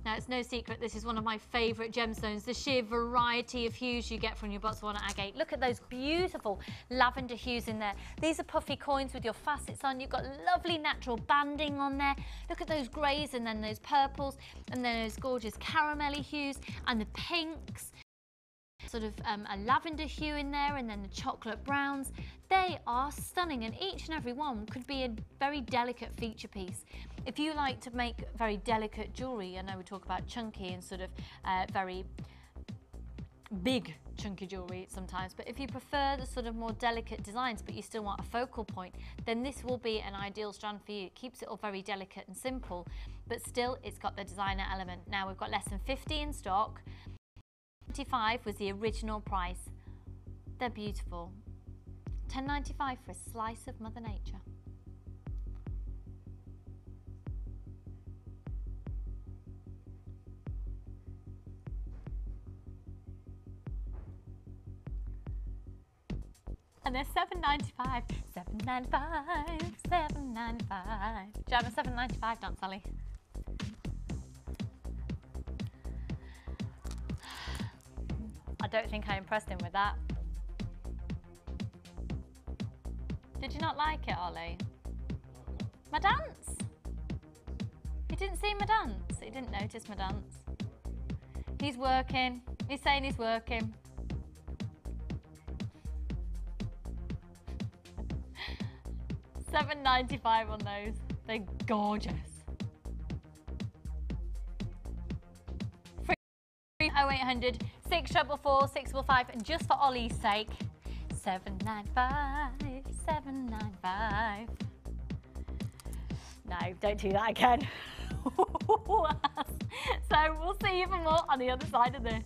Now, it's no secret, this is one of my favourite gemstones, the sheer variety of hues you get from your Botswana agate. Look at those beautiful lavender hues in there. These are puffy coins with your facets on. You've got lovely natural banding on there. Look at those greys and then those purples and then those gorgeous caramelly hues and the pinks. Sort of a lavender hue in there, and then the chocolate browns. They are stunning, and each and every one could be a very delicate feature piece. If you like to make very delicate jewellery, I know we talk about chunky and sort of very big chunky jewellery sometimes, but if you prefer the sort of more delicate designs but you still want a focal point, then this will be an ideal strand for you. It keeps it all very delicate and simple, but still it's got the designer element. Now we've got less than 50 in stock. $10.95 was the original price. They're beautiful. $10.95 for a slice of Mother Nature. And they're $7.95. $7.95. $7.95. Do you have a $7.95 dance, Sally? I don't think I impressed him with that. Did you not like it, Ollie? My dance? didn't see my dance. He didn't notice my dance. He's working. He's saying he's working. $7.95 on those. They're gorgeous. 0800 644 655, and just for Ollie's sake, 795 795. No, don't do that again. So we'll see you for more on the other side of this.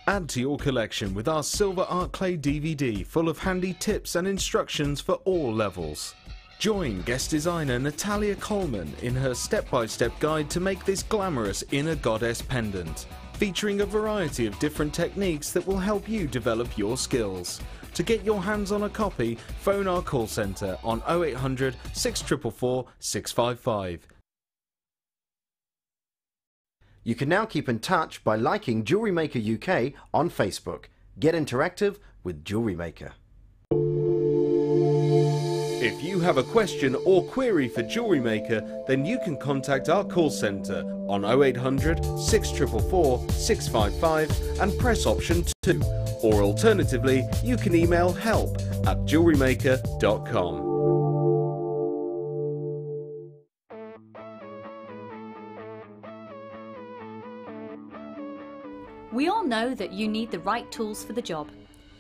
Add to your collection with our Silver Art Clay DVD full of handy tips and instructions for all levels. Join guest designer Natalia Coleman in her step-by-step guide to make this glamorous inner goddess pendant, featuring a variety of different techniques that will help you develop your skills. To get your hands on a copy, phone our call centre on 0800 644 655. You can now keep in touch by liking Jewellery Maker UK on Facebook. Get interactive with Jewellery Maker. If you have a question or query for Jewellery Maker, then you can contact our call centre on 0800 644 655 and press option 2. Or alternatively, you can email help@jewellerymaker.com. We all know that you need the right tools for the job.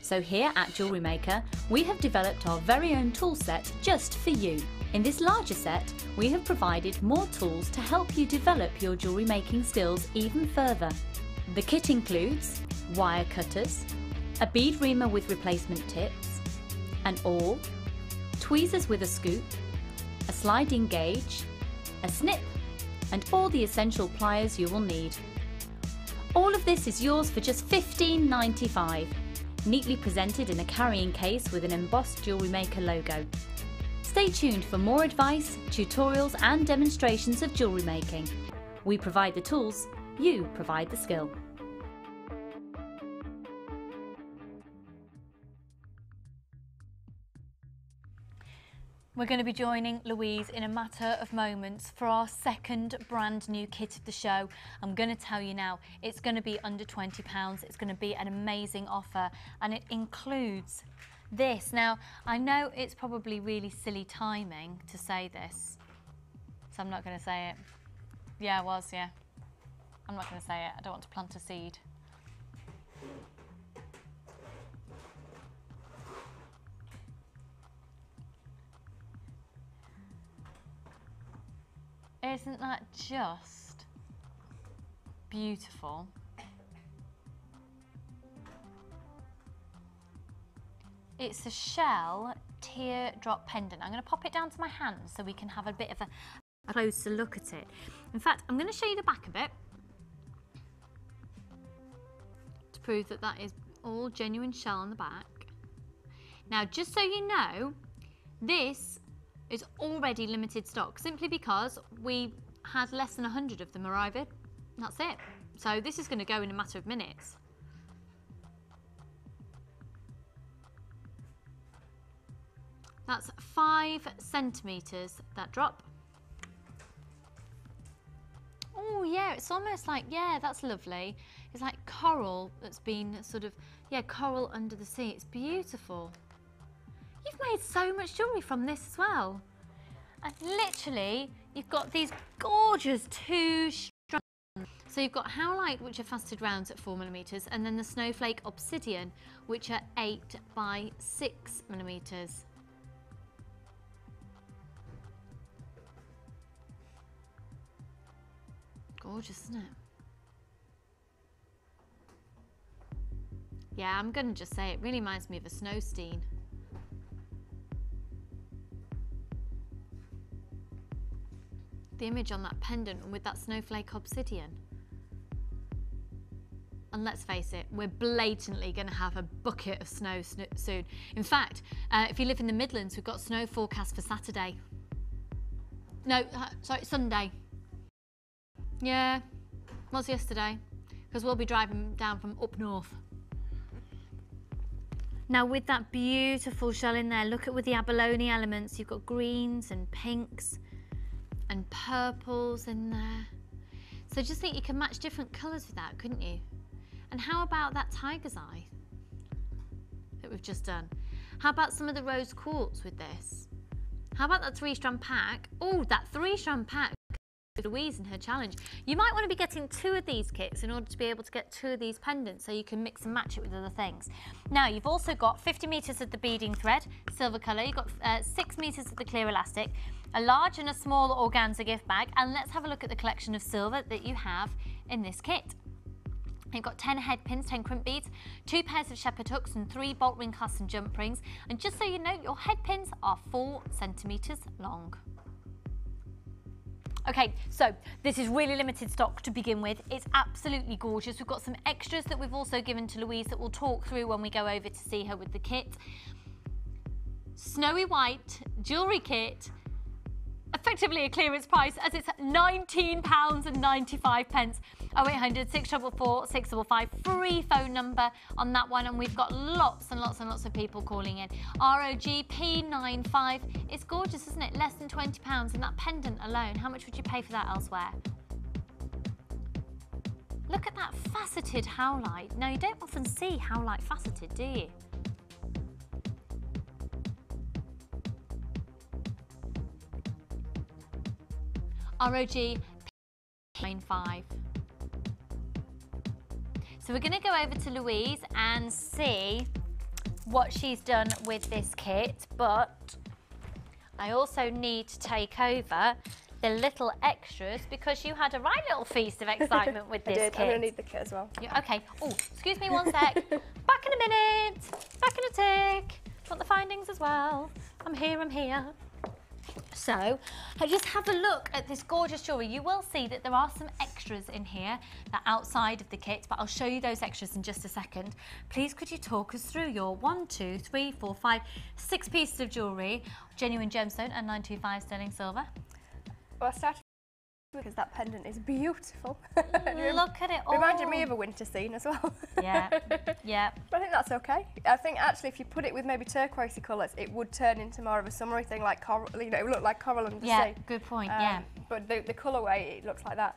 So here at Jewellery Maker, we have developed our very own tool set just for you. In this larger set, we have provided more tools to help you develop your jewellery making skills even further. The kit includes wire cutters, a bead reamer with replacement tips, an awl, tweezers with a scoop, a sliding gauge, a snip, and all the essential pliers you will need. All of this is yours for just $15.95, neatly presented in a carrying case with an embossed Jewellery Maker logo. Stay tuned for more advice, tutorials and demonstrations of jewellery making. We provide the tools, you provide the skill. We're going to be joining Louise in a matter of moments for our second brand new kit of the show. I'm going to tell you now, it's going to be under £20. It's going to be an amazing offer, and it includes this. Now, I know it's probably really silly timing to say this, so I'm not going to say it. Yeah, I was, yeah. I'm not going to say it. I don't want to plant a seed. Isn't that just beautiful? It's a shell teardrop pendant. I'm going to pop it down to my hand so we can have a bit of a closer look at it. In fact, I'm going to show you the back of it to prove that that is all genuine shell on the back. Now, just so you know, this is already limited stock, simply because we had less than 100 of them arriving. That's it. So this is going to go in a matter of minutes. That's 5 centimetres, that drop. Oh yeah, it's almost like, yeah, that's lovely. It's like coral that's been sort of, yeah, coral under the sea. It's beautiful. You've made so much jewellery from this as well. And literally, you've got these gorgeous 2 strands. So you've got Howlite, which are faceted rounds at 4mm, and then the Snowflake Obsidian, which are 8 by 6mm. Gorgeous, isn't it? Yeah, I'm going to just say it really reminds me of a snow steen. The image on that pendant with that snowflake obsidian. And let's face it, we're blatantly going to have a bucket of snow soon. In fact, if you live in the Midlands, we've got snow forecast for Saturday. No, sorry, Sunday. Yeah, was yesterday, because we'll be driving down from up north. Now with that beautiful shell in there, look at with the abalone elements, you've got greens and pinks and purples in there. So just think you can match different colours with that, couldn't you? And how about that tiger's eye that we've just done? How about some of the rose quartz with this? How about that 3-strand pack? Oh, that 3-strand pack with Louise and her challenge. You might want to be getting 2 of these kits in order to be able to get 2 of these pendants, so you can mix and match it with other things. Now you've also got 50 metres of the beading thread, silver colour. You've got 6 metres of the clear elastic, a large and a small organza gift bag, and let's have a look at the collection of silver that you have in this kit. You've got 10 head pins, 10 crimp beads, 2 pairs of shepherd hooks and 3 bolt ring clasps and jump rings. And just so you know, your head pins are 4 centimetres long. Okay, so this is really limited stock to begin with. It's absolutely gorgeous. We've got some extras that we've also given to Louise that we'll talk through when we go over to see her with the kit. Snowy white jewellery kit, effectively a clearance price as it's £19.95. 0800 644 655, free phone number on that one, and we've got lots and lots and lots of people calling in. ROGP95, it's gorgeous, isn't it? Less than £20, and that pendant alone, how much would you pay for that elsewhere? Look at that faceted howlite. Now you don't often see howlite faceted, do you? ROGP95. So we're going to go over to Louise and see what she's done with this kit, but I also need to take over the little extras because you had a right little feast of excitement with this kit. I'm going to need the kit as well. Yeah, okay. Oh, excuse me one sec. Back in a minute. Back in a tick. Want the findings as well. I'm here, I'm here. So, just have a look at this gorgeous jewellery. You will see that there are some extras in here that are outside of the kit, but I'll show you those extras in just a second. Please could you talk us through your 1, 2, 3, 4, 5, 6 pieces of jewellery, genuine gemstone and 925 sterling silver? Well, I started because that pendant is beautiful. Look at it all. Reminded me of a winter scene as well. Yeah, yeah. But I think that's okay. I think actually if you put it with maybe turquoisey colours, it would turn into more of a summery thing, like coral, you know, it would look like coral under the sea. Yeah, good point, yeah. But the colourway, it looks like that.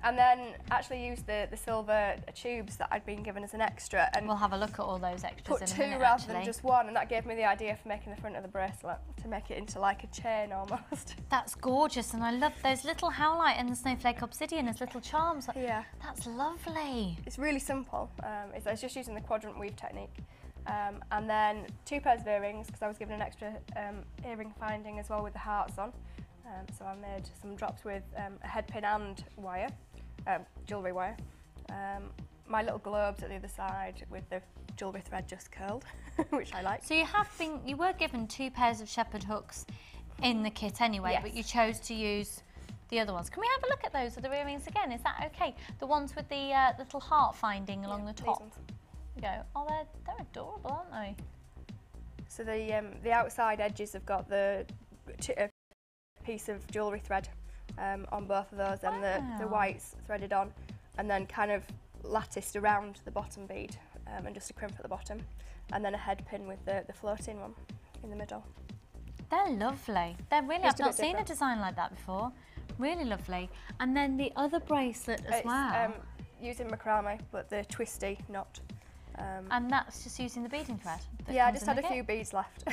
And then actually use the silver tubes that I'd been given as an extra. And we'll have a look at all those extras in a minute, rather than just one, and that gave me the idea for making the front of the bracelet, to make it into like a chain almost. That's gorgeous, and I love those little howlite and the snowflake obsidian as little charms. Yeah. That's lovely. It's really simple. I was just using the quadrant weave technique. And then 2 pairs of earrings, because I was given an extra earring finding as well with the hearts on. So I made some drops with a head pin and wire. Jewellery wire. My little globes at the other side with the jewellery thread just curled, which I like. So you were given 2 pairs of shepherd hooks in the kit anyway, yes. But you chose to use the other ones. Can we have a look at those other earrings again? Is that okay? The ones with the little heart finding along the top. There we go. Oh, they're adorable, aren't they? So the outside edges have got the piece of jewellery thread on both of those, and the whites threaded on, and then kind of latticed around the bottom bead, and just a crimp at the bottom, and then a head pin with the floating one in the middle. They're lovely. They're really, I've not seen a design like that before. Really lovely. And then the other bracelet as well. Using macrame, but the twisty knot. And that's just using the beading thread? Yeah, I just had a few beads left.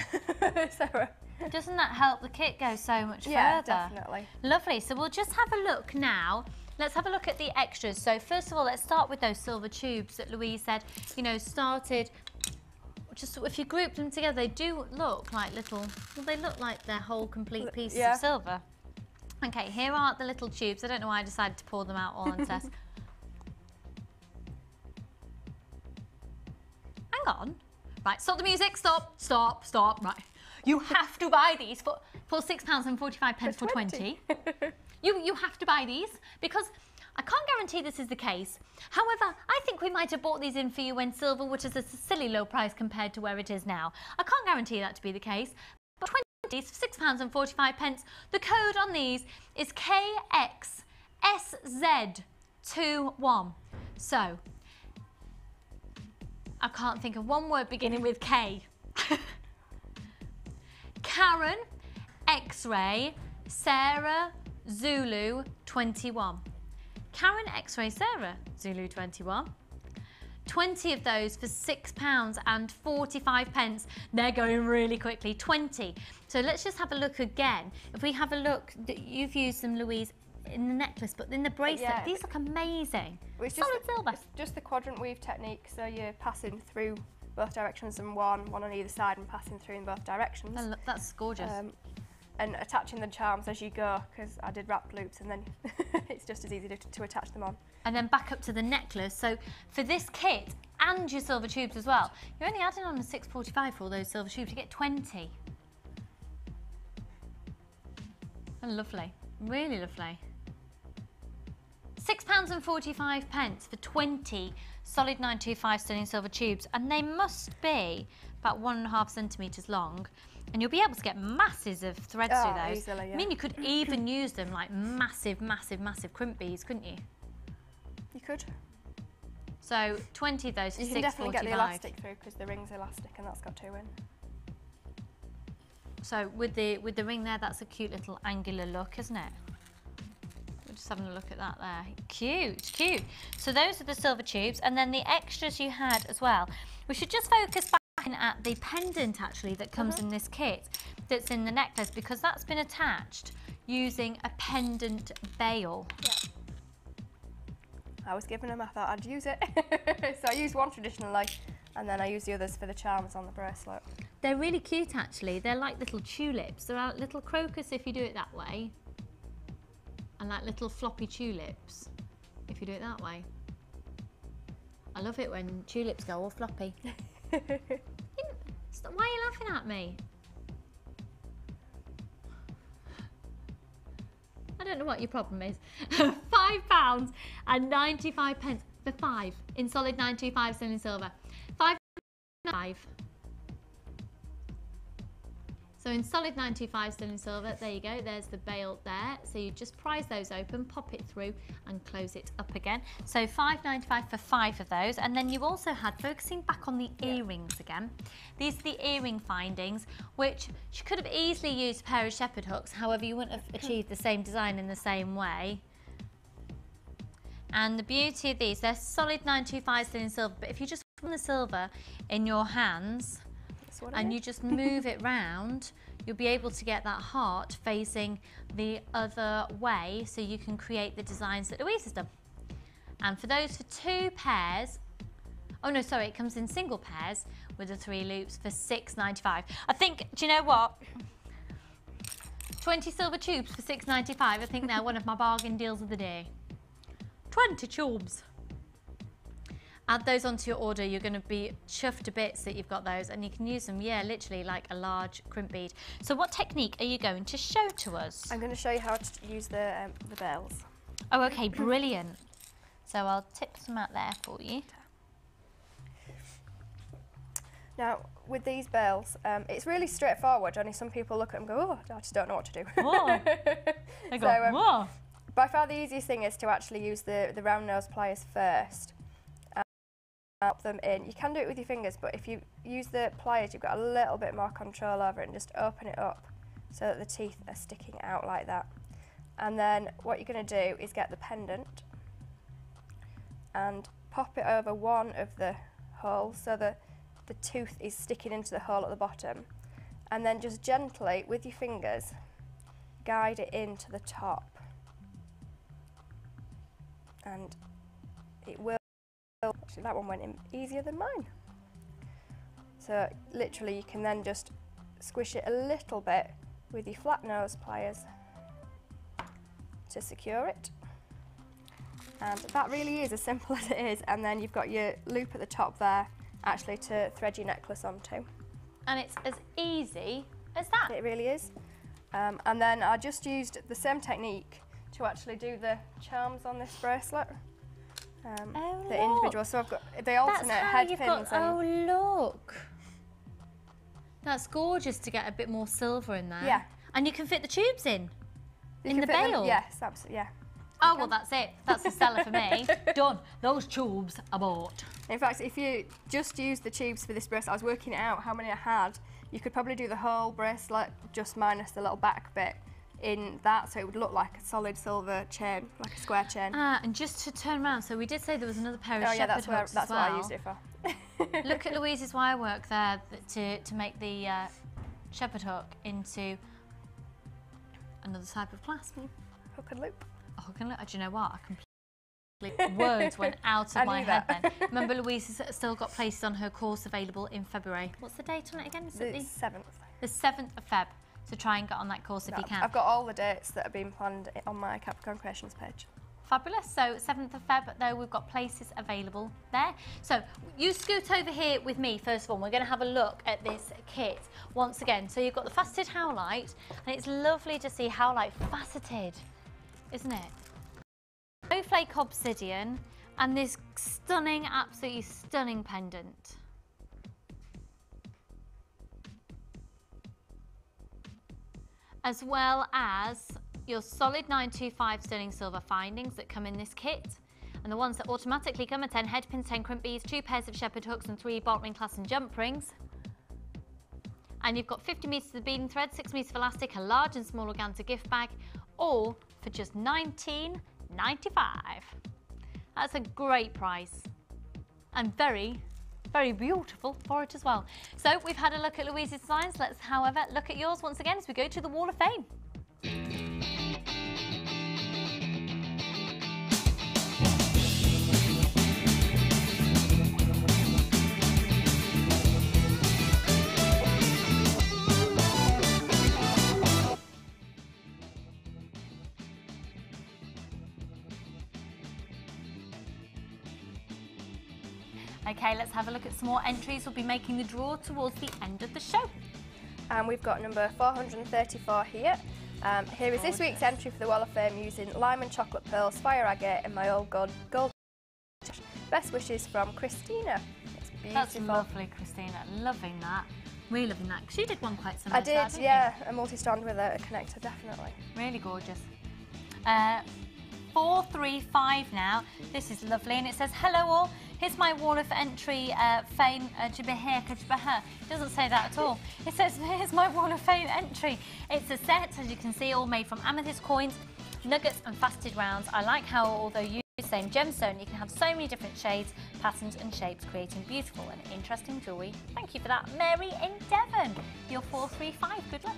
So, doesn't that help the kit go so much further? Yeah, definitely. Lovely. So we'll just have a look now. Let's have a look at the extras. So first of all, let's start with those silver tubes that Louise said, you know, started. Just if you group them together, they do look like little. Well, they look like they're whole, complete pieces of silver. Okay, here are the little tubes. I don't know why I decided to pour them out all on test. Hang on. Right, stop the music. Stop. Right. You have to buy these for £6.45 for 20. You have to buy these because I can't guarantee this is the case. However, I think we might have bought these in for you when silver was at a silly low price compared to where it is now. I can't guarantee that to be the case. But 20 for £6.45. The code on these is KXSZ21. So I can't think of one word beginning with K. Karen, X-ray, Sarah, Zulu, 21. Karen, X-ray, Sarah, Zulu, 21. 20 of those for £6.45. They're going really quickly, 20. So let's just have a look again. If we have a look, you've used them, Louise, in the necklace, but in the bracelet, Yeah. these look amazing. Well, it's Solid silver. It's just the quadrant weave technique, so you're passing through both directions and one on either side and passing through in both directions. Oh, look, that's gorgeous. And attaching the charms as you go, because I did wrap loops and then it's just as easy to attach them on. And then back up to the necklace. So for this kit and your silver tubes as well, you're only adding on a £6.45 for all those silver tubes. You get 20. Oh, lovely, really lovely. £6.45 for 20 solid 925 sterling silver tubes, and they must be about 1.5 centimetres long, and you'll be able to get masses of threads through those. Easily, yeah. I mean, you could even use them like massive, massive, massive crimp beads, couldn't you? You could. So 20 of those for You £6.45. can definitely get the elastic through because the ring's elastic and that's got 2 in. So with the ring there, that's a cute little angular look, isn't it? We're just having a look at that there. Cute, cute. So those are the silver tubes, and then the extras you had as well. We should just focus back at the pendant actually that comes in this kit that's in the necklace, because that's been attached using a pendant bail. Yeah. I was given them, I thought I'd use it. So I used one traditionally, and then I used the others for the charms on the bracelet. They're really cute actually. They're like little tulips. They're like little crocus if you do it that way, and like little floppy tulips if you do it that way. I love it when tulips go all floppy. Why are you laughing at me? I don't know what your problem is. £5.95 for 5 in solid 925 sterling silver. £5.95. So in solid 925 sterling silver, there you go, there's the bail there. So you just prise those open, pop it through and close it up again. So £5.95 for 5 of those. And then you also had, focusing back on the earrings again, these are the earring findings, which you could have easily used a pair of shepherd hooks, however you wouldn't have achieved the same design in the same way. And the beauty of these, they're solid 925 sterling silver, but if you just put the silver in your hands, and you just move it round, you'll be able to get that heart facing the other way, so you can create the designs that Louise has done. And for those for 2 pairs, oh no, sorry, it comes in single pairs with the 3 loops for £6.95. I think, do you know what? 20 silver tubes for £6.95. I think they're one of my bargain deals of the day. 20 tubes. Add those onto your order, you're going to be chuffed to bits that you've got those, and you can use them, yeah, literally like a large crimp bead. So what technique are you going to show to us? I'm going to show you how to use the bells. Oh, okay, brilliant. So I'll tip some out there for you. Now, with these bells, it's really straightforward. Only some people look at them and go, oh, I just don't know what to do. Whoa. They go, whoa. By far the easiest thing is to actually use the round nose pliers first. Pop them in. You can do it with your fingers, but if you use the pliers, you've got a little bit more control over it, and just open it up so that the teeth are sticking out like that. And then what you're going to do is get the pendant and pop it over one of the holes so that the tooth is sticking into the hole at the bottom, and then just gently with your fingers guide it into the top, and it will. Actually, that one went in easier than mine. So literally you can then just squish it a little bit with your flat nose pliers to secure it. And that really is as simple as it is. And then you've got your loop at the top there, actually to thread your necklace onto. And it's as easy as that. It really is. And then I just used the same technique to actually do the charms on this bracelet. The individual, so I've got the alternate head pins. Oh look, that's gorgeous to get a bit more silver in there. Yeah, and you can fit the tubes in the bail. Yes, absolutely. Yeah. Oh, well, that's it. That's the seller for me. Done. Those tubes are bought. In fact, if you just use the tubes for this bracelet, I was working it out how many I had. You could probably do the whole bracelet just minus the little back bit in that, so it would look like a solid silver chain, like a square chain. And just to turn around, so we did say there was another pair of shepherd hooks that's as well. what I used it for. Look at Louise's wire work there to make the shepherd hook into another type of clasp. Hook and loop. A hook and loop. Do you know what? I completely words went out of my head then. Remember, Louise has still got places on her course available in February. What's the date on it again? Is the it 7th. The 7th of Feb. So try and get on that course if you can. I've got all the dates that have been planned on my Capricorn Creations page. Fabulous. So 7th of Feb, though, we've got places available there. So you scoot over here with me, first of all. We're going to have a look at this kit once again. So you've got the faceted howlite, and it's lovely to see howlite faceted, isn't it? Snowflake obsidian, and this stunning, absolutely stunning pendant. As well as your solid 925 sterling silver findings that come in this kit, and the ones that automatically come are 10 head pins, 10 crimp beads, 2 pairs of shepherd hooks and 3 bolt ring clasp and jump rings. And you've got 50 metres of beading thread, 6 metres of elastic, a large and small organza gift bag, all for just $19.95. That's a great price, and very, very beautiful for it as well. So we've had a look at Louise's designs. Let's, however, look at yours once again as we go to the Wall of Fame. Okay, let's have a look at some more entries. We'll be making the draw towards the end of the show. And we've got number 434 here. Here is this week's entry for the Wall of Fame using lime and chocolate pearls, fire agate and my old gold. Best wishes from Christina. It's beautiful. That's lovely, Christina. Loving that. Really loving that. She did one quite similar. I did, to that, yeah. A multi-strand with a connector, definitely. Really gorgeous. 435 now. This is lovely, and it says, hello all. Here's my Wall of Entry Fame Jibahir Kajbahir. It doesn't say that at all. It says, here's my Wall of Fame entry. It's a set, as you can see, all made from amethyst coins, nuggets and faceted rounds. I like how, although you use the same gemstone, you can have so many different shades, patterns and shapes, creating beautiful and interesting jewellery. Thank you for that, Mary in Devon. You're 435. Good luck.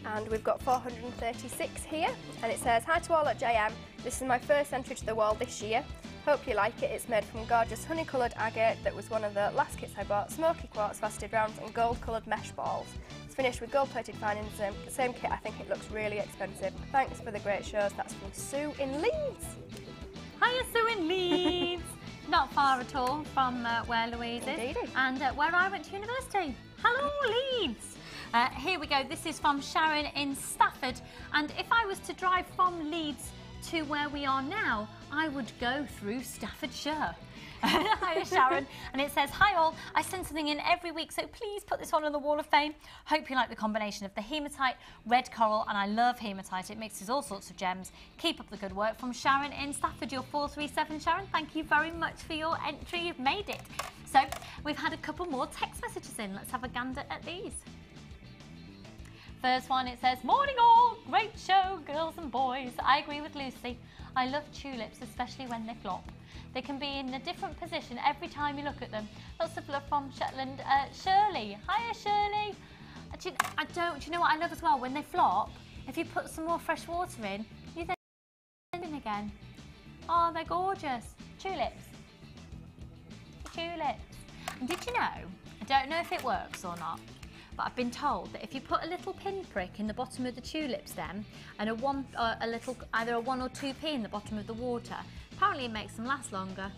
And we've got 436 here, and it says, hi to all at JM. This is my first entry to the wall this year. Hope you like it. It's made from gorgeous honey-coloured agate that was one of the last kits I bought, smoky quartz faceted rounds and gold-coloured mesh balls. It's finished with gold-plated findings. The same kit. I think it looks really expensive. Thanks for the great shows. That's from Sue in Leeds. Hiya, Sue in Leeds. Not far at all from where Louise is. Indeedy. And where I went to university. Hello, Leeds. Here we go. This is from Sharon in Stafford. And if I was to drive from Leeds to where we are now, I would go through Staffordshire. Hiya, Sharon. And it says, hi all, I send something in every week, so please put this on the Wall of Fame. Hope you like the combination of the hematite, red coral, and I love hematite. It mixes all sorts of gems. Keep up the good work. From Sharon in Stafford, you're 437, Sharon. Thank you very much for your entry. You've made it. So we've had a couple more text messages in. Let's have a gander at these. First one, it says, morning all, great show, girls and boys. I agree with Lucy. I love tulips, especially when they flop. They can be in a different position every time you look at them. Lots of love from Shetland. Shirley. Hiya, Shirley. Do you know what I love as well? When they flop, if you put some more fresh water in, you then in again. Oh, they're gorgeous. Tulips. Tulips. And did you know, I don't know if it works or not, but I've been told that if you put a little pinprick in the bottom of the tulip stem and either a 1 or 2p in the bottom of the water, apparently it makes them last longer.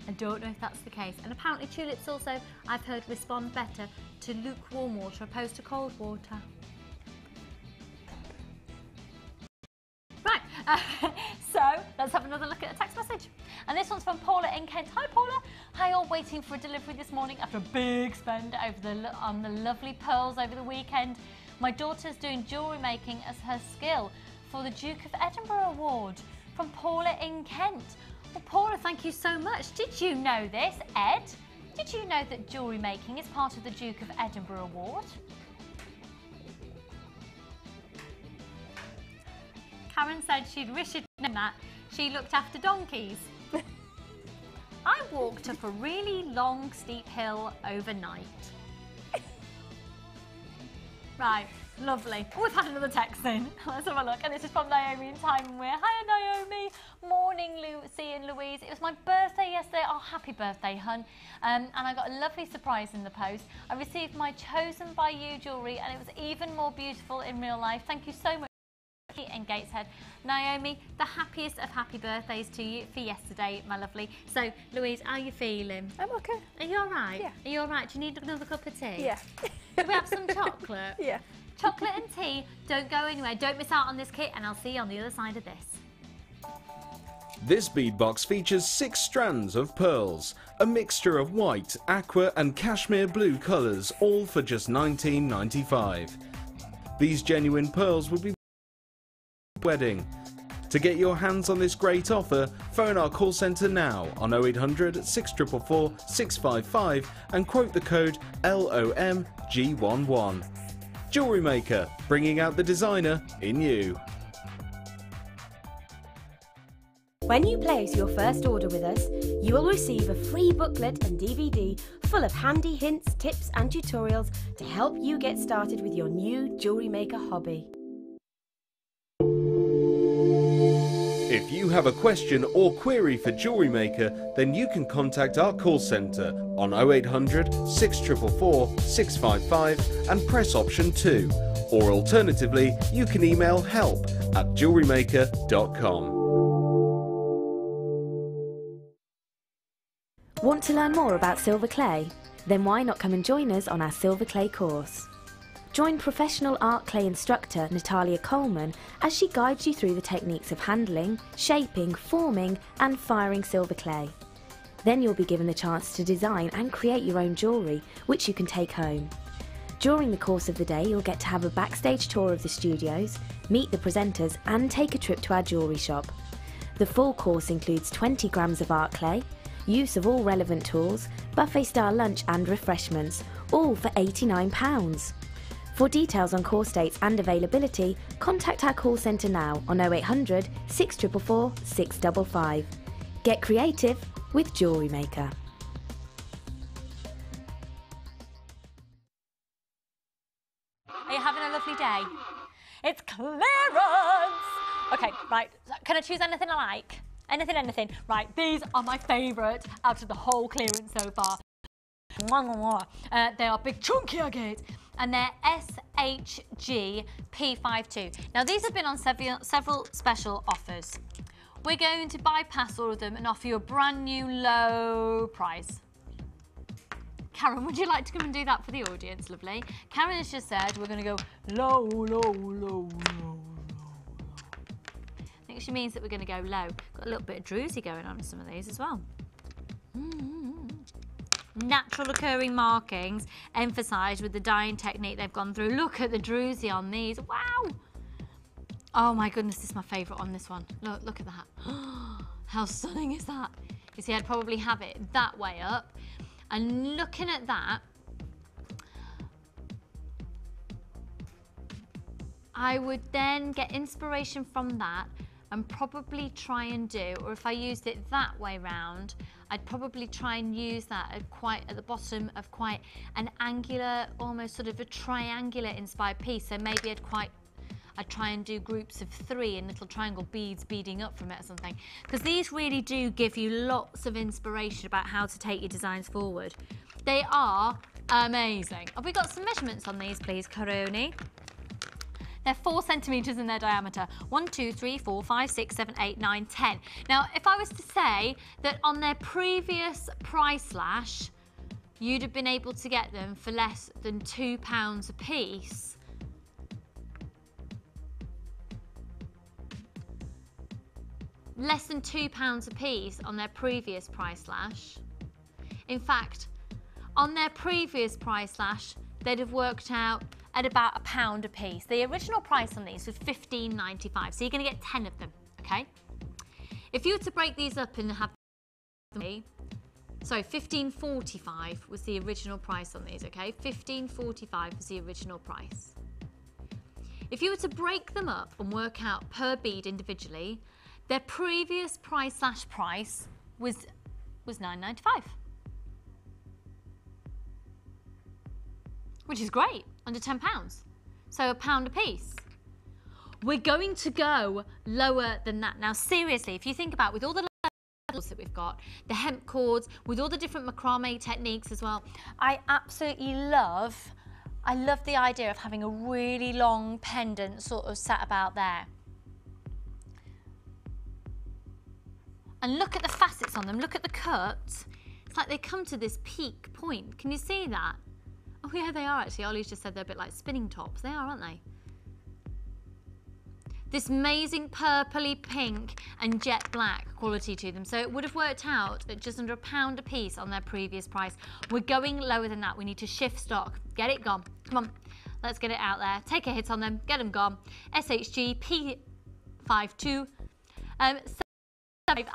I don't know if that's the case. And apparently tulips also, I've heard, respond better to lukewarm water opposed to cold water. Right, so let's have another look at a text message. And this one's from Paula in Kent. Hi Paula. Hi all, waiting for a delivery this morning after a big spend on the lovely pearls over the weekend. My daughter's doing jewellery making as her skill for the Duke of Edinburgh Award. from Paula in Kent. Well, Paula, thank you so much. Did you know this, Ed? Did you know that jewellery making is part of the Duke of Edinburgh Award? Karen said she'd wish she'd known that. She looked after donkeys. I walked up a really long, steep hill overnight. Right, lovely. Oh, we've had another text in. Let's have a look. And this is from Naomi in Tynemere. Hi, Naomi. Morning, Lucy and Louise. It was my birthday yesterday. Oh, happy birthday, hun. And I got a lovely surprise in the post. I received my Chosen by You jewellery, and it was even more beautiful in real life. Thank you so much. In Gateshead. Naomi, the happiest of happy birthdays to you for yesterday, my lovely. So, Louise, how are you feeling? I'm okay. Are you all right? Yeah. Are you all right? Do you need another cup of tea? Yeah. Do we have some chocolate? Yeah. Chocolate and tea. Don't go anywhere. Don't miss out on this kit, and I'll see you on the other side of this. This bead box features 6 strands of pearls, a mixture of white, aqua and cashmere blue colours, all for just $19.95. These genuine pearls will be wedding. To get your hands on this great offer, phone our call centre now on 0800 644 655 and quote the code LOMG11. Jewellery Maker, bringing out the designer in you. When you place your first order with us, you will receive a free booklet and DVD full of handy hints, tips and tutorials to help you get started with your new jewellery maker hobby. If you have a question or query for Jewellery Maker, then you can contact our call centre on 0800 644 655 and press option 2. Or alternatively, you can email help@jewellerymaker.com. Want to learn more about silver clay? Then why not come and join us on our silver clay course? Join professional art clay instructor Natalia Coleman as she guides you through the techniques of handling, shaping, forming and firing silver clay. Then you'll be given the chance to design and create your own jewellery, which you can take home. During the course of the day, you'll get to have a backstage tour of the studios, meet the presenters and take a trip to our jewellery shop. The full course includes 20 grams of art clay, use of all relevant tools, buffet-style lunch and refreshments, all for £89. For details on course dates and availability, contact our call centre now on 0800 644 655. Get creative with Jewellery Maker. Are you having a lovely day? It's clearance! Okay, right, can I choose anything I like? Anything. Right, these are my favourite out of the whole clearance so far. They are big chunky agates, and they're SHG P52. Now these have been on several special offers. We're going to bypass all of them and offer you a brand new low price. Karen, would you like to come and do that for the audience, lovely? Karen has just said we're going to go low. I think she means that we're going to go low. Got a little bit of druzy going on in some of these as well. Natural occurring markings emphasised with the dyeing technique they've gone through. Look at the druzy on these. Wow! Oh my goodness, this is my favourite on this one. Look at that. How stunning is that? You see, I'd probably have it that way up. And looking at that, I would then get inspiration from that and probably try and do, or if I used it that way round, I'd probably try and use that at the bottom of quite an angular, almost sort of a triangular inspired piece. So maybe I'd try and do groups of 3 and little triangle beads beading up from it or something. Because these really do give you lots of inspiration about how to take your designs forward. They are amazing. Have we got some measurements on these, please, Karoni? They're 4 centimetres in their diameter. 1, 2, 3, 4, 5, 6, 7, 8, 9, 10. Now, if I was to say that on their previous price slash, you'd have been able to get them for less than £2 a piece, less than £2 a piece on their previous price slash. In fact, on their previous price slash, they'd have worked out at about £1 a piece. The original price on these was $15.95, so you're going to get 10 of them, okay? If you were to break these up and have, sorry, $15.45 was the original price on these, okay? $15.45 was the original price. If you were to break them up and work out per bead individually, their previous price was $9.95. Which is great, under £10. So £1 a piece. We're going to go lower than that. Now seriously, if you think about with all the levels that we've got, the hemp cords, with all the different macrame techniques as well, I absolutely love the idea of having a really long pendant sort of sat about there. And look at the facets on them, look at the cut. It's like they come to this peak point. Can you see that? Oh yeah, they are actually. Ollie's just said they're a bit like spinning tops. They are, aren't they? This amazing purpley pink and jet black quality to them. So it would have worked out at just under £1 a piece on their previous price. We're going lower than that. We need to shift stock. Get it gone. Come on, let's get it out there. Take a hit on them, get them gone. SHG P52.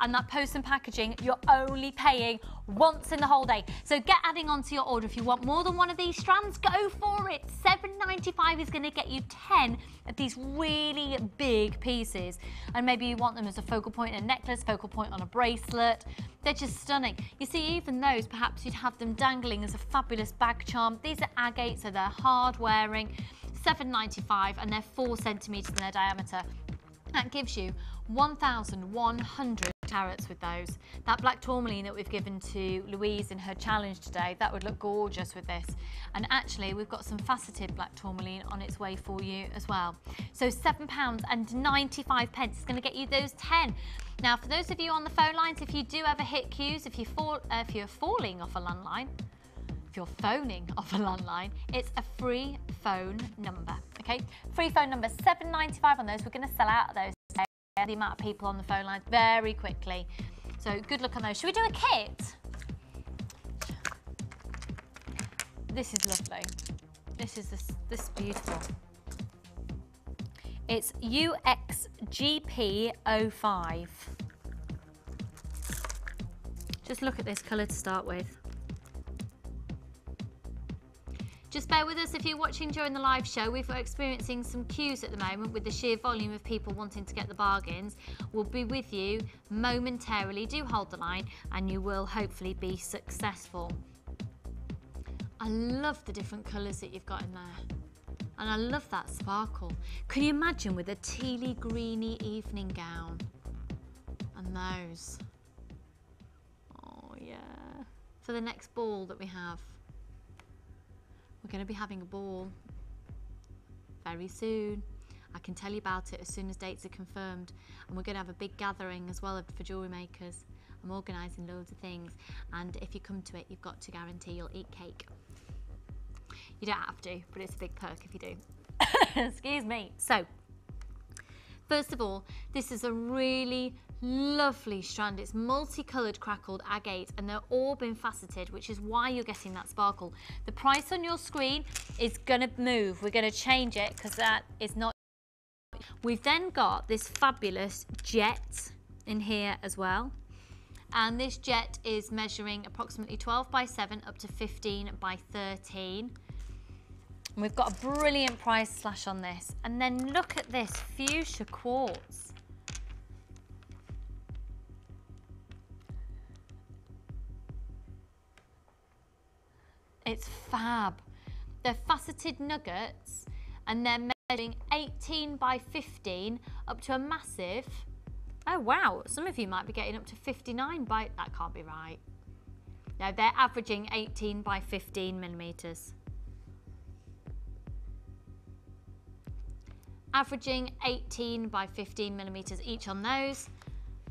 And that post and packaging, you're only paying once in the whole day. So get adding on to your order. If you want more than one of these strands, go for it. $7.95 is going to get you 10 of these really big pieces. And maybe you want them as a focal point in a necklace, focal point on a bracelet. They're just stunning. You see, even those, perhaps you'd have them dangling as a fabulous bag charm. These are agate, so they're hard wearing. $7.95, and they're 4 centimetres in their diameter. That gives you 1,100 carats with those. That black tourmaline that we've given to Louise in her challenge today, that would look gorgeous with this. And actually, we've got some faceted black tourmaline on its way for you as well. So £7.95 is going to get you those 10. Now, for those of you on the phone lines, if you do ever hit queues, if you're falling off a landline, if you're phoning off a landline, it's a free phone number, okay? Free phone number, $7.95 on those. We're going to sell out of those today. The amount of people on the phone lines very quickly. So good luck on those. Should we do a kit? This is lovely. This is this beautiful. It's UXGP05. Just look at this colour to start with. Just bear with us if you're watching during the live show. We're experiencing some queues at the moment with the sheer volume of people wanting to get the bargains. We'll be with you momentarily. Do hold the line and you will hopefully be successful. I love the different colours that you've got in there. And I love that sparkle. Can you imagine with a tealy greeny evening gown? And those. Oh yeah. For the next ball that we have. We're going to be having a ball very soon. I can tell you about it as soon as dates are confirmed. And we're going to have a big gathering as well for jewellery makers. I'm organising loads of things. And if you come to it, you've got to guarantee you'll eat cake. You don't have to, but it's a big perk if you do. Excuse me. So, first of all, this is a really lovely strand. It's multicoloured crackled agate and they're all been faceted, which is why you're getting that sparkle. The price on your screen is going to move. We're going to change it because that is not. We've then got this fabulous jet in here as well. And this jet is measuring approximately 12 by 7 up to 15 by 13. And we've got a brilliant price slash on this. And then look at this fuchsia quartz. It's fab. They're faceted nuggets and they're measuring 18 by 15 up to a massive, oh wow, some of you might be getting up to 59 by, that can't be right. No, they're averaging 18 by 15 millimetres. Averaging 18 by 15 millimetres each on those.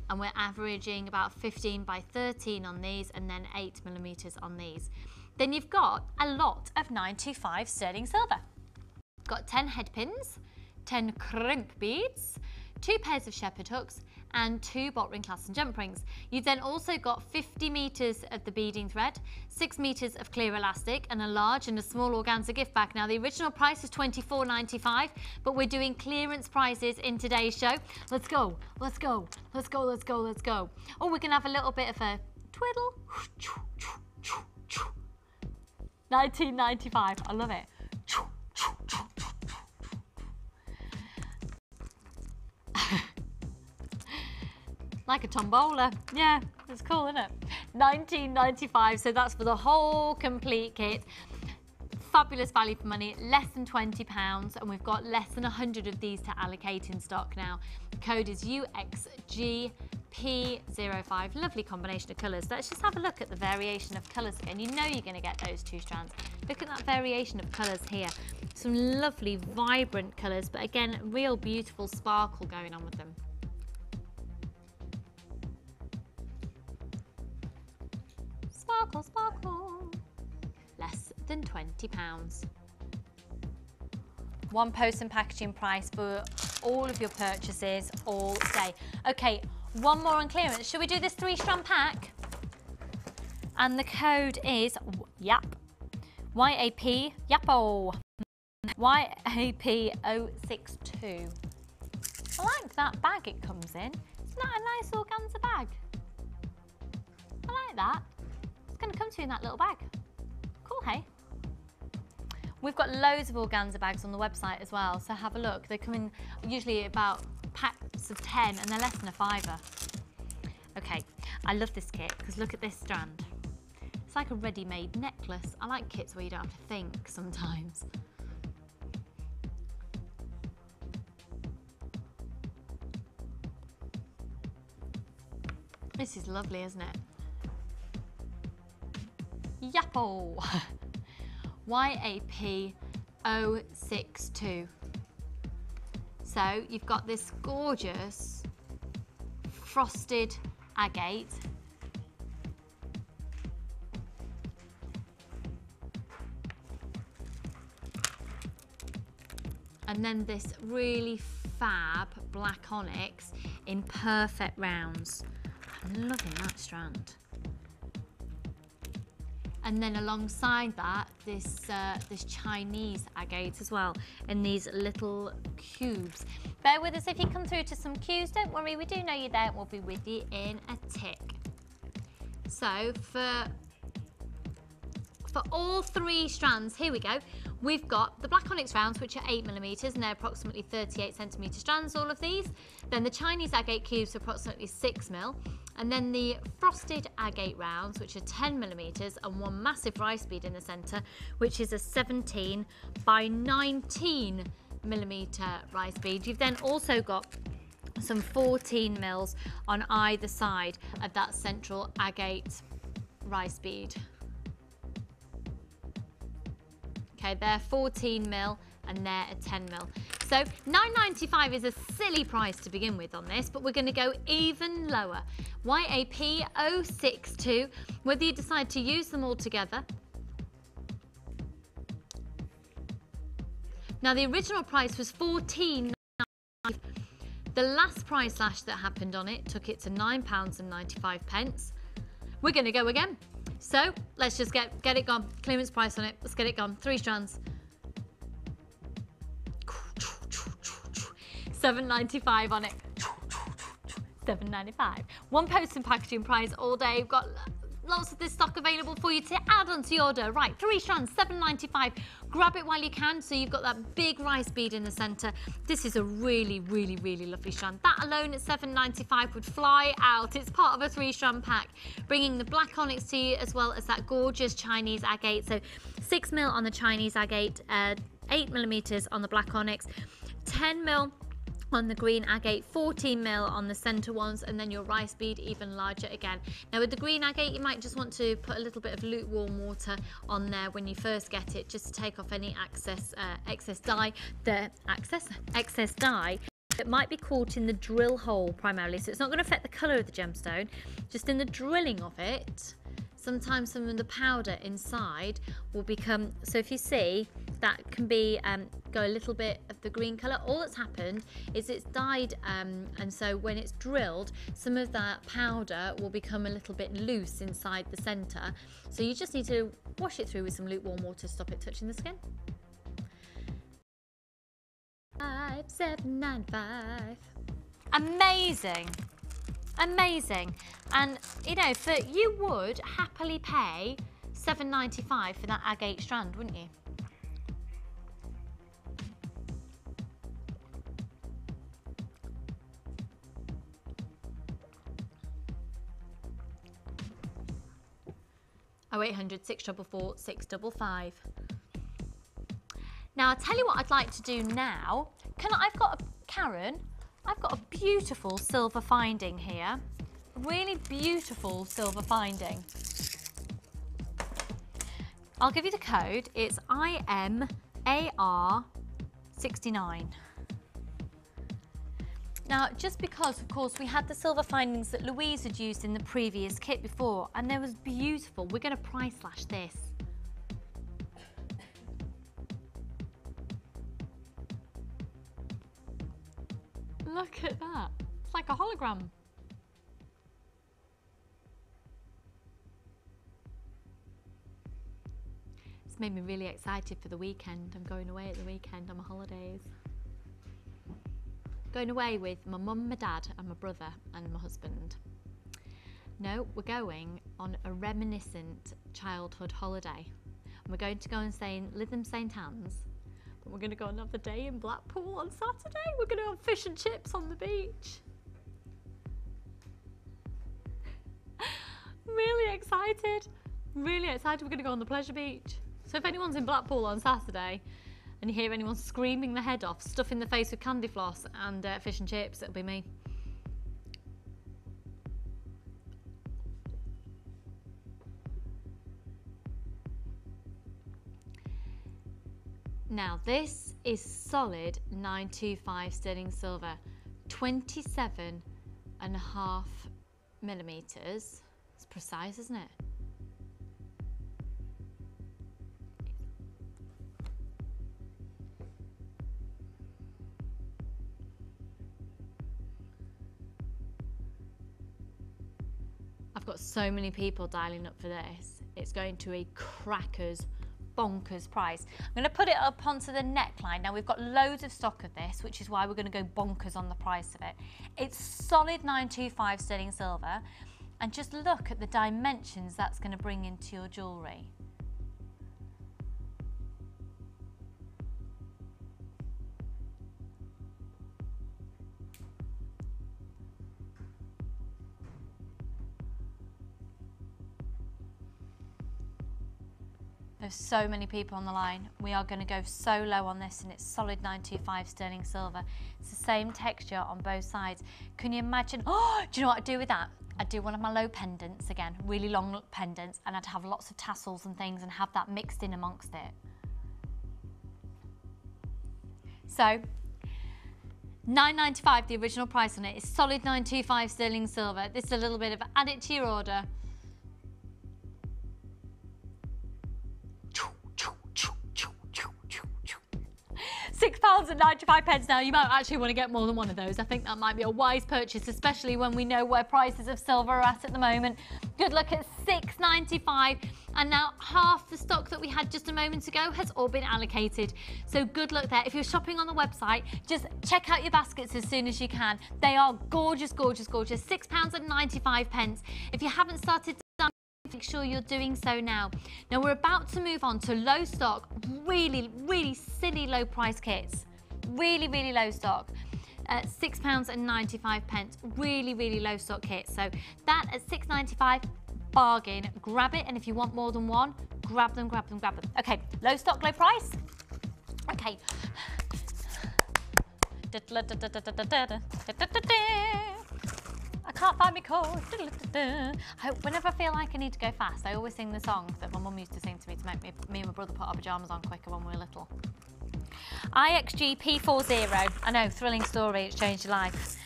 And we're averaging about 15 by 13 on these and then 8 millimetres on these. Then you've got a lot of 925 sterling silver. Got 10 head pins, 10 crimp beads, 2 pairs of shepherd hooks, and 2 bot ring clasp and jump rings. You've then also got 50 metres of the beading thread, 6 metres of clear elastic, and a large and a small organza gift bag. Now the original price is £24.95, but we're doing clearance prices in today's show. Let's go, let's go, let's go, let's go, let's go. Oh, we can have a little bit of a twiddle. £19.95, I love it. Like a tombola. Yeah, it's cool, isn't it? £19.95, so that's for the whole complete kit. Fabulous value for money, less than £20, and we've got less than 100 of these to allocate in stock now. The code is UXGP05. Lovely combination of colours. Let's just have a look at the variation of colours again. You know you're going to get those 2 strands. Look at that variation of colours here. Some lovely, vibrant colours, but again, real beautiful sparkle going on with them. Sparkle, sparkle. Less than £20. One post and packaging price for all of your purchases all day. Okay, one more on clearance. Should we do this 3-strand pack? And the code is YAP. YAP, YAPO. YAP062. I like that bag it comes in. Isn't that a nice organza bag? I like that. It's going to come to you in that little bag. Cool, hey? We've got loads of organza bags on the website as well, so have a look. They come in usually about packs of 10 and they're less than £5. Okay, I love this kit because look at this strand. It's like a ready-made necklace. I like kits where you don't have to think sometimes. This is lovely, isn't it? Yappo! YAP062. So you've got this gorgeous frosted agate. And then this really fab black onyx in perfect rounds. I'm loving that strand. And then alongside that, this Chinese agate as well, in these little cubes. Bear with us if you come through to some cues. Don't worry, we do know you're there and we'll be with you in a tick. So for all 3 strands, here we go. We've got the black onyx rounds, which are 8mm, and they're approximately 38cm strands, all of these. Then the Chinese agate cubes are approximately 6mm. And then the frosted agate rounds, which are 10mm, and one massive rice bead in the centre, which is a 17 by 19mm rice bead. You've then also got some 14mm on either side of that central agate rice bead. Okay, they're 14mm and they're a 10mm. So £9.95 is a silly price to begin with on this, but we're going to go even lower. YAP062, whether you decide to use them all together. Now the original price was £14.95. The last price slash that happened on it took it to £9.95. We're going to go again. So let's just get it gone. Clearance price on it. Let's get it gone. 3 strands. £7.95 on it. £7.95. One post and packaging price all day. We've got lots of this stock available for you to add onto your order. Right, 3 strands, £7.95. Grab it while you can, so you've got that big rice bead in the centre. This is a really, really, really lovely strand. That alone at £7.95 would fly out. It's part of a 3-strand pack, bringing the black onyx to you as well as that gorgeous Chinese agate. So 6mm on the Chinese agate, 8mm on the black onyx, 10mm on the green agate, 14mm on the centre ones, and then your rice bead even larger again. Now with the green agate, you might just want to put a little bit of lukewarm water on there when you first get it, just to take off any excess dye that might be caught in the drill hole primarily. So it's not going to affect the colour of the gemstone, just in the drilling of it. Sometimes some of the powder inside will become, so if you see, that can be go a little bit of the green colour. All that's happened is it's dyed, and so when it's drilled, some of that powder will become a little bit loose inside the centre. So you just need to wash it through with some lukewarm water to stop it touching the skin. 5795. Amazing, amazing. And you know, you would happily pay £7.95 for that agate strand, wouldn't you? Oh, 0800 644 655. Now, I'll tell you what I'd like to do now. Karen, I've got a beautiful silver finding here. Really beautiful silver finding. I'll give you the code. It's IMAR69. Now, just because, of course, we had the silver findings that Louise had used in the previous kit before, and they was beautiful, we're going to price slash this. Look at that. It's like a hologram. It's made me really excited for the weekend. I'm going away at the weekend on my holidays. Going away with my mum, my dad and my brother and my husband. No, we're going on a reminiscent childhood holiday. And we're going to go and stay in Lytham St Anne's. But we're going to go another day in Blackpool on Saturday. We're going to have fish and chips on the beach. Really excited. Really excited. We're going to go on the pleasure beach. So if anyone's in Blackpool on Saturday and you hear anyone screaming their head off, stuffing their face with candy floss and fish and chips, it'll be me. Now this is solid 925 sterling silver, 27.5 millimeters. It's precise, isn't it? I've got so many people dialing up for this. It's going to a crackers, bonkers price. I'm going to put it up onto the neckline. Now we've got loads of stock of this, which is why we're going to go bonkers on the price of it. It's solid 925 sterling silver, and just look at the dimensions that's going to bring into your jewellery. There's so many people on the line. We are going to go so low on this, and it's solid 925 sterling silver. It's the same texture on both sides. Can you imagine? Oh, do you know what I'd do with that? I'd do one of my low pendants again, really long pendants, and I'd have lots of tassels and things and have that mixed in amongst it. So, £9.95, the original price on it, is solid 925 sterling silver. This is a little bit of add it to your order. £6.95 now. You might actually want to get more than one of those. I think that might be a wise purchase, especially when we know where prices of silver are at the moment. Good luck at £6.95, and now half the stock that we had just a moment ago has all been allocated. So good luck there. If you're shopping on the website, just check out your baskets as soon as you can. They are gorgeous, gorgeous, gorgeous. £6.95. If you haven't started, make sure you're doing so now. Now we're about to move on to low stock, really, really silly low price kits. Really, really low stock. £6.95. Really, really low stock kit. So that at £6.95, bargain. Grab it, and if you want more than one, grab them, grab them, grab them. Okay, low stock, low price. Okay. I can't find my code. Whenever I feel like I need to go fast, I always sing the song that my mum used to sing to me to make me and my brother put our pyjamas on quicker when we were little. IXG P40. I know, thrilling story, it's changed your life.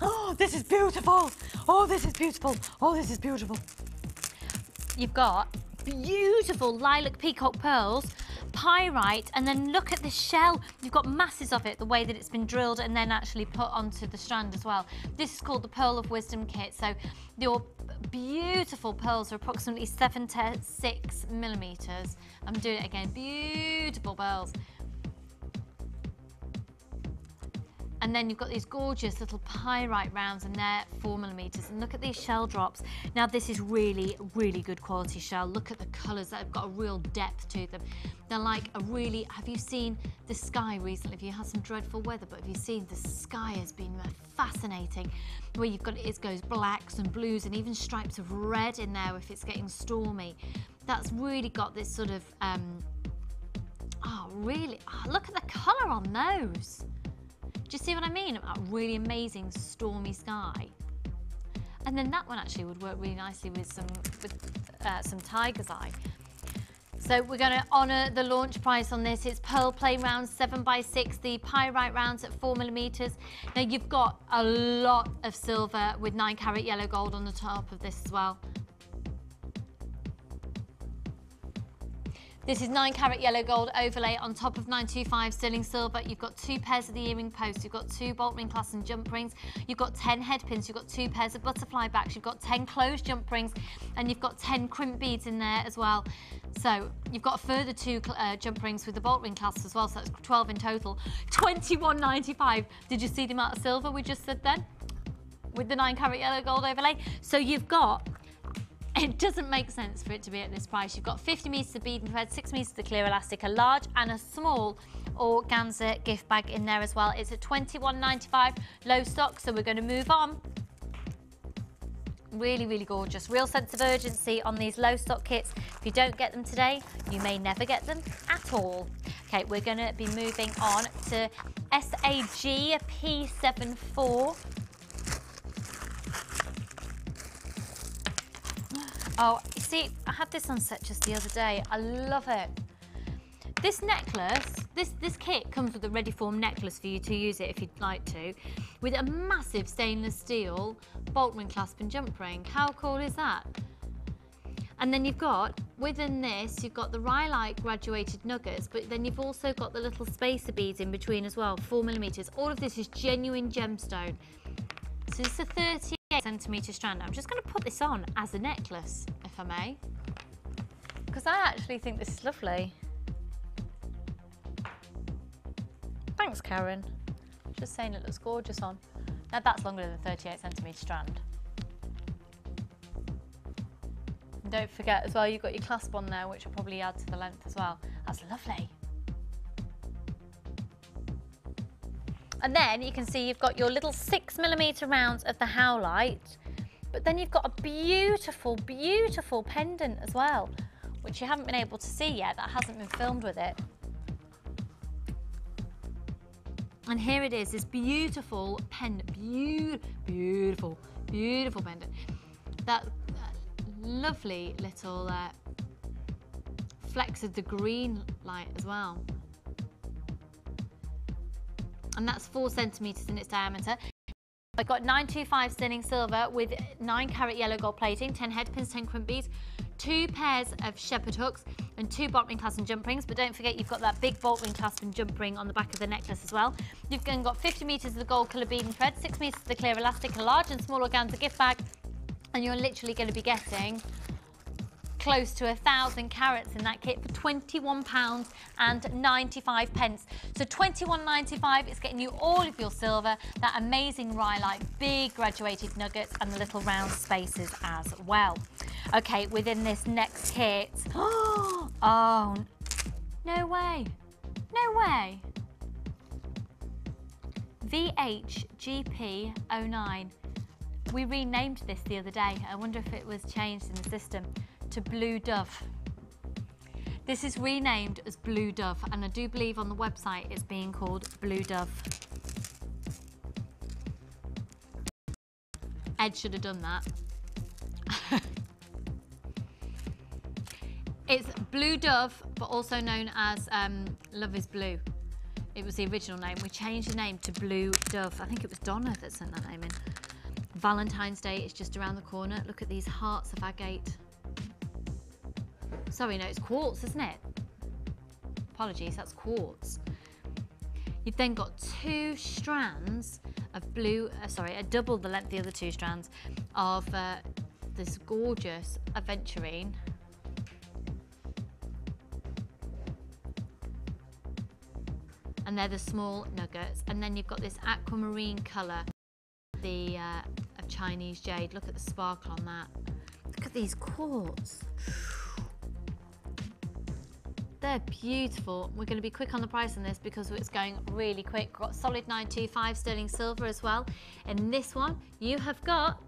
Oh, this is beautiful. Oh, this is beautiful. Oh, this is beautiful. You've got beautiful lilac peacock pearls pyrite, and then look at the shell. You've got masses of it, the way that it's been drilled and then actually put onto the strand as well. This is called the Pearl of Wisdom kit. So your beautiful pearls are approximately 7 to 6 millimeters. I'm doing it again, beautiful pearls. And then you've got these gorgeous little pyrite rounds, and they're 4 millimeters. And look at these shell drops. Now this is really, really good quality shell. Look at the colors, they've got a real depth to them. They're like a really, have you seen the sky recently? If you had some dreadful weather, but have you seen the sky has been fascinating, where you've got, it goes blacks and blues and even stripes of red in there if it's getting stormy. That's really got this sort of, look at the color on those. Do you see what I mean? A really amazing stormy sky. And then that one actually would work really nicely with some tiger's eye. So we're going to honour the launch price on this. It's pearl plain rounds 7x6, the pyrite rounds at 4 millimeters. Now you've got a lot of silver with 9 carat yellow gold on the top of this as well. This is 9 carat yellow gold overlay on top of 925 sterling silver. You've got 2 pairs of the earring posts, you've got 2 bolt ring clasps and jump rings, you've got 10 head pins, you've got 2 pairs of butterfly backs, you've got 10 closed jump rings, and you've got 10 crimp beads in there as well. So you've got a further 2 jump rings with the bolt ring clasps as well, so that's 12 in total. $21.95. Did you see the amount of silver we just said then? With the 9 carat yellow gold overlay. So you've got, it doesn't make sense for it to be at this price. You've got 50 metres of bead and thread, 6 metres of clear elastic, a large and a small organza gift bag in there as well. It's at $21.95, low stock, so we're going to move on. Really, really gorgeous. Real sense of urgency on these low stock kits. If you don't get them today, you may never get them at all. Okay, we're going to be moving on to SAG P74. Oh, you see, I had this on set just the other day. I love it. This necklace, this kit comes with a ready form necklace for you to use it if you'd like to, with a massive stainless steel bolt ring clasp and jump ring. How cool is that? And then you've got, within this, you've got the rhyolite graduated nuggets, but then you've also got the little spacer beads in between as well, 4 millimeters. All of this is genuine gemstone. So it's a 38cm strand. I'm just going to put this on as a necklace, if I may, because I actually think this is lovely. Thanks, Karen. Just saying it looks gorgeous on. Now that's longer than a 38cm strand. And don't forget as well, you've got your clasp on there, which will probably add to the length as well. That's lovely. And then you can see you've got your little 6 millimeter rounds of the howlite, but then you've got a beautiful, beautiful pendant as well, which you haven't been able to see yet, that hasn't been filmed with it. And here it is, this beautiful pendant, beautiful, beautiful pendant. That lovely little flecks of the green light as well. And that's 4 centimeters in its diameter. I've got 925 sterling silver with 9 carat yellow gold plating, 10 head pins, 10 crimp beads, 2 pairs of shepherd hooks and 2 bolt ring clasp and jump rings. But don't forget, you've got that big bolt ring clasp and jump ring on the back of the necklace as well. You've then got 50 meters of the gold colour bead and thread, 6 meters of the clear elastic, a large and small organza gift bag, and you're literally going to be getting close to 1,000 carats in that kit for £21.95. So £21.95 is getting you all of your silver, that amazing rhyolite, big graduated nuggets, and the little round spaces as well. Okay, within this next kit, oh, no way, no way. VHGP09. We renamed this the other day. I wonder if it was changed in the system to Blue Dove. This is renamed as Blue Dove, and I do believe on the website it's being called Blue Dove. Ed should have done that. It's Blue Dove, but also known as Love is Blue. It was the original name. We changed the name to Blue Dove. I think it was Donna that sent that name in. Valentine's Day is just around the corner. Look at these hearts of agate. Sorry, no, it's quartz, isn't it? apologies, that's quartz. You've then got 2 strands of blue, double the length of the other 2 strands of this gorgeous aventurine. And they're the small nuggets. And then you've got this aquamarine colour, the of Chinese jade. Look at the sparkle on that. Look at these quartz. They're beautiful. We're going to be quick on the price on this because it's going really quick. We've got solid 925 sterling silver as well. In this one, you have got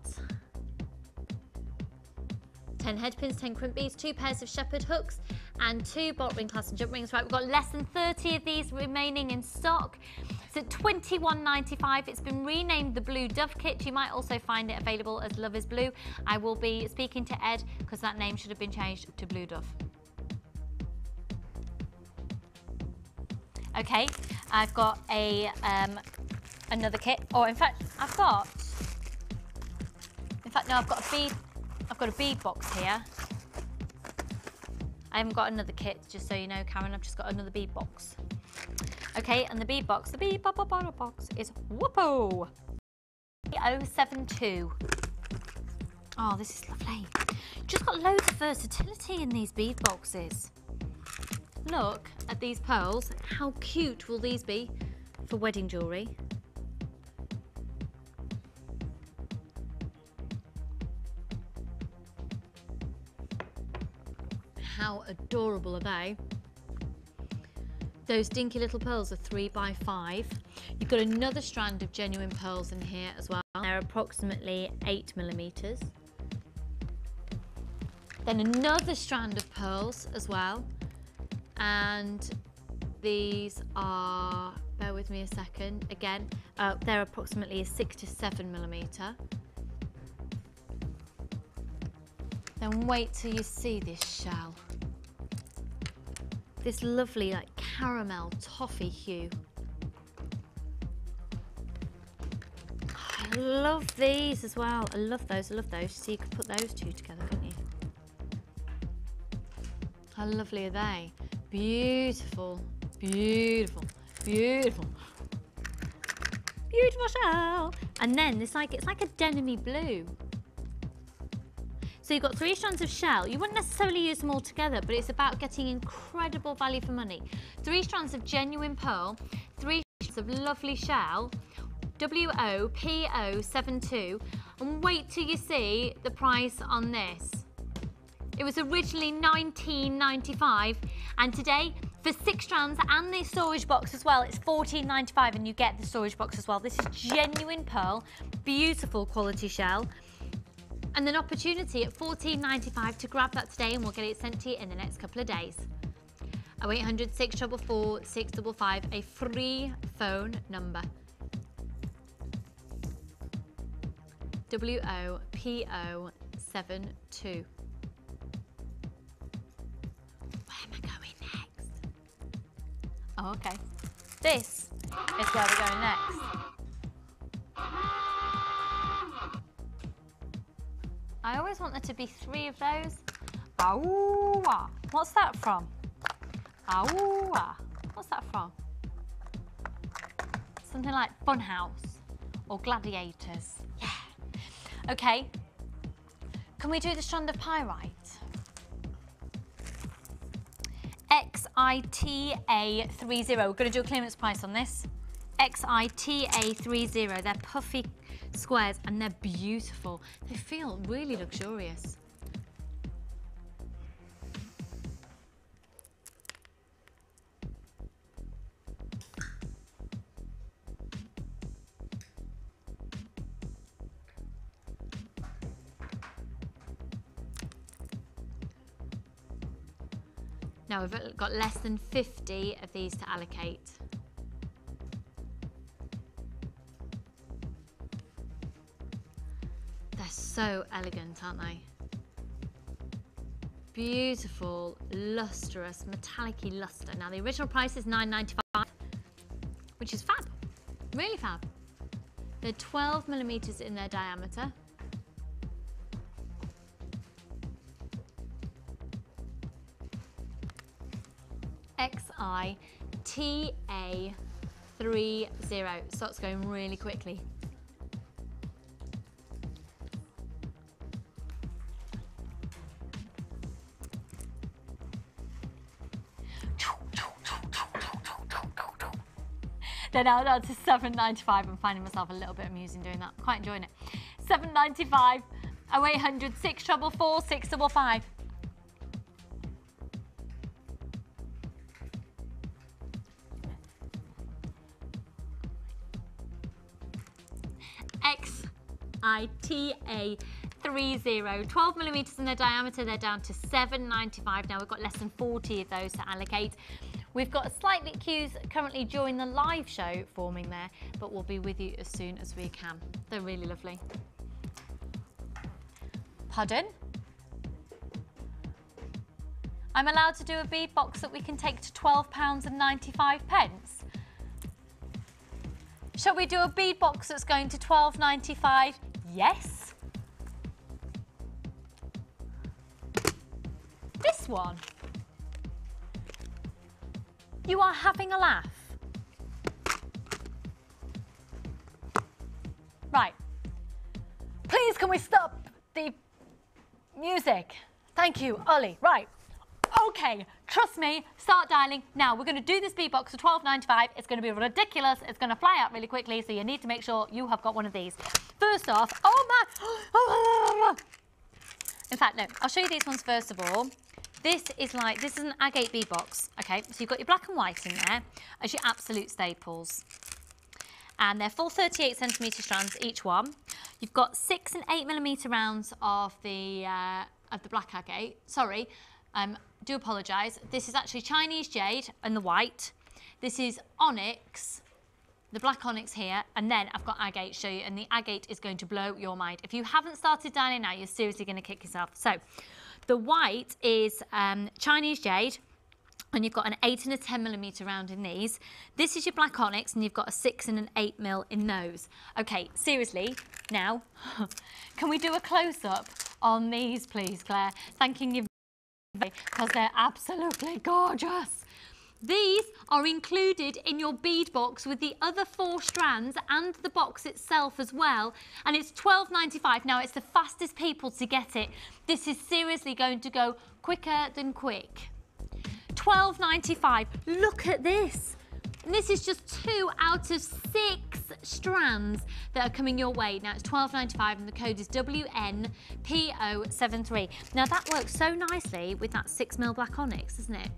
10 head pins, 10 crimp beads, 2 pairs of shepherd hooks, and 2 bolt ring clasp and jump rings. Right, we've got less than 30 of these remaining in stock. It's at $21.95. It's been renamed the Blue Dove Kit. You might also find it available as Love is Blue. I will be speaking to Ed because that name should have been changed to Blue Dove. Okay, I've got a another kit. Or in fact, I've got a bead box here. I haven't got another kit, just so you know, Karen. I've just got another bead box. Okay, and the bead box is whoopoo 072. Oh, this is lovely. Just got loads of versatility in these bead boxes. Look at these pearls. How cute will these be for wedding jewellery? How adorable are they? Those dinky little pearls are 3x5. You've got another strand of genuine pearls in here as well. They're approximately 8mm. Then another strand of pearls as well. And these are, bear with me a second, again, they're approximately a 6 to 7mm. Then wait till you see this shell. This lovely like caramel toffee hue. I love these as well. I love those, So you could put those 2 together, couldn't you? How lovely are they? Beautiful, beautiful, beautiful. Beautiful shell. And then it's like a denim-y blue. So you've got 3 strands of shell. You wouldn't necessarily use them all together, but it's about getting incredible value for money. 3 strands of genuine pearl, 3 strands of lovely shell, WOPO72, and wait till you see the price on this. It was originally $19.95, and today, for 6 strands and the storage box as well, it's $14.95, and you get the storage box as well. This is genuine pearl, beautiful quality shell, and an opportunity at $14.95 to grab that today, and we'll get it sent to you in the next couple of days. 0800 644 655, a free phone number. WOPO72. Oh, okay. This is where we're going next. I always want there to be 3 of those. Aouah. What's that from? Aouah. What's that from? Something like Funhouse or Gladiators. Yeah. Okay. Can we do the strand of pyrite? XITA30. We're going to do a clearance price on this. XITA30. They're puffy squares and they're beautiful. They feel really luxurious. Now we've got less than 50 of these to allocate. They're so elegant, aren't they? Beautiful, lustrous, metallic-y luster. Now the original price is $9.95, which is fab, really fab. They're 12mm in their diameter. XITA30. Starts going really quickly. They're now down to £7.95. I'm finding myself a little bit amusing doing that. Quite enjoying it. £7.95, 0800 644 655. XITA30, 12 millimetres in their diameter. They're down to £7.95 now. We've got less than 40 of those to allocate. We've got slight lit queues currently during the live show forming there, but we'll be with you as soon as we can. They're really lovely. Pardon? I'm allowed to do a bead box that we can take to £12.95. Shall we do a bead box that's going to £12.95? Yes. This one. You are having a laugh. Right. Please, can we stop the music? Thank you, Ollie. Right. Okay, trust me, start dialing. Now, we're going to do this bead box for £12.95. It's going to be ridiculous. It's going to fly out really quickly, so you need to make sure you have got one of these. First off, oh my... In fact, no, I'll show you these ones first of all. This is an agate bead box, okay? So you've got your black and white in there as your absolute staples. And they're full 38 centimetre strands, each one. You've got 6 and 8 millimetre rounds of the black agate. Sorry, do apologise. This is actually Chinese jade and the white. This is onyx, the black onyx here, and then I've got agate to show you, and the agate is going to blow your mind. If you haven't started dialing now, you're seriously going to kick yourself. So, the white is Chinese jade, and you've got an 8 and a 10 millimetre round in these. This is your black onyx, and you've got a 6 and an 8 mil in those. Okay, seriously, now, can we do a close-up on these, please, Claire? Thanking you, because they're absolutely gorgeous. These are included in your bead box with the other 4 strands and the box itself as well. And it's £12.95. Now, it's the fastest people to get it. This is seriously going to go quicker than quick. £12.95. Look at this. And this is just 2 out of 6 strands that are coming your way. Now, it's £12.95 and the code is WNPO73. Now, that works so nicely with that 6 mil black onyx, doesn't it?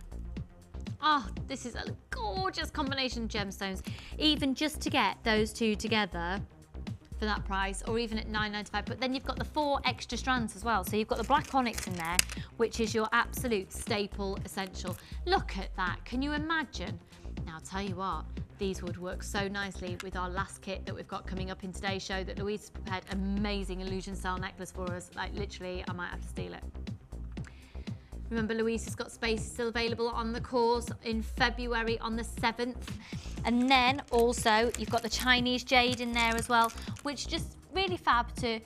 Oh, this is a gorgeous combination of gemstones. Even just to get those two together for that price, or even at £9.95. But then you've got the 4 extra strands as well. So you've got the black onyx in there, which is your absolute staple essential. Look at that. Can you imagine? Now, I'll tell you what, these would work so nicely with our last kit that we've got coming up in today's show that Louise has prepared an amazing illusion style necklace for us. Like, literally, I might have to steal it. Remember, Louise has got spaces still available on the course in February on the 7th. And then also, you've got the Chinese jade in there as well, which just really fab to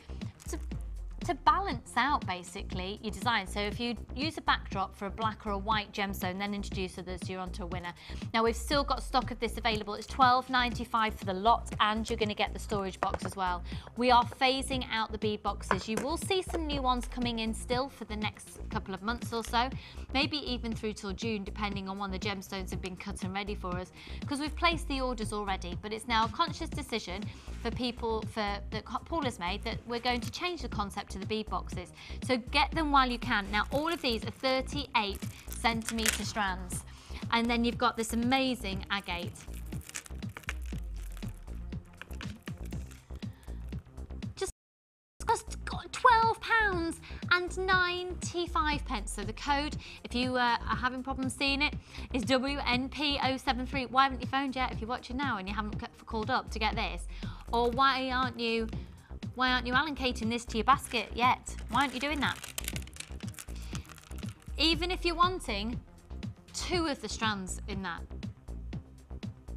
balance out, basically, your design. So if you use a backdrop for a black or a white gemstone, then introduce others, you're onto a winner. Now, we've still got stock of this available. It's £12.95 for the lot, and you're going to get the storage box as well. We are phasing out the bead boxes. You will see some new ones coming in still for the next couple of months or so, maybe even through till June, depending on when the gemstones have been cut and ready for us, because we've placed the orders already. But it's now a conscious decision for people, that Paul has made, that we're going to change the concept to the bead boxes. So get them while you can. Now, all of these are 38 centimetre strands. And then you've got this amazing agate. Just cost £12.95. So the code, if you are having problems seeing it, is WNPO73. Why haven't you phoned yet if you're watching now and you haven't called up to get this? Or why aren't you allocating this to your basket yet? Why aren't you doing that? Even if you're wanting 2 of the strands in that.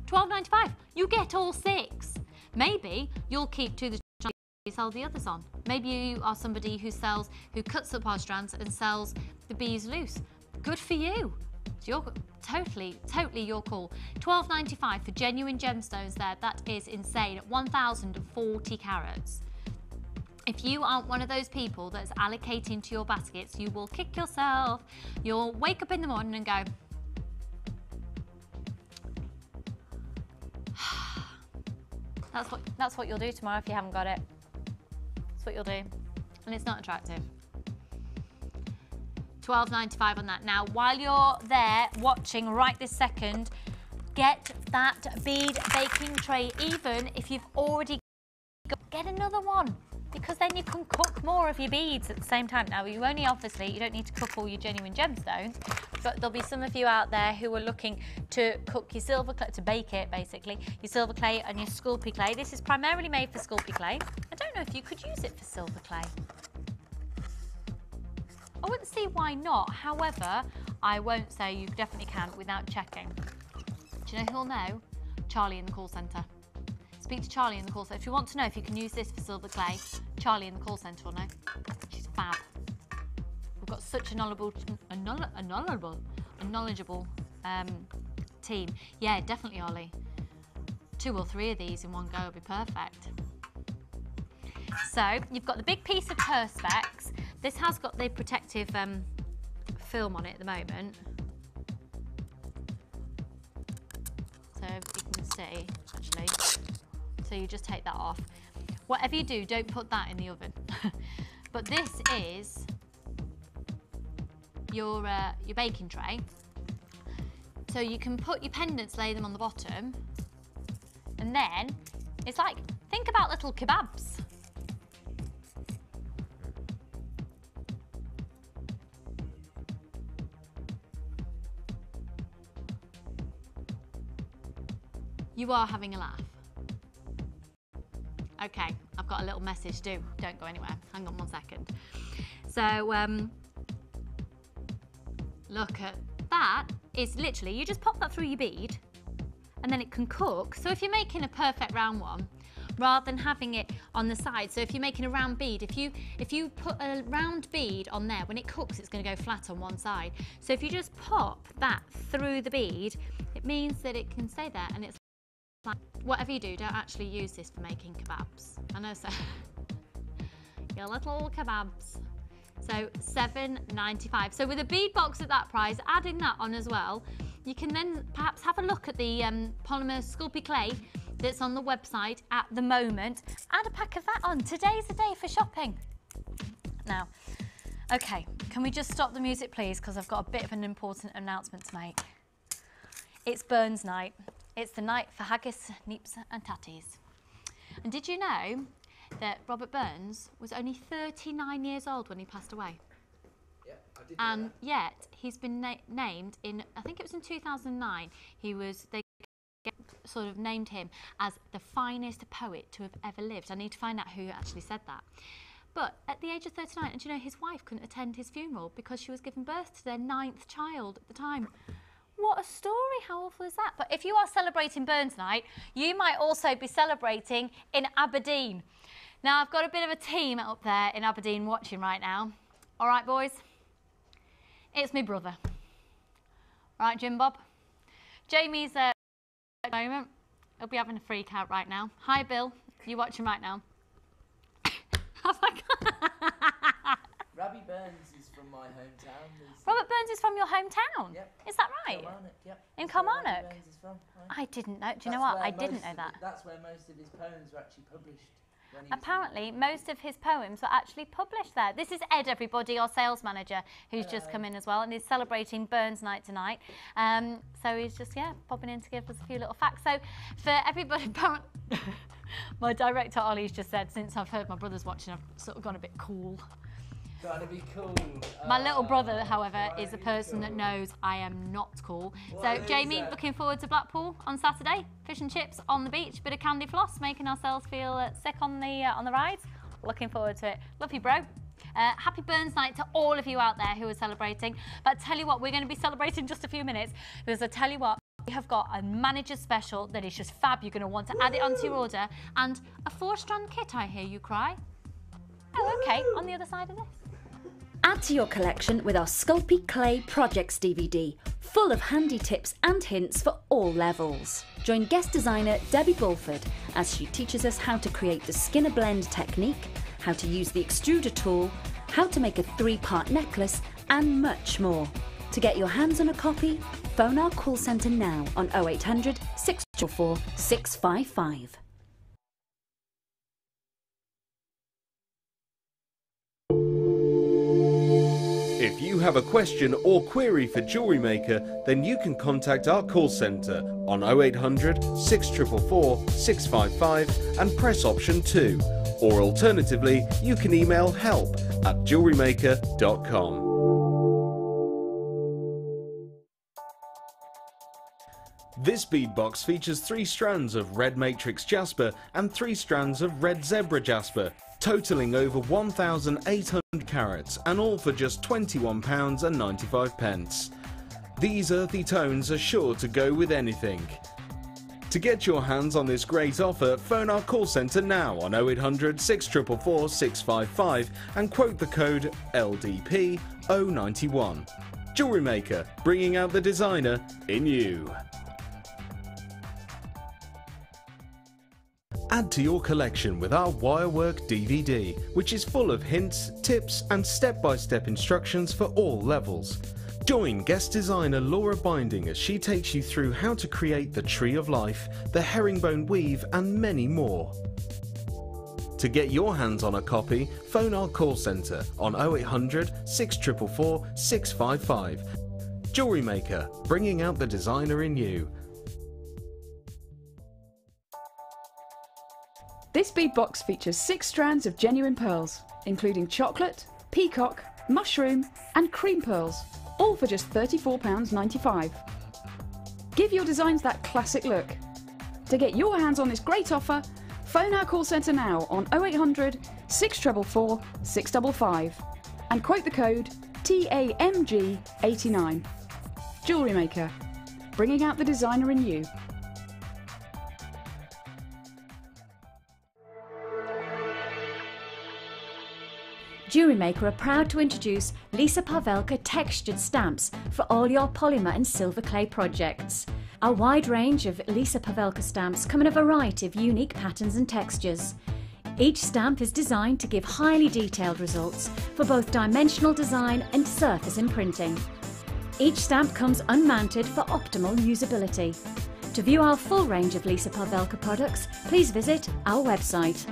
£12.95. You get all 6. Maybe you'll keep 2 of the strands and sell the others on. Maybe you are somebody who cuts up our strands and sells the bees loose. Good for you. So you're totally your call. £12.95 for genuine gemstones there. That is insane. 1,040 carats. If you aren't one of those people that's allocating to your baskets, you will kick yourself. You'll wake up in the morning and go, that's what you'll do tomorrow if you haven't got it. That's what you'll do. And it's not attractive. £12.95 on that. Now, while you're there watching right this second, get that bead baking tray. Even if you've already get another one, because then you can cook more of your beads at the same time. Now, you don't need to cook all your genuine gemstones, but there'll be some of you out there who are looking to cook your silver clay, to bake it basically, your silver clay and your Sculpey clay. This is primarily made for Sculpey clay. I don't know if you could use it for silver clay. I wouldn't see why not. However, I won't say you definitely can without checking. Do you know who'll know? Charlie in the call centre. Speak to Charlie in the call centre. If you want to know if you can use this for silver clay, Charlie in the call centre will know. She's fab. We've got such a knowledgeable team. Yeah, definitely, Ollie. 2 or 3 of these in one go would be perfect. So you've got the big piece of Perspex. This has got the protective film on it at the moment. So you can see, actually. So you just take that off. Whatever you do, don't put that in the oven. But this is your baking tray. So you can put your pendants, lay them on the bottom, and then it's like, think about little kebabs. You are having a laugh. Okay, I've got a little message too. Don't go anywhere. Hang on one second. So, look at that. It's literally, you just pop that through your bead and then it can cook. So if you're making a perfect round one, rather than having it on the side, so if you're making a round bead, if you put a round bead on there, when it cooks, it's going to go flat on one side. So if you just pop that through the bead, it means that it can stay there, and it's like, whatever you do, don't actually use this for making kebabs. I know, so your little kebabs. So £7.95. So with a bead box at that price, adding that on as well, you can then perhaps have a look at the polymer Sculpey clay that's on the website at the moment. Add a pack of that on. Today's the day for shopping. Now, okay, can we just stop the music, please? Because I've got a bit of an important announcement to make. It's Burns night. It's the night for haggis, neeps and tatties. And did you know that Robert Burns was only 39 years old when he passed away? Yeah, I did know And that. yet he's been named in, I think it was in 2009, they sort of named him as the finest poet to have ever lived. I need to find out who actually said that. But at the age of 39, and you know, his wife couldn't attend his funeral because she was giving birth to their 9th child at the time. What a story, how awful is that? But if you are celebrating Burns night, you might also be celebrating in Aberdeen. Now, I've got a bit of a team up there in Aberdeen watching right now. All right, boys? It's my brother. All right, Jim Bob? Jamie's at the moment. He'll be having a freak out right now. Hi, Bill. You watching right now? Oh my God. Robbie Burns is from my hometown. Robert Burns is from your hometown? Yep. Is that right? Kilmarnock, yep. In That's where Kilmarnock? Robbie Burns is from, right? I didn't know. Do you know what? I didn't know that. That's where most of his poems were actually published. When he was Apparently, most of his poems were actually published there. This is Ed, everybody, our sales manager, who's just come in as well, and he's celebrating Burns night tonight. So he's just, yeah, popping in to give us a few little facts. So for everybody, my director, Ollie's just said, since I've heard my brother's watching, I've sort of gone a bit cool. trying to be cool. My little brother, however, is the person that knows I am not cool. So, Jamie, looking forward to Blackpool on Saturday. Fish and chips on the beach, bit of candy floss, making ourselves feel sick on the rides. Looking forward to it. Love you, bro. Happy Burns night to all of you out there who are celebrating. But tell you what, we're going to be celebrating just a few minutes, because I tell you what, we have got a manager special that is just fab. You're going to want to add it onto your order. And a 4-strand kit, I hear you cry. Oh, okay, on the other side of this. Add to your collection with our Sculpey Clay Projects DVD, full of handy tips and hints for all levels. Join guest designer Debbie Bulford as she teaches us how to create the Skinner blend technique, how to use the extruder tool, how to make a 3-part necklace, and much more. To get your hands on a copy, phone our call centre now on 0800 644 655. If you have a question or query for Jewellery Maker, then you can contact our call centre on 0800 644 655 and press option 2. Or alternatively, you can email help@jewellerymaker.com. This beadbox features 3 strands of red matrix jasper and 3 strands of red zebra jasper, totalling over 1,800 carats, and all for just £21.95. These earthy tones are sure to go with anything. To get your hands on this great offer, phone our call centre now on 0800 644 655 and quote the code LDP091. Jewellery Maker, bringing out the designer in you. Add to your collection with our Wirework DVD, which is full of hints, tips and step-by-step instructions for all levels. Join guest designer Laura Binding as she takes you through how to create the Tree of Life, the herringbone weave and many more. To get your hands on a copy, phone our call centre on 0800 644 655. Jewellery Maker, bringing out the designer in you. This beadbox features 6 strands of genuine pearls, including chocolate, peacock, mushroom and cream pearls, all for just £34.95. Give your designs that classic look. To get your hands on this great offer, phone our call centre now on 0800 644 655 and quote the code TAMG89. Jewellery Maker, bringing out the designer in you. Jewellery Maker are proud to introduce Lisa Pavelka textured stamps for all your polymer and silver clay projects. Our wide range of Lisa Pavelka stamps come in a variety of unique patterns and textures. Each stamp is designed to give highly detailed results for both dimensional design and surface imprinting. Each stamp comes unmounted for optimal usability. To view our full range of Lisa Pavelka products, please visit our website.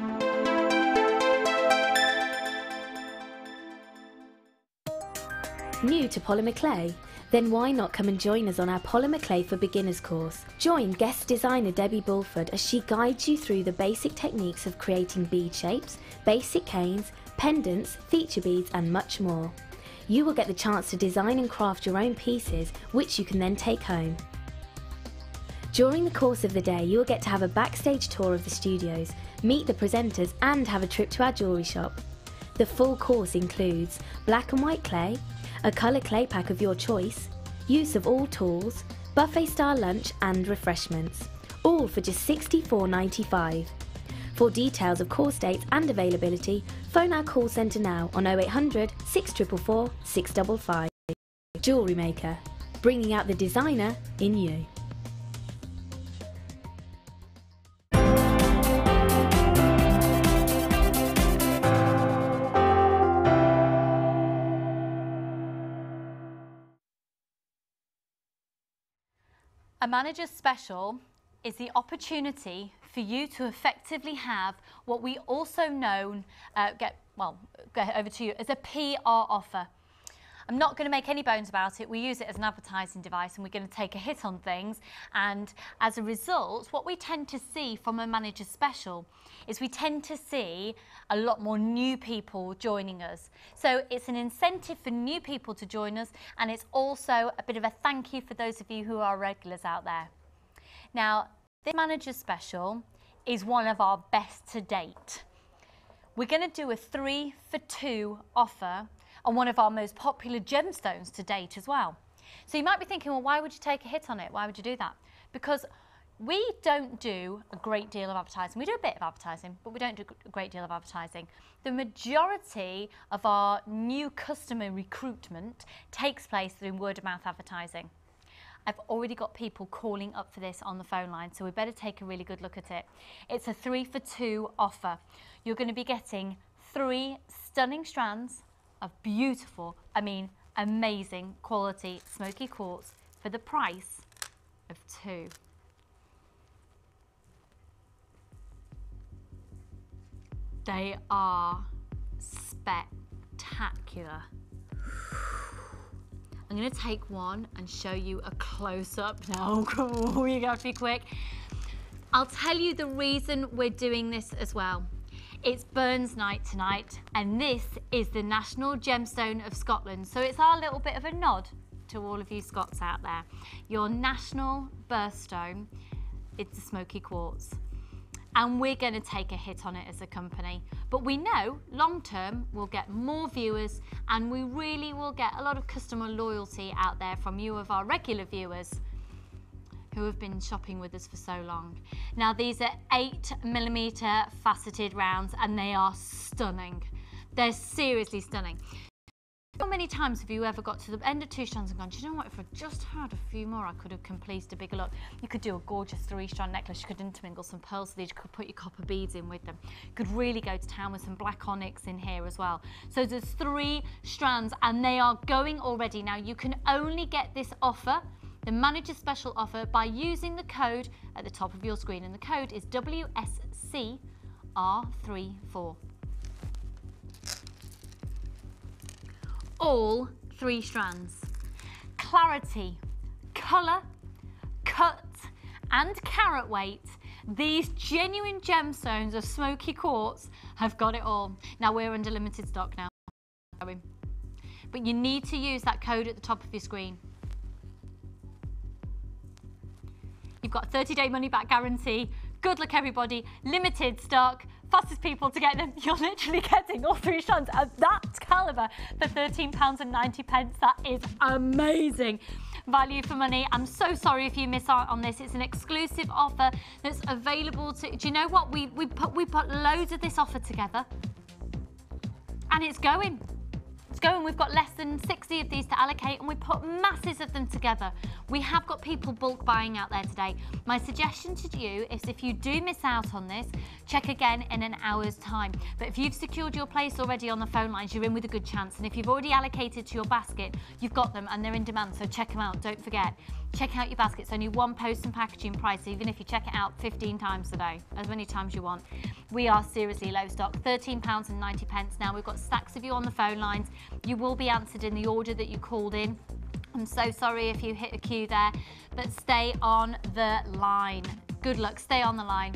New to polymer clay? Then why not come and join us on our Polymer Clay for Beginners course? Join guest designer Debbie Bulford as she guides you through the basic techniques of creating bead shapes, basic canes, pendants, feature beads and much more. You will get the chance to design and craft your own pieces, which you can then take home. During the course of the day, you will get to have a backstage tour of the studios, meet the presenters and have a trip to our jewellery shop. The full course includes black and white clay, a colour clay pack of your choice, use of all tools, buffet style lunch and refreshments, all for just £64.95. For details of course dates and availability, phone our call centre now on 0800 644 655. Jewellery Maker, bringing out the designer in you. A manager's special is the opportunity for you to effectively have what we also know, get over to you, as a PR offer. I'm not going to make any bones about it. We use it as an advertising device and we're going to take a hit on things. And as a result, what we tend to see from a manager's special is we tend to see a lot more new people joining us. So it's an incentive for new people to join us, and it's also a bit of a thank you for those of you who are regulars out there. Now, this manager's special is one of our best to date. We're going to do a 3 for 2 offer on one of our most popular gemstones to date as well. So you might be thinking, well, why would you take a hit on it? Why would you do that? Because We don't do a great deal of advertising. We do a bit of advertising, but we don't do a great deal of advertising. The majority of our new customer recruitment takes place through word of mouth advertising. I've already got people calling up for this on the phone line, so we better take a really good look at it. It's a 3 for 2 offer. You're going to be getting 3 stunning strands of beautiful, I mean amazing quality smoky quartz for the price of 2. They are spectacular. I'm going to take one and show you a close-up now. Oh, you're going to have to be quick. I'll tell you the reason we're doing this as well. It's Burns Night tonight, and this is the National Gemstone of Scotland. So it's our little bit of a nod to all of you Scots out there. Your national birthstone is the smoky quartz. And we're going to take a hit on it as a company. But we know long term we'll get more viewers, and we really will get a lot of customer loyalty out there from you, of our regular viewers who have been shopping with us for so long. Now these are 8mm faceted rounds, and they are stunning. They're seriously stunning. How many times have you ever got to the end of 2 strands and gone, do you know what, if I just had a few more, I could have completed a bigger look. You could do a gorgeous 3-strand necklace, you could intermingle some pearls with these, you could put your copper beads in with them. You could really go to town with some black onyx in here as well. So there's 3 strands, and they are going already. Now you can only get this offer, the manager special offer, by using the code at the top of your screen, and the code is WSCR34. All 3 strands. Clarity, colour, cut and carat weight. These genuine gemstones of smoky quartz have got it all. Now we're under limited stock now, but you need to use that code at the top of your screen. You've got a 30-day money-back guarantee. Good luck, everybody. Limited stock. Fastest people to get them. You're literally getting all 3 strands of that calibre for £13.90. That is amazing value for money. I'm so sorry if you miss out on this. It's an exclusive offer that's available to... Do you know what? We put loads of this offer together, and it's going. It's going. We've got less than 60 of these to allocate, and we put masses of them together. We have got people bulk buying out there today. My suggestion to you is, if you do miss out on this, check again in an hour's time. But if you've secured your place already on the phone lines, you're in with a good chance. And if you've already allocated to your basket, you've got them and they're in demand, so check them out. Don't forget, check out your basket. It's only one post and packaging price, even if you check it out 15 times a day, as many times you want. We are seriously low stock, £13.90. Now we've got stacks of you on the phone lines. You will be answered in the order that you called in. I'm so sorry if you hit a queue there, but stay on the line. Good luck, stay on the line.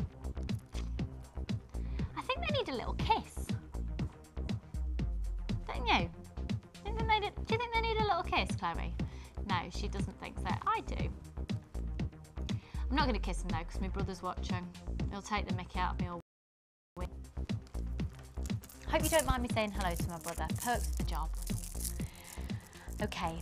I think they need a little kiss, don't you? Do you think they need a little kiss, Clary? No, she doesn't think so. I do. I'm not going to kiss him though, because my brother's watching. He'll take the mickey out of me all week. Hope you don't mind me saying hello to my brother. Perks the job. Okay.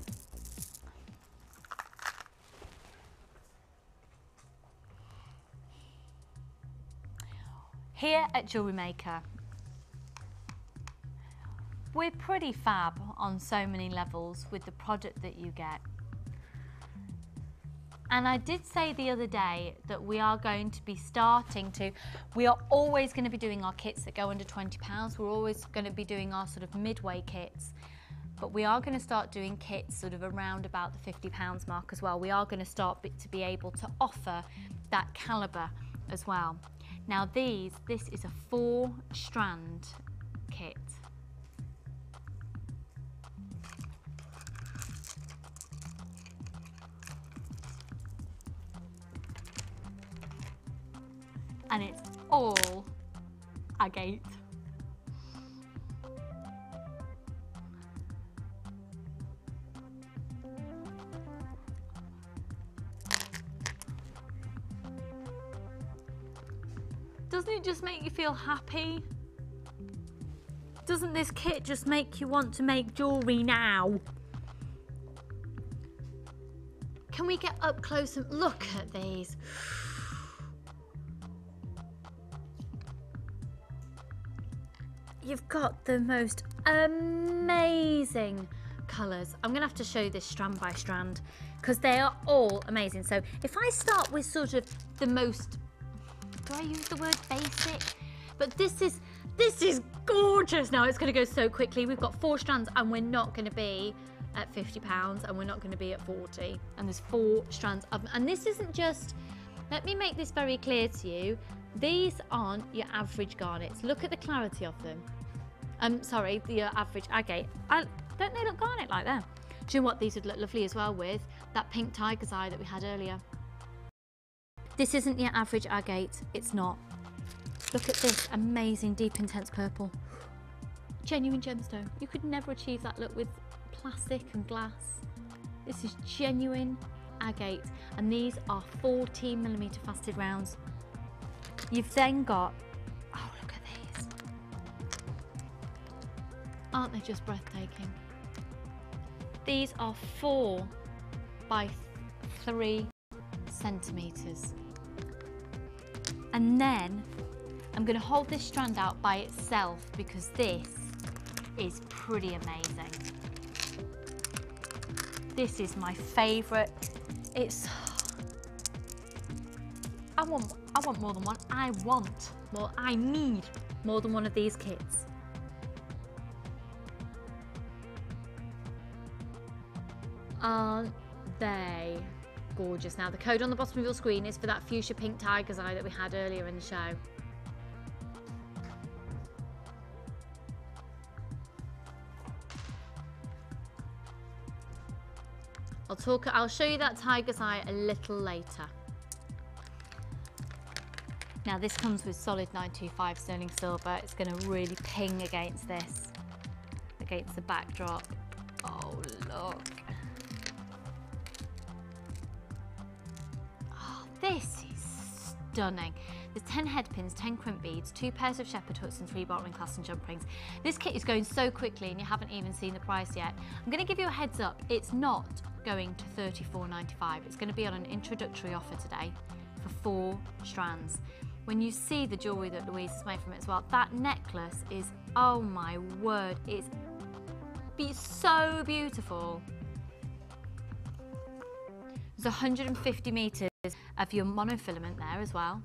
Here at Jewellery Maker, we're pretty fab on so many levels with the product that you get. And I did say the other day that we are going to be we are always going to be doing our kits that go under £20. We're always going to be doing our sort of midway kits. But we are going to start doing kits sort of around about the £50 mark as well. We are going to start to be able to offer that calibre as well. Now this is a 4-strand kit. And it's all agate. Doesn't it just make you feel happy? Doesn't this kit just make you want to make jewellery now? Can we get up close and look at these? you've got the most amazing colours. I'm going to have to show you this strand by strand because they are all amazing. So if I start with sort of the most, do I use the word basic? But this is gorgeous. Now it's going to go so quickly. We've got 4 strands and we're not going to be at £50 and we're not going to be at 40. And there's 4 strands of, and this isn't just, let me make this very clear to you. These aren't your average garnets. Look at the clarity of them. Sorry, your average agate. Don't they look garnet like that? Do you know what? These would look lovely as well with that pink tiger's eye that we had earlier. This isn't your average agate. It's not. Look at this amazing deep intense purple. Genuine gemstone. You could never achieve that look with plastic and glass. This is genuine agate, and these are 14mm faceted rounds. You've then got, oh look at these. Aren't they just breathtaking? These are 4 by 3 centimetres. And then I'm going to hold this strand out by itself because this is pretty amazing. This is my favourite. It's, I want more than one. I need more than one of these kits. Aren't they gorgeous? Now the code on the bottom of your screen is for that fuchsia pink tiger's eye that we had earlier in the show. I'll show you that tiger's eye a little later. Now this comes with solid 925 sterling silver. It's going to really ping against this, against the backdrop. Oh look. Oh, this is stunning. There's 10 head pins, 10 crimp beads, 2 pairs of shepherd hooks and 3 bottling clasps and jump rings. This kit is going so quickly and you haven't even seen the price yet. I'm going to give you a heads up. It's not going to £34.95. It's going to be on an introductory offer today for 4 strands. When you see the jewellery that Louise has made from it as well, that necklace is, oh my word, it's so beautiful. There's 150 metres of your monofilament there as well.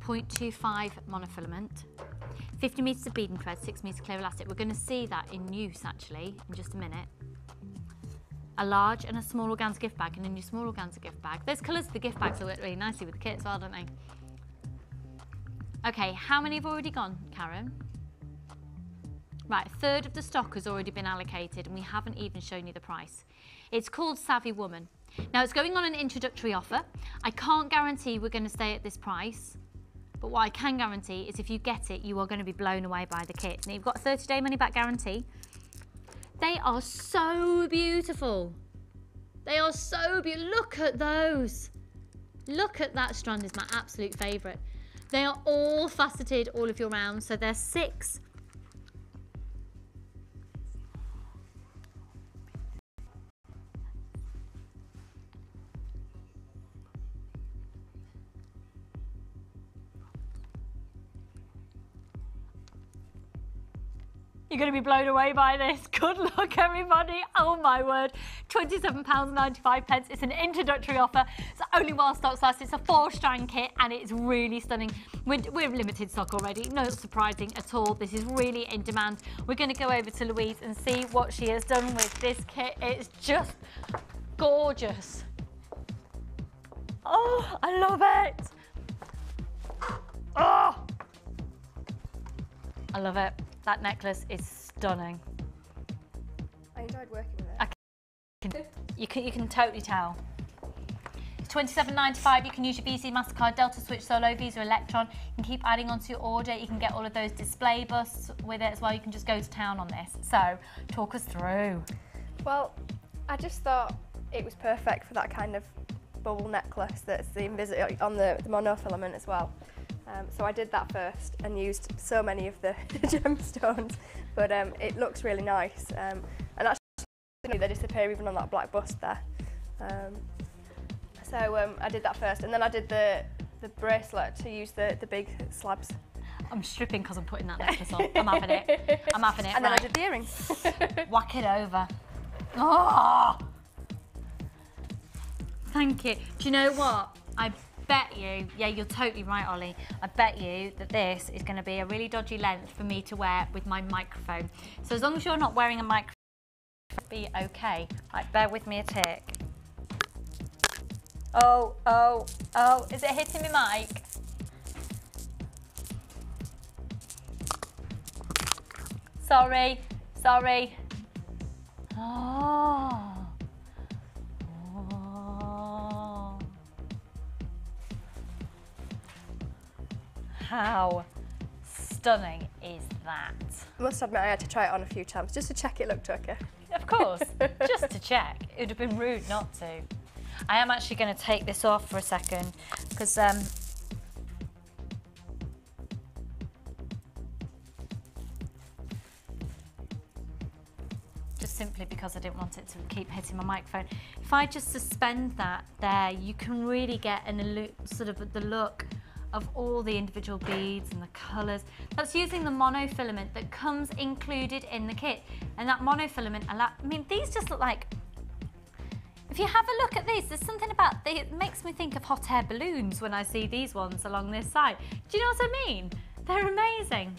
0.25 monofilament. 50 metres of beading thread, 6 metres clear elastic. We're going to see that in use actually in just a minute. A large and a small organza gift bag, and in your small organza gift bag, those colours of the gift bags will work really nicely with the kit as well, don't they? Okay, how many have already gone, Karen? Right, a third of the stock has already been allocated and we haven't even shown you the price. It's called Savvy Woman. Now it's going on an introductory offer. I can't guarantee we're going to stay at this price, but what I can guarantee is if you get it, you are going to be blown away by the kit. Now you've got a 30-day money-back guarantee. They are so beautiful. They are so beautiful. Look at those. Look at that strand is my absolute favourite. They are all faceted all of your rounds, so they're 6. You're going to be blown away by this. Good luck, everybody. Oh my word. £27.95. It's an introductory offer. It's only while stocks last. It's a 4-strand kit and it's really stunning. We're limited stock already. Not surprising at all. This is really in demand. We're going to go over to Louise and see what she has done with this kit. It's just gorgeous. Oh, I love it. Oh, I love it. That necklace is stunning. I enjoyed working with it. You can totally tell. It's £27.95. You can use your BC, MasterCard, Delta Switch, Solo, Visa, Electron. You can keep adding onto your order. You can get all of those display busts with it as well. You can just go to town on this. So, talk us through. Well, I just thought it was perfect for that kind of bubble necklace that's on the monofilament as well. So I did that first and used so many of the gemstones, but it looks really nice. And actually they disappear even on that black bust there. So I did that first, and then I did the bracelet to use the big slabs. I'm stripping because I'm putting that necklace on. I'm having it. I'm having it. And then I right. did the earrings. Whack it over. Oh! Thank you. Do you know what? I bet you, yeah, you're totally right, Ollie. I bet you that this is going to be a really dodgy length for me to wear with my microphone. So as long as you're not wearing a microphone, it'll be okay. Right, bear with me a tick. Oh, oh, oh, is it hitting my mic? Sorry, sorry. Oh. Oh. How stunning is that? I must admit I had to try it on a few times just to check it looked okay. Of course, just to check. It would have been rude not to. I am actually going to take this off for a second because just simply because I didn't want it to keep hitting my microphone. If I just suspend that there, you can really get sort of the look of all the individual beads and the colours. That's using the monofilament that comes included in the kit. And that monofilament, I mean, these just look like, if you have a look at these, there's something about, it makes me think of hot air balloons when I see these ones along this side. Do you know what I mean? They're amazing.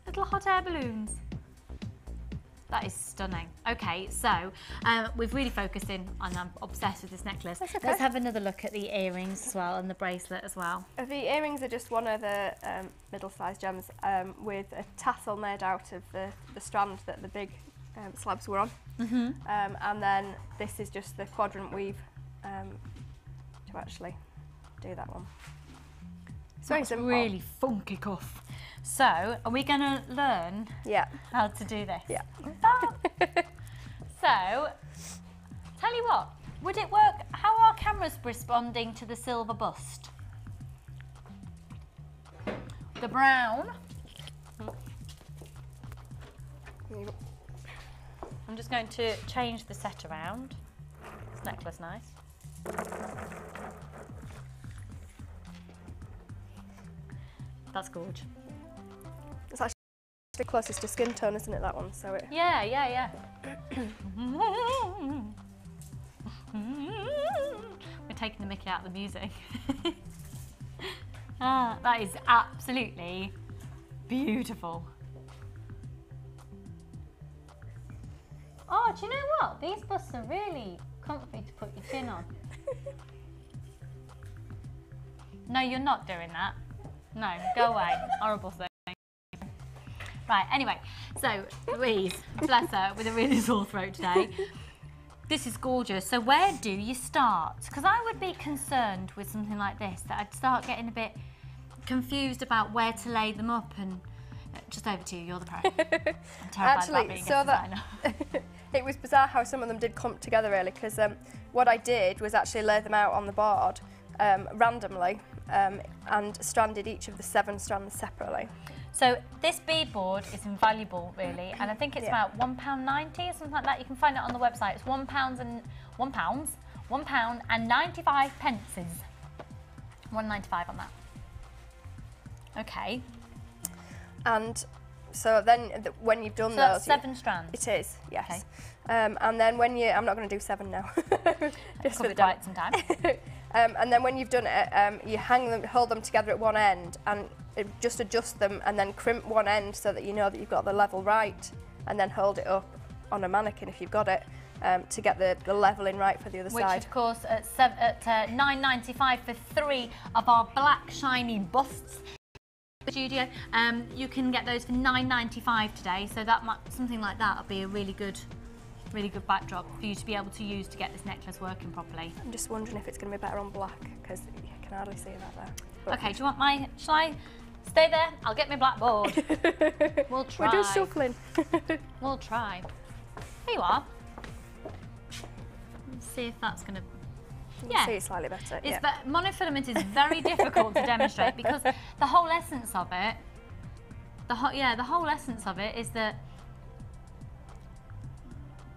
Little hot air balloons. That is stunning. Okay, so we've really focused in on, I'm obsessed with this necklace. That's okay. Let's have another look at the earrings as well and the bracelet as well. The earrings are just one of the middle-sized gems with a tassel made out of the strand that the big slabs were on. Mm-hmm. And then this is just the quadrant weave to actually do that one. It's very simple. Really funky cuff. So, are we going to learn how to do this? Yeah. So, tell you what, would it work? How are cameras responding to the silver bust? The brown. I'm just going to change the set around. This necklace nice. That's gorgeous. It's actually the closest to skin tone, isn't it, that one? So it... Yeah, yeah, yeah. We're taking the mickey out of the music. That is absolutely beautiful. Oh, do you know what? These busts are really comfy to put your chin on. No, you're not doing that. No, go away. Horrible thing. Right, anyway, so Louise, bless her, with a really sore throat today. This is gorgeous. So where do you start? Because I would be concerned with something like this, that I'd start getting a bit confused about where to lay them up, and just over to you, you're the pro. I'm terrified about being a designer. It was bizarre how some of them did clump together really, because what I did was actually lay them out on the board randomly and stranded each of the 7 strands separately. So this beadboard is invaluable, really, and I think it's about £1.90 or something like that. You can find it on the website. It's £1 and 95 pences. £1.95 on that. Okay. And so then when you've done so those, that's 7 strands. It is, yes. Okay. And then when you, I'm not going to do 7 now. Just for the diet some time. And then when you've done it, you hang them, hold them together at one end, and just adjust them, and then crimp one end so that you know that you've got the level right, and then hold it up on a mannequin if you've got it, to get the leveling right for the other side. Which, of course, at £9.95 for 3 of our black shiny busts. Studio, you can get those for £9.95 today. So that something like that would be a really good backdrop for you to be able to use to get this necklace working properly. I'm just wondering if it's going to be better on black, because you can hardly see that there. But okay, do you want my? Shall I stay there? I'll get my blackboard. We'll try. We're just shuffling. We'll try. Here you are. Let's see if that's going to. Yeah, see it slightly better. It's monofilament is very difficult to demonstrate because the whole essence of it, the whole essence of it is that.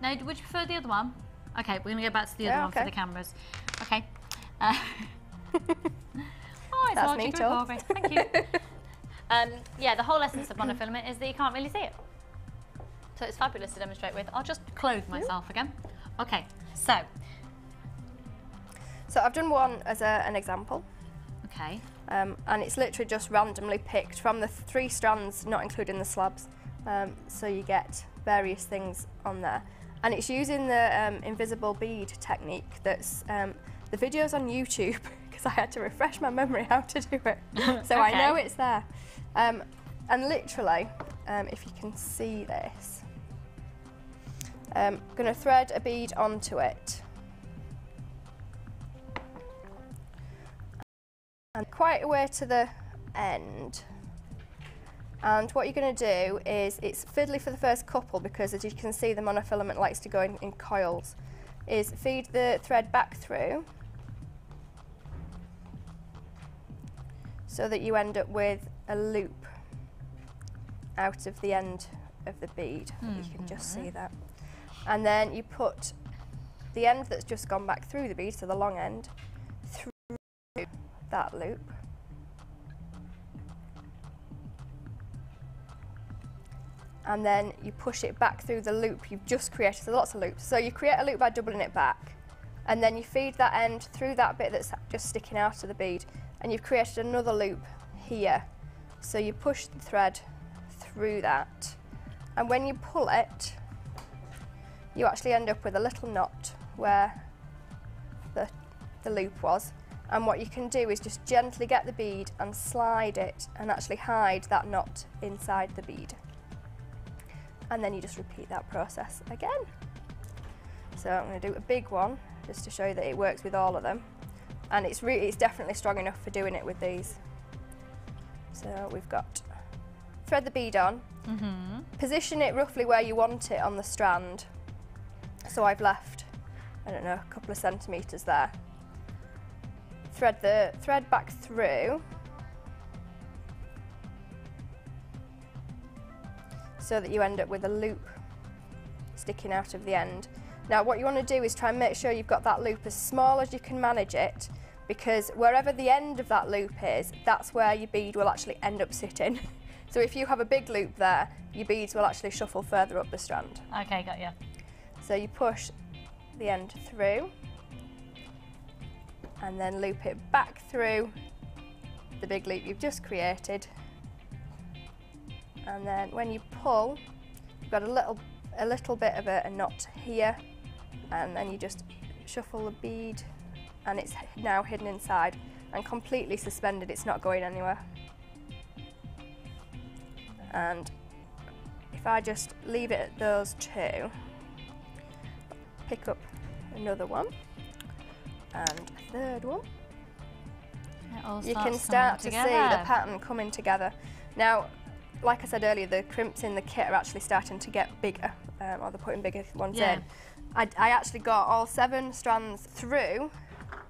No, would you prefer the other one? Okay, we're going to go back to the other one for the cameras. Okay. Oh, it's That's hard to neat, progress. Thank you. Yeah, the whole essence of monofilament is that you can't really see it. So it's fabulous to demonstrate with. I'll just clothe myself again. Okay, so I've done one as an example. Okay. And it's literally just randomly picked from the 3 strands, not including the slabs. So you get various things on there. And it's using the invisible bead technique that's, the video's on YouTube, because I had to refresh my memory how to do it. So I know it's there. And literally, if you can see this, I'm going to thread a bead onto it. And quite a way to the end. And what you're going to do is, it's fiddly for the first couple because as you can see the monofilament likes to go in coils, is feed the thread back through so that you end up with a loop out of the end of the bead. You can just see that. And then you put the end that's just gone back through the bead, so the long end, through that loop. And then you push it back through the loop you've just created. So lots of loops. So you create a loop by doubling it back, and then you feed that end through that bit that's just sticking out of the bead, and you've created another loop here. So you push the thread through that, and when you pull it, you actually end up with a little knot where the loop was. And what you can do is just gently get the bead and slide it and actually hide that knot inside the bead. And then you just repeat that process again. So I'm going to do a big one just to show you that it works with all of them. And it's definitely strong enough for doing it with these. So we've got thread the bead on, position it roughly where you want it on the strand. So I've left, I don't know, a couple of centimetres there. Thread the thread back through so that you end up with a loop sticking out of the end. Now what you want to do is try and make sure you've got that loop as small as you can manage it, because wherever the end of that loop is, that's where your bead will actually end up sitting. So if you have a big loop there, your beads will actually shuffle further up the strand. Okay, got you. So you push the end through and then loop it back through the big loop you've just created. And then when you pull, you've got a little bit of a knot here, and then you just shuffle the bead and it's now hidden inside and completely suspended, it's not going anywhere. And if I just leave it at those two, pick up another one and a third one, you can start to see the pattern coming together. Now, like I said earlier, the crimps in the kit are actually starting to get bigger, or they're putting bigger ones in. I actually got all 7 strands through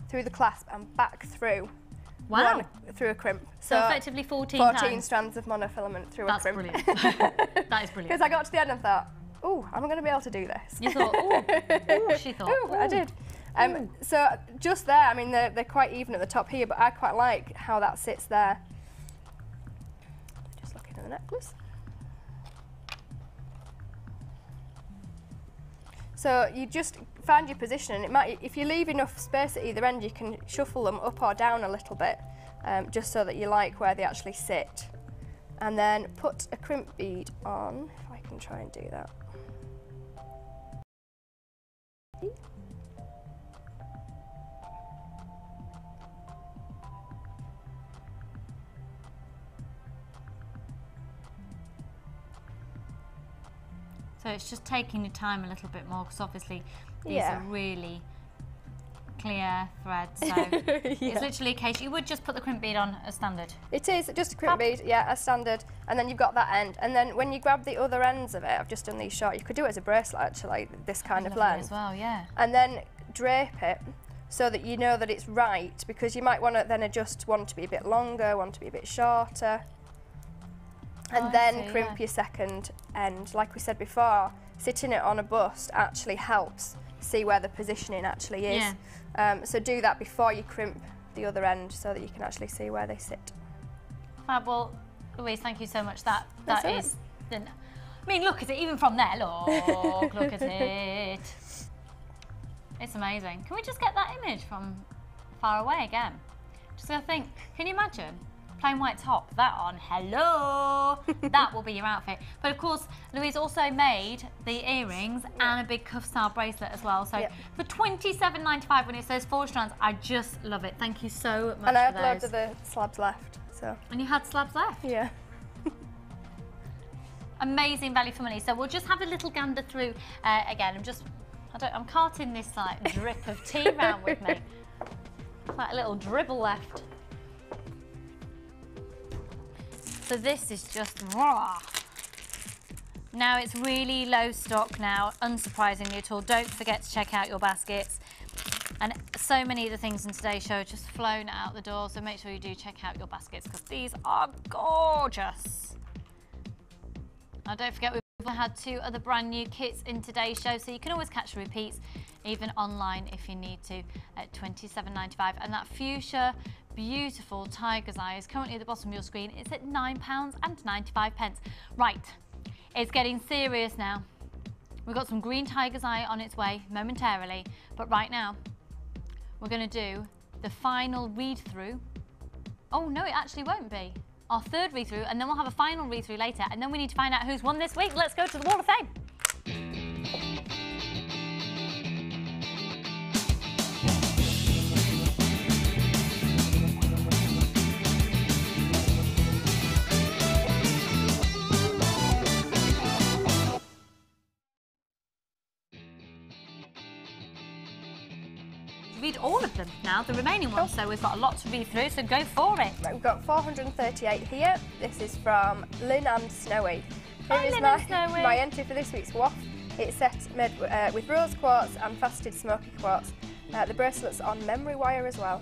the clasp and back through. Wow. Through a crimp. So effectively 14 times. strands of monofilament through That's a crimp. Brilliant. That is brilliant. Because I got to the end and thought, oh, am I going to be able to do this? You thought, oh, she thought. Oh, I did. So just there, I mean, they're quite even at the top here, but I quite like how that sits there. Just looking at the necklace. So you just find your position, and it might, if you leave enough space at either end, you can shuffle them up or down a little bit, just so that you like where they actually sit. And then put a crimp bead on, if I can try and do that. So it's just taking your time a little bit more, because obviously these are really clear threads. So it's literally a case, you would just put the crimp bead on as standard. It is just a crimp bead, yeah, as standard. And then you've got that end. And then when you grab the other ends of it, I've just done these short, you could do it as a bracelet actually, this kind of length. As well, yeah. And then drape it so that you know that it's right, because you might want to then adjust one to be a bit longer, one to be a bit shorter. And then crimp your second end. Like we said before, sitting it on a bust actually helps see where the positioning actually is. Yeah. So do that before you crimp the other end so that you can actually see where they sit. Fab. Well, Louise, thank you so much. That That's is. I mean, look at it. Even from there, look at it. It's amazing. Can we just get that image from far away again? Just gonna think. Can you imagine? Plain white top, that on, hello, that will be your outfit. But of course, Louise also made the earrings and a big cuff style bracelet as well. So for $27.95 when it says 4 strands, I just love it. Thank you so much. And I had for loads those. of the slabs left. So. And you had slabs left? Yeah. Amazing value for money. So we'll just have a little gander through again. I'm carting this like drip of tea round with me. Like a little dribble left. So this is just raw. Now it's really low stock now, unsurprisingly at all. Don't forget to check out your baskets. And so many of the things in today's show are just flown out the door, so make sure you do check out your baskets because these are gorgeous. Now don't forget we've had 2 other brand new kits in today's show, so you can always catch the repeats, even online if you need to, at $27.95. And that fuchsia beautiful tiger's eye is currently at the bottom of your screen. It's at £9.95. Right, it's getting serious now. We've got some green tiger's eye on its way momentarily, but right now we're going to do the final read through. Oh no, it actually won't be. Our 3rd read through, and then we'll have a final read through later, and then we need to find out who's won this week. Let's go to the Wall of Fame. Read all of them now, the remaining ones, so we've got a lot to read through, so go for it. Right, we've got 438 here. This is from Lynn and Snowy. Hi, Lynn and Snowy. My entry for this week's waft. It's set made with rose quartz and faceted smoky quartz. The bracelet's on memory wire as well.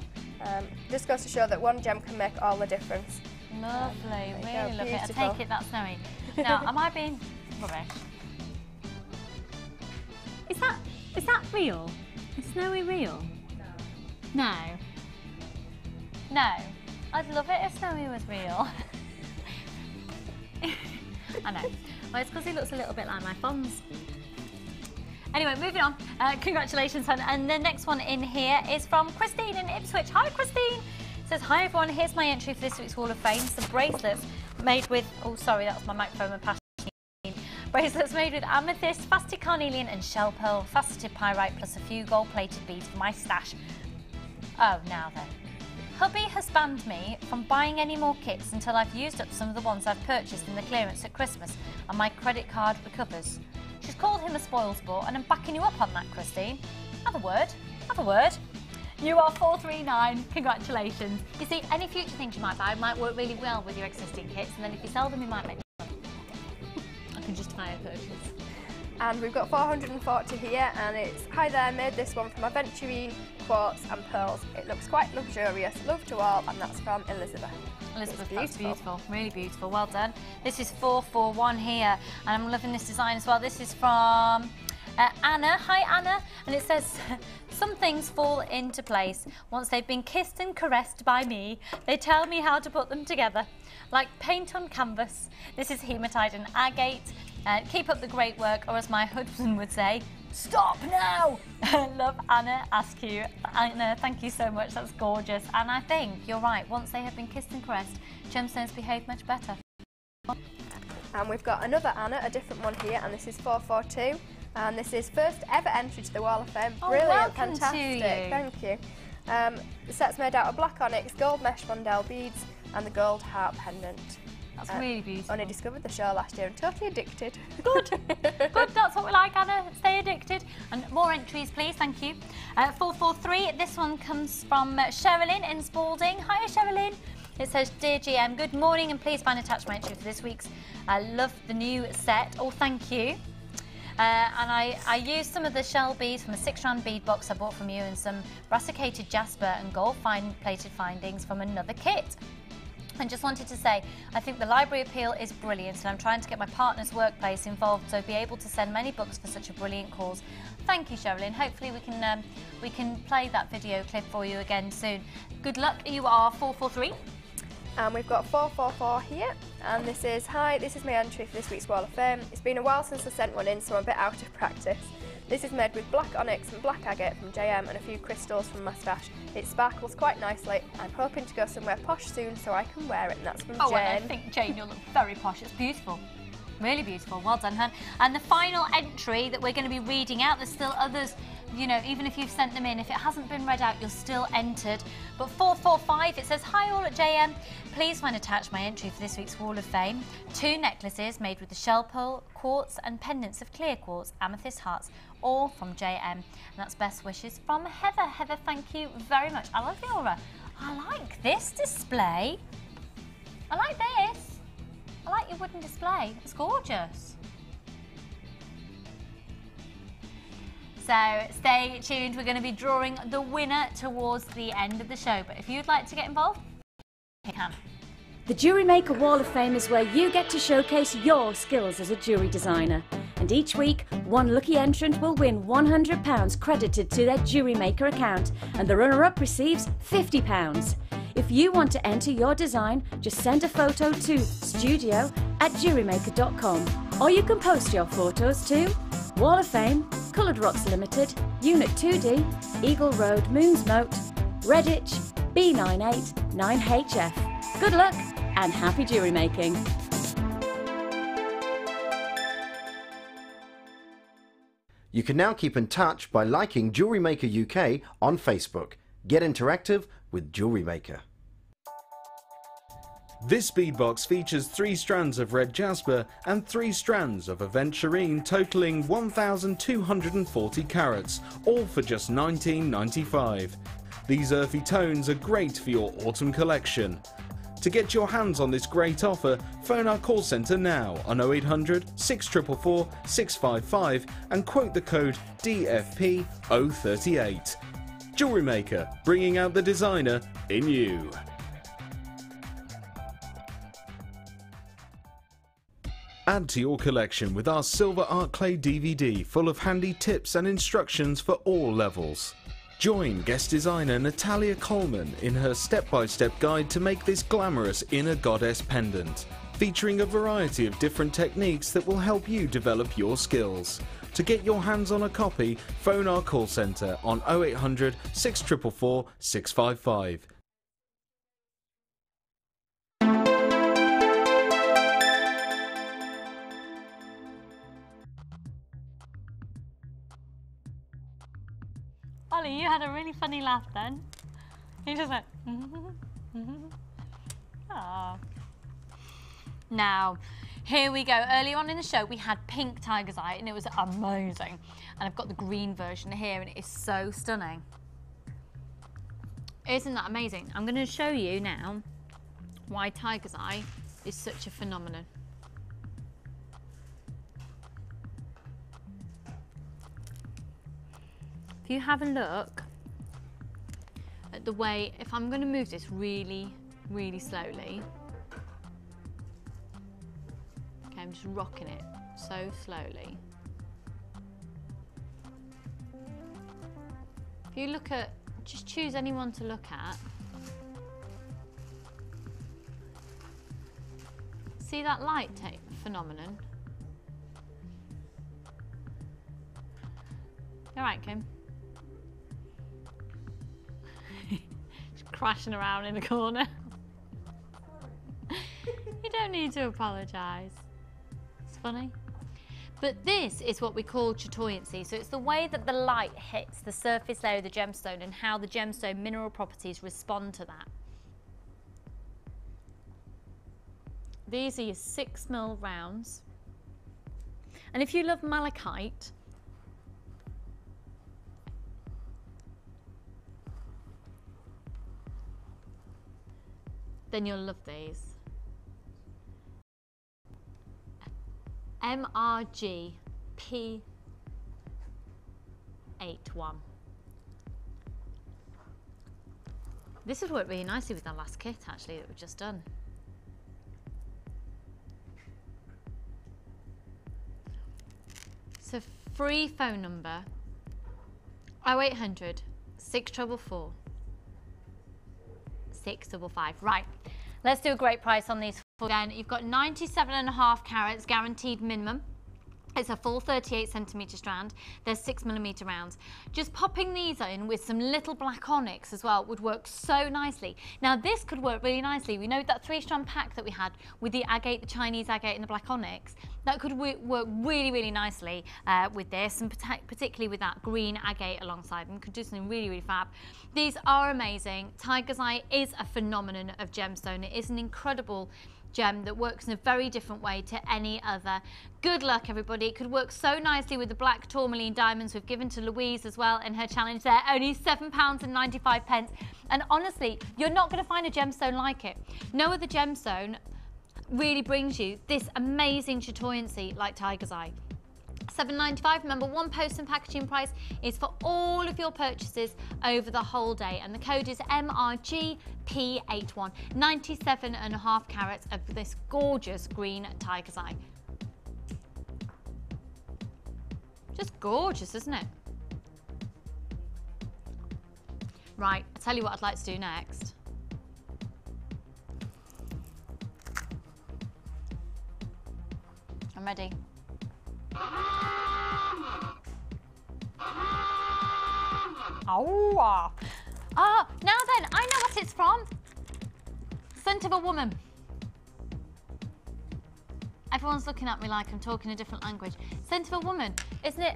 Just goes to show that one gem can make all the difference. Lovely, really lovely. I Beautiful. take it that's Snowy. Now, am I being rubbish? Is that real? Is Snowy real? No. No. I'd love it if Snowy was real. I know. Well, it's because he looks a little bit like my Fonz. Anyway, moving on. Congratulations, hon. And the next one in here is from Christine in Ipswich. Hi, Christine. It says, hi, everyone. Here's my entry for this week's Wall of Fame. Some bracelets made with... Oh, sorry, that was my microphone and passing. Bracelets made with amethyst, faceted carnelian and shell pearl, faceted pyrite, plus a few gold-plated beads for my stash. Oh, now then. Hubby has banned me from buying any more kits until I've used up some of the ones I've purchased in the clearance at Christmas and my credit card recovers. She's called him a spoilsport and I'm backing you up on that, Christine. Have a word. Have a word. You are 439. Congratulations. You see, any future things you might buy might work really well with your existing kits, and then if you sell them, you might make money. I can justify a purchase. And we've got 440 here, and it's, hi there, made this one from aventurine, quartz and pearls. It looks quite luxurious, love to all, and that's from Elizabeth. Elizabeth, that's beautiful, really beautiful, well done. This is 441 here, and I'm loving this design as well. This is from Anna, hi Anna, and it says, some things fall into place. Once they've been kissed and caressed by me, they tell me how to put them together. Like paint on canvas. This is hematite and agate. Keep up the great work, or as my husband would say, stop now! Love, Anna, ask you. Anna, thank you so much, that's gorgeous. And I think you're right, once they have been kissed and caressed, gemstones behave much better. And we've got another Anna, a different one here, and this is 442. And this is first ever entry to the Wall of Fame. Brilliant, welcome fantastic, to you. thank you. The set's made out of black onyx, gold mesh rondelle beads, and the gold heart pendant. That's really beautiful. Only discovered the show last year and totally addicted. Good, good, that's what we like, Anna. Stay addicted. And more entries, please, thank you. 443, this one comes from Sherilyn in Spalding. Hi, Sherilyn. It says, dear GM, good morning, and please find attached my entry for this week's. I love the new set. Oh, thank you. And I used some of the shell beads from a 6-strand bead box I bought from you and some brassicated jasper and gold plated findings from another kit. And just wanted to say, I think the library appeal is brilliant, and I'm trying to get my partner's workplace involved, so be able to send many books for such a brilliant cause. Thank you, Sherilyn. Hopefully we can play that video clip for you again soon. Good luck. You are 443. And we've got 444 here, and this is, hi, this is my entry for this week's Wall of Fame. It's been a while since I sent one in, so I'm a bit out of practice. This is made with black onyx and black agate from JM and a few crystals from Moustache. It sparkles quite nicely. I'm hoping to go somewhere posh soon so I can wear it, and that's from Jane. Oh, and I think, Jane, you'll look very posh. It's beautiful. Really beautiful. Well done, hun. And the final entry that we're going to be reading out, there's still others, you know, even if you've sent them in, if it hasn't been read out, you're still entered. But 445, it says, hi all at JM. Please find attached my entry for this week's Wall of Fame. 2 necklaces made with the shell pearl, quartz and pendants of clear quartz, amethyst hearts, all from JM. And that's best wishes from Heather. Heather, thank you very much. I love the aura. I like this display. I like this. I like your wooden display. It's gorgeous. So stay tuned. We're going to be drawing the winner towards the end of the show. But if you'd like to get involved, you can. The Jewellery Maker Wall of Fame is where you get to showcase your skills as a jewellery designer. And each week, one lucky entrant will win £100 credited to their Jewellery Maker account, and the runner-up receives £50. If you want to enter your design, just send a photo to studio@jewellerymaker.com, or you can post your photos to Wall of Fame, Coloured Rocks Limited, Unit 2D, Eagle Road, Moons Moat, Redditch, B98 9HF. Good luck and happy jewellery making! You can now keep in touch by liking Jewellery Maker UK on Facebook. Get interactive with Jewellery Maker. This beadbox features 3 strands of red jasper and 3 strands of aventurine totaling 1,240 carats, all for just £19.95. These earthy tones are great for your autumn collection. To get your hands on this great offer, phone our call centre now on 0800 644 655 and quote the code DFP038. Jewellery Maker, bringing out the designer in you. Add to your collection with our Silver Art Clay DVD full of handy tips and instructions for all levels. Join guest designer Natalia Coleman in her step-by-step guide to make this glamorous inner goddess pendant, featuring a variety of different techniques that will help you develop your skills. To get your hands on a copy, phone our call centre on 0800 644 655. Ollie, you had a really funny laugh then. You just went, Aww. Now, here we go. Earlier on in the show, we had pink tiger's eye, and it was amazing. And I've got the green version here, and it is so stunning. Isn't that amazing? I'm going to show you now why tiger's eye is such a phenomenon. If you have a look at the way, if I'm going to move this really, really slowly. Okay, I'm just rocking it so slowly. If you look at, just choose anyone to look at. See that light phenomenon? All right, Kim. Just crashing around in the corner. You don't need to apologise. It's funny. But this is what we call chatoyancy. So it's the way that the light hits the surface layer of the gemstone and how the gemstone mineral properties respond to that. These are your 6mm rounds. And if you love malachite, then you'll love these. MRG P81. This would work really nicely with our last kit actually that we've just done. So free phone number 0800 644 655. Right, Let's do a great price on these again. You've got 97.5 carats guaranteed minimum. It's a full 38 centimetre strand. There's 6mm rounds. Just popping these in with some little black onyx as well would work so nicely. Now this could work really nicely. We know that 3-strand pack that we had with the agate, the Chinese agate and the black onyx, that could work really, really nicely with this, and particularly with that green agate alongside them. Could do something really, really fab. These are amazing. Tiger's Eye is a phenomenon of gemstone. It is an incredible gem that works in a very different way to any other. Good luck, everybody. It could work so nicely with the black tourmaline diamonds we've given to Louise as well in her challenge there. Only £7.95. And honestly, you're not going to find a gemstone like it. No other gemstone really brings you this amazing chatoyancy like Tiger's Eye. £7.95. Remember, one post and packaging price is for all of your purchases over the whole day, and the code is MRGP81. 97.5 carats of this gorgeous green Tiger's Eye. Just gorgeous, isn't it? Right, I'll tell you what I'd like to do next. I'm ready. Oh, now then, I know what it's from. Scent of a Woman. Everyone's looking at me like I'm talking a different language. Scent of a Woman, isn't it?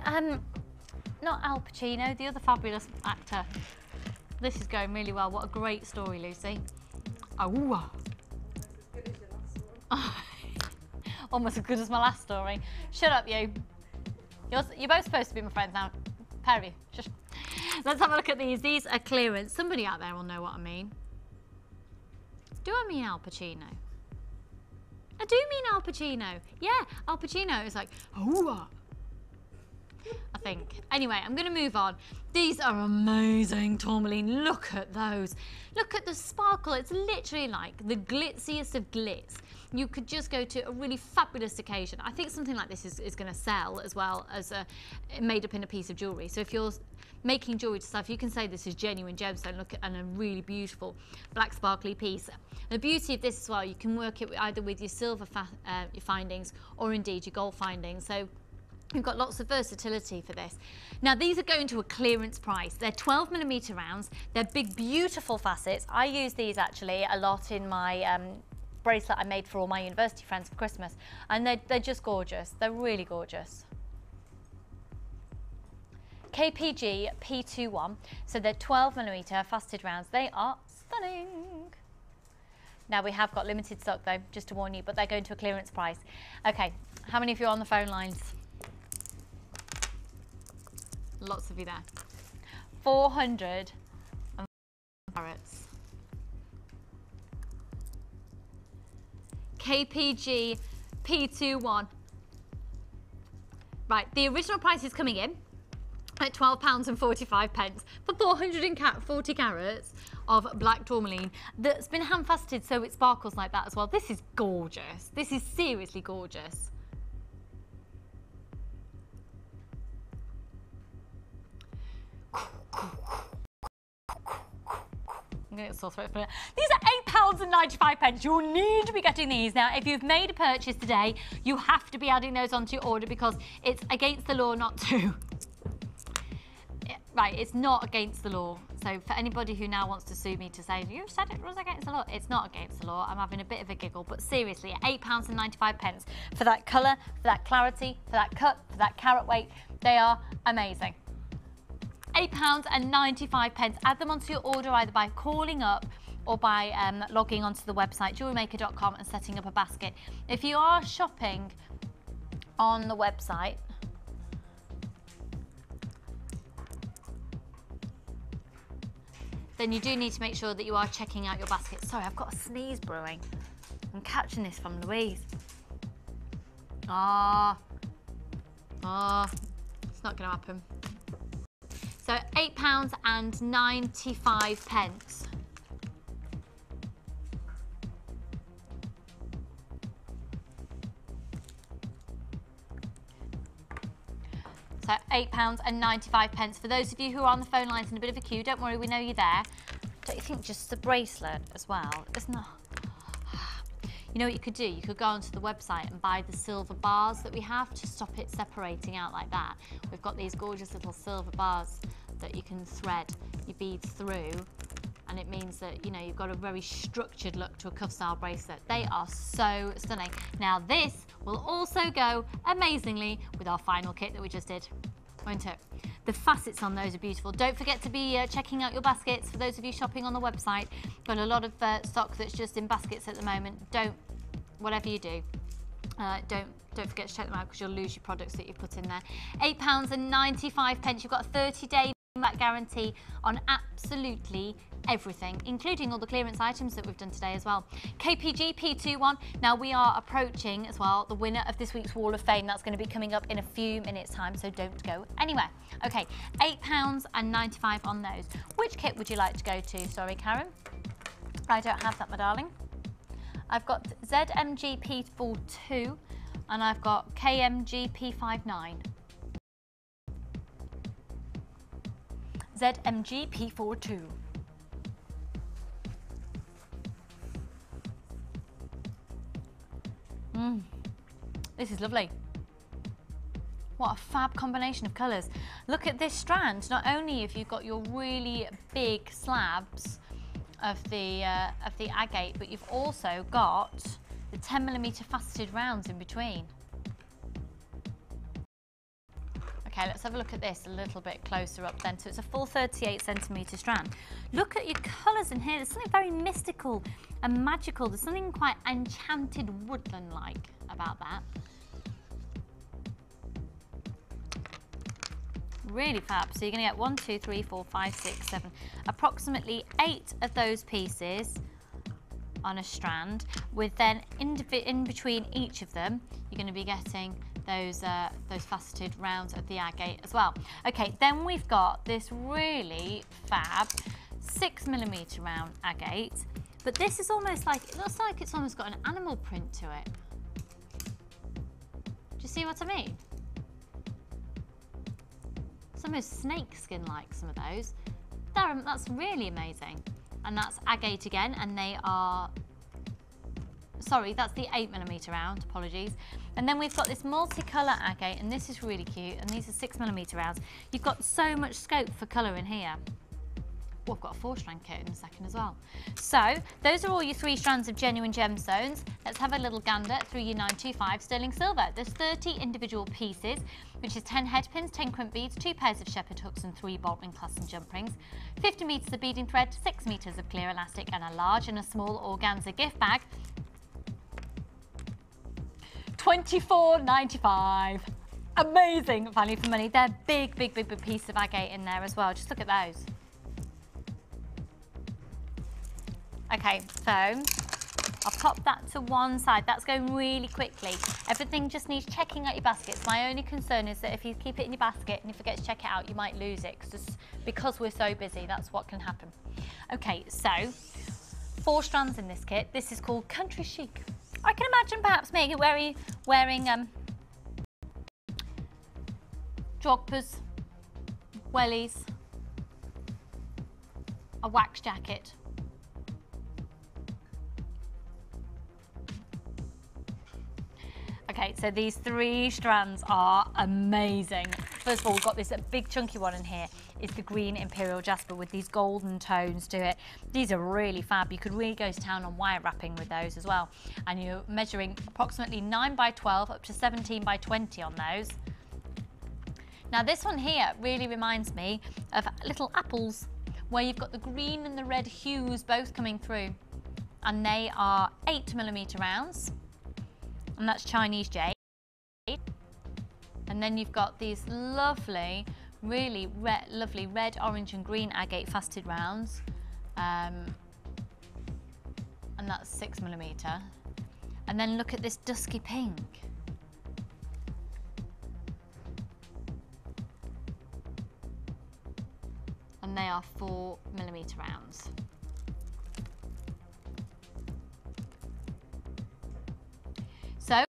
Not Al Pacino, the other fabulous actor. This is going really well. What a great story, Lucy. Oh. Almost as good as my last story. Shut up, you. You're both supposed to be my friends now. Pair of you. Shush. Let's have a look at these. These are clearance. Somebody out there will know what I mean. Do I mean Al Pacino? I do mean Al Pacino. Yeah, Al Pacino is like, oh, I think. Anyway, I'm going to move on. These are amazing tourmaline. Look at those. Look at the sparkle. It's literally like the glitziest of glitz. You could just go to a really fabulous occasion. I think something like this is going to sell as well as made up in a piece of jewellery. So if you're making jewellery to stuff, you can say this is genuine gemstone. Look at and a really beautiful black sparkly piece. The beauty of this as well, you can work it either with your silver your findings or indeed your gold findings. So you've got lots of versatility for this. Now these are going to a clearance price. They're 12mm rounds. They're big, beautiful facets. I use these actually a lot in my bracelet I made for all my university friends for Christmas, and they're just gorgeous. They're really gorgeous. KPG P21, so they're 12mm faceted rounds. They are stunning. Now we have got limited stock though, just to warn you, but they're going to a clearance price. Okay, how many of you are on the phone lines? Lots of you there. 400 carats. KPG P21. Right, the original price is coming in at £12.45 for 440 carats of black tourmaline that's been hand faceted so it sparkles like that as well. This is gorgeous. This is seriously gorgeous. I'm going to get sore throat for it. These are £8.95. You'll need to be getting these. Now, if you've made a purchase today, you have to be adding those onto your order because it's against the law not to. Right, it's not against the law. So for anybody who now wants to sue me to say, you said it was against the law, it's not against the law. I'm having a bit of a giggle, but seriously, £8.95 for that colour, for that clarity, for that cut, for that carat weight. They are amazing. £8.95. Add them onto your order either by calling up or by logging onto the website jewellerymaker.com and setting up a basket. If you are shopping on the website, then you do need to make sure that you are checking out your basket. Sorry, I've got a sneeze brewing. I'm catching this from Louise. It's not going to happen. So £8.95. So £8.95. For those of you who are on the phone lines in a bit of a queue, don't worry, we know you're there. Don't you think just the bracelet as well, isn't it? You know what you could do? You could go onto the website and buy the silver bars that we have to stop it separating out like that. We've got these gorgeous little silver bars that you can thread your beads through, and it means that, you know, you've got a very structured look to a cuff style bracelet. They are so stunning. Now this will also go amazingly with our final kit that we just did, won't it? The facets on those are beautiful. Don't forget to be checking out your baskets for those of you shopping on the website. Got a lot of stock that's just in baskets at the moment. Whatever you do, don't forget to check them out, because you'll lose your products that you've put in there. £8.95. You've got a 30-day back guarantee on absolutely everything, including all the clearance items that we've done today as well. KPG P21. Now we are approaching as well the winner of this week's Wall of Fame. That's going to be coming up in a few minutes time, so don't go anywhere. Okay, £8.95 on those. Which kit would you like to go to? Sorry, Karen, I don't have that, my darling. I've got ZMG P42 and I've got KMG P59. ZMG P42. This is lovely. What a fab combination of colours. Look at this strand. Not only have you got your really big slabs of the agate, but you've also got the 10mm faceted rounds in between. Okay, let's have a look at this a little bit closer up then. So it's a full 38cm strand. Look at your colours in here. There's something very mystical and magical. There's something quite enchanted woodland-like about that. Really fab. So you're going to get 1, 2, 3, 4, 5, 6, 7, approximately 8 of those pieces on a strand, with then in between each of them, you're going to be getting those faceted rounds of the agate as well. Okay, then we've got this really fab 6mm round agate, but this is almost like, it looks like it's almost got an animal print to it. Do you see what I mean? It's almost snake skin like, some of those. That's really amazing. And that's agate again, and they are, sorry, that's the 8mm round, apologies. And then we've got this multicolour agate, and this is really cute, and these are 6mm rounds. You've got so much scope for colour in here. Oh, I've got a 4-strand kit in a second as well. So those are all your 3 strands of genuine gemstones. Let's have a little gander through your 925 sterling silver. There's 30 individual pieces, which is 10 head pins, 10 crimp beads, 2 pairs of shepherd hooks and 3 bolt ring clasps and jump rings, 50 metres of beading thread, 6 metres of clear elastic, and a large and a small organza gift bag. £24.95. Amazing value for money. They're big piece of agate in there as well. Just look at those. Okay, so I'll pop that to one side. That's going really quickly. Everything just needs checking out your baskets. My only concern is that if you keep it in your basket and you forget to check it out, you might lose it, because we're so busy. That's what can happen. Okay, so 4 strands in this kit. This is called Country Chic. I can imagine perhaps maybe wearing jogpers, wellies, a wax jacket. Okay, so these 3 strands are amazing. First of all, we've got this big chunky one in here. It's the green Imperial Jasper with these golden tones to it. These are really fab. You could really go to town on wire wrapping with those as well. And you're measuring approximately 9 by 12 up to 17 by 20 on those. Now this one here really reminds me of little apples, where you've got the green and the red hues both coming through. And they are 8mm rounds. And that's Chinese jade. And then you've got these lovely, really lovely red, orange and green agate faceted rounds. And that's 6mm. And then look at this dusky pink. And they are 4mm rounds. So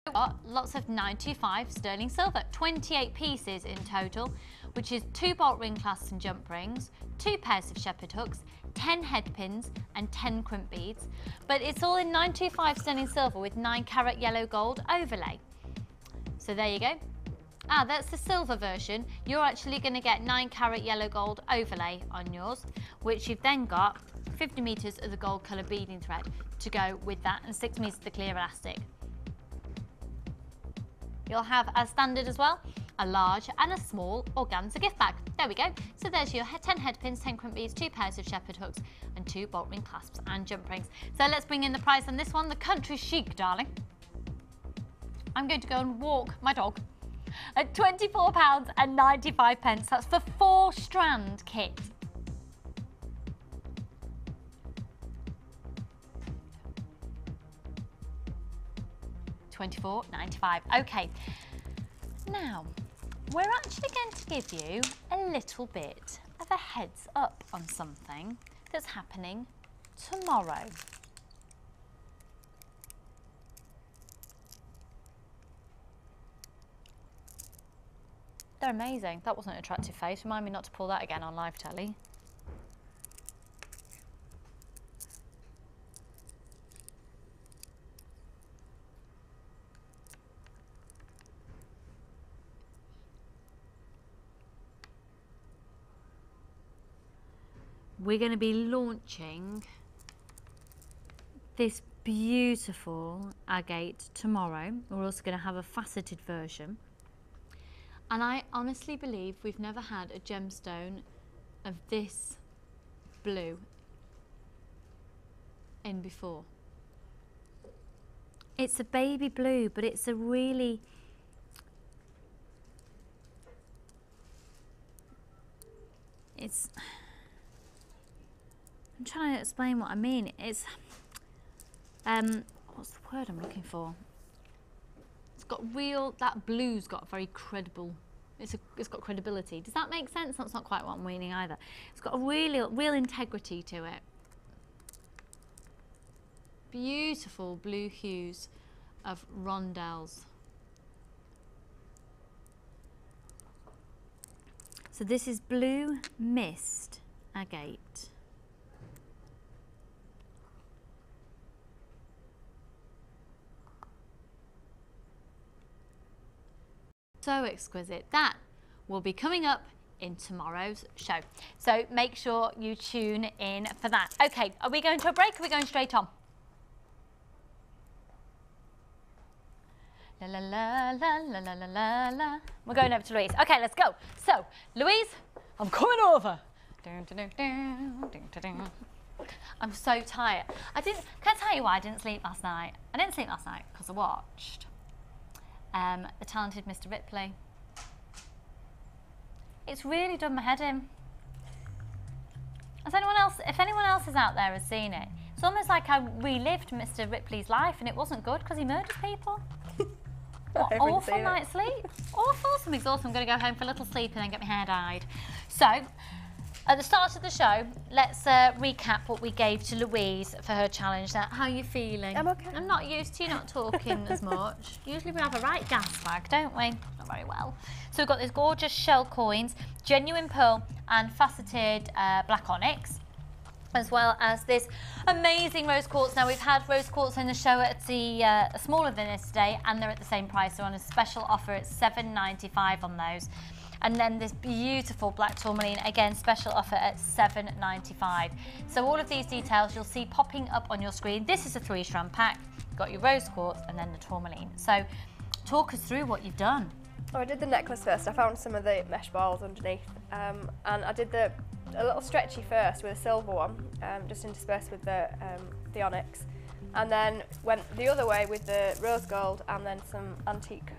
we've got lots of 925 sterling silver, 28 pieces in total. which is 2 bolt ring clasps and jump rings, 2 pairs of shepherd hooks, 10 head pins and 10 crimp beads, but it's all in 925 sterling silver with 9-carat yellow gold overlay. So there you go. Ah, that's the silver version. You're actually going to get 9-carat yellow gold overlay on yours, which you've then got 50 metres of the gold colour beading thread to go with that, and 6 metres of the clear elastic. You'll have, as standard as well, a large and a small organza gift bag. There we go. So there's your 10 head pins, 10 crimp beads, 2 pairs of shepherd hooks and 2 bolt ring clasps and jump rings. So let's bring in the price on this one, the country chic, darling. I'm going to go and walk my dog at £24.95. That's for 4-strand kit. £24.95. Okay, now we're actually going to give you a little bit of a heads up on something that's happening tomorrow. They're amazing. That wasn't an attractive face. Remind me not to pull that again on live telly. We're going to be launching this beautiful agate tomorrow. We're also going to have a faceted version. And I honestly believe we've never had a gemstone of this blue in before. It's a baby blue, but it's a really... I'm trying to explain what I mean. It's, what's the word I'm looking for? It's got real, that blue's got a very credible, it's got credibility. Does that make sense? That's not quite what I'm meaning either. It's got a real integrity to it. Beautiful blue hues of rondelles. So this is Blue Mist Agate. So exquisite. That will be coming up in tomorrow's show. So make sure you tune in for that. Okay, are we going to a break or are we going straight on? La la la la la la la la la. We're going over to Louise. Okay, let's go. So, Louise, I'm coming over. I'm so tired. Can I tell you why I didn't sleep last night? I didn't sleep last night because I watched the talented Mr. Ripley. It's really done my head in. If anyone else is out there has seen it, it's almost like I relived Mr. Ripley's life and it wasn't good because he murders people. What awful night's sleep. Awful, I'm exhausted. I'm going to go home for a little sleep and then get my hair dyed. So, at the start of the show, let's recap what we gave to Louise for her challenge. Now, how are you feeling? I'm okay. I'm not used to you not talking as much. Usually we have a right gas bag, don't we? Not very well. So we've got these gorgeous shell coins, genuine pearl and faceted black onyx, as well as this amazing rose quartz. Now we've had rose quartz in the show at the smaller than this today, and they're at the same price. They're on a special offer at $7.95 on those. And then this beautiful black tourmaline, again, special offer at $7.95. So all of these details you'll see popping up on your screen. This is a 3-strand pack. You've got your rose quartz and then the tourmaline. So talk us through what you've done. Oh, I did the necklace first. I found some of the mesh balls underneath. And I did a little stretchy first with a silver one, just interspersed with the onyx. And then went the other way with the rose gold and then some antique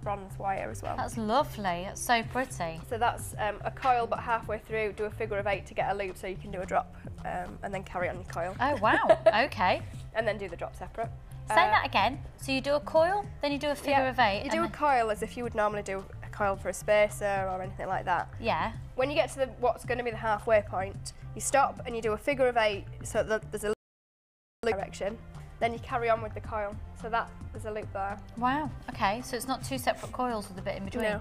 bronze wire as well. That's lovely. It's so pretty. So that's a coil, but halfway through do a figure of 8 to get a loop so you can do a drop and then carry on your coil. Oh wow, okay. And then do the drop separate. Say that again. So you do a coil, then you do a figure of 8. You do a coil as if you would normally do a coil for a spacer or anything like that. Yeah. When you get to what's going to be the halfway point, you stop and you do a figure of 8 so that there's a loop direction. Then you carry on with the coil, so there's a loop there. Wow, okay, so it's not 2 separate coils with a bit in between? No.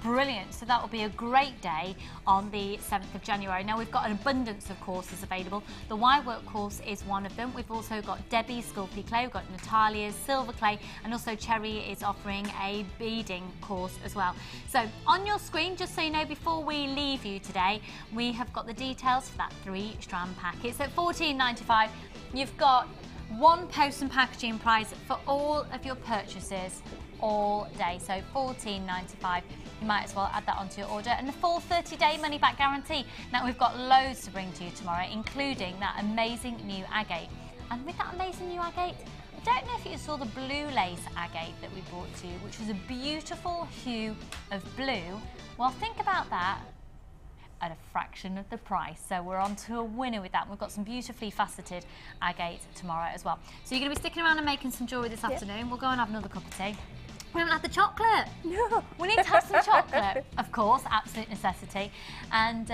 Brilliant. So that will be a great day on the 7th of January. Now, we've got an abundance of courses available. The wire work course is one of them. We've also got Debbie's Sculpey Clay, we've got Natalia's Silver Clay, and also Cherry is offering a beading course as well. So on your screen, just so you know, before we leave you today, we have got the details for that 3-strand pack. It's at $14.95. You've got one post and packaging price for all of your purchases all day, so $14.95. You might as well add that onto your order, and the full 30-day money-back guarantee. Now, we've got loads to bring to you tomorrow, including that amazing new agate. And with that amazing new agate, I don't know if you saw the blue lace agate that we brought to you, which was a beautiful hue of blue. Well, think about that at a fraction of the price. So we're on to a winner with that. We've got some beautifully faceted agate tomorrow as well. So you're going to be sticking around and making some jewellery this afternoon. We'll go and have another cup of tea. We haven't had the chocolate. No. We need to have some chocolate, of course, absolute necessity. And,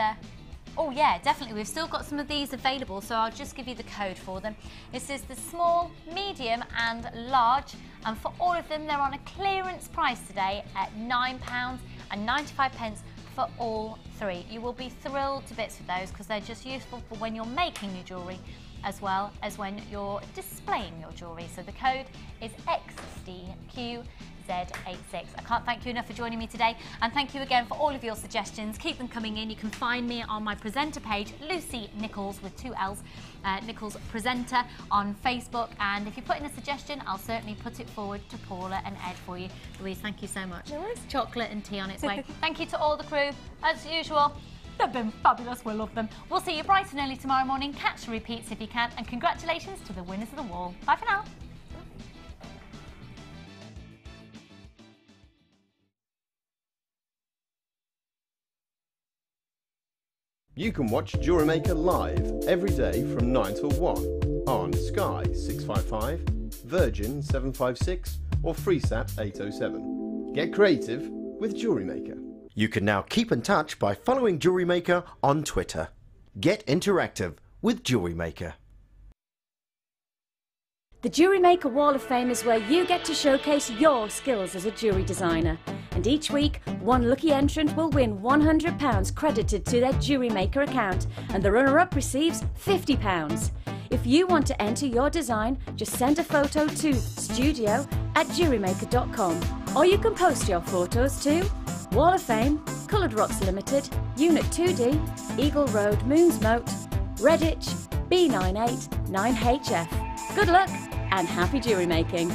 oh yeah, definitely. We've still got some of these available, so I'll just give you the code for them. This is the small, medium and large. And for all of them, they're on a clearance price today at £9.95 for all three. You will be thrilled to bits with those because they're just useful for when you're making your jewellery as well as when you're displaying your jewellery. So the code is XDQ. Z86. I can't thank you enough for joining me today, and thank you again for all of your suggestions. Keep them coming in. You can find me on my presenter page, Lucy Nichols with 2 L's, Nichols Presenter on Facebook, and if you put in a suggestion, I'll certainly put it forward to Paula and Ed for you. Louise, thank you so much. No worries. Chocolate and tea on its way. Thank you to all the crew, as usual. They've been fabulous, we love them. We'll see you bright and early tomorrow morning. Catch the repeats if you can, and congratulations to the winners of the wall. Bye for now. You can watch Jewellery Maker live every day from 9 till 1 on Sky 655, Virgin 756 or FreeSat 807. Get creative with Jewellery Maker. You can now keep in touch by following Jewellery Maker on Twitter. Get interactive with Jewellery Maker. The Jewellery Maker Wall of Fame is where you get to showcase your skills as a jewellery designer. And each week, one lucky entrant will win £100 credited to their Jewellery Maker account, and the runner-up receives £50. If you want to enter your design, just send a photo to studio@jewellerymaker.com, or you can post your photos to Wall of Fame, Coloured Rocks Limited, Unit 2D, Eagle Road, Moons Moat, Redditch, B989HF. Good luck and happy jewellery making!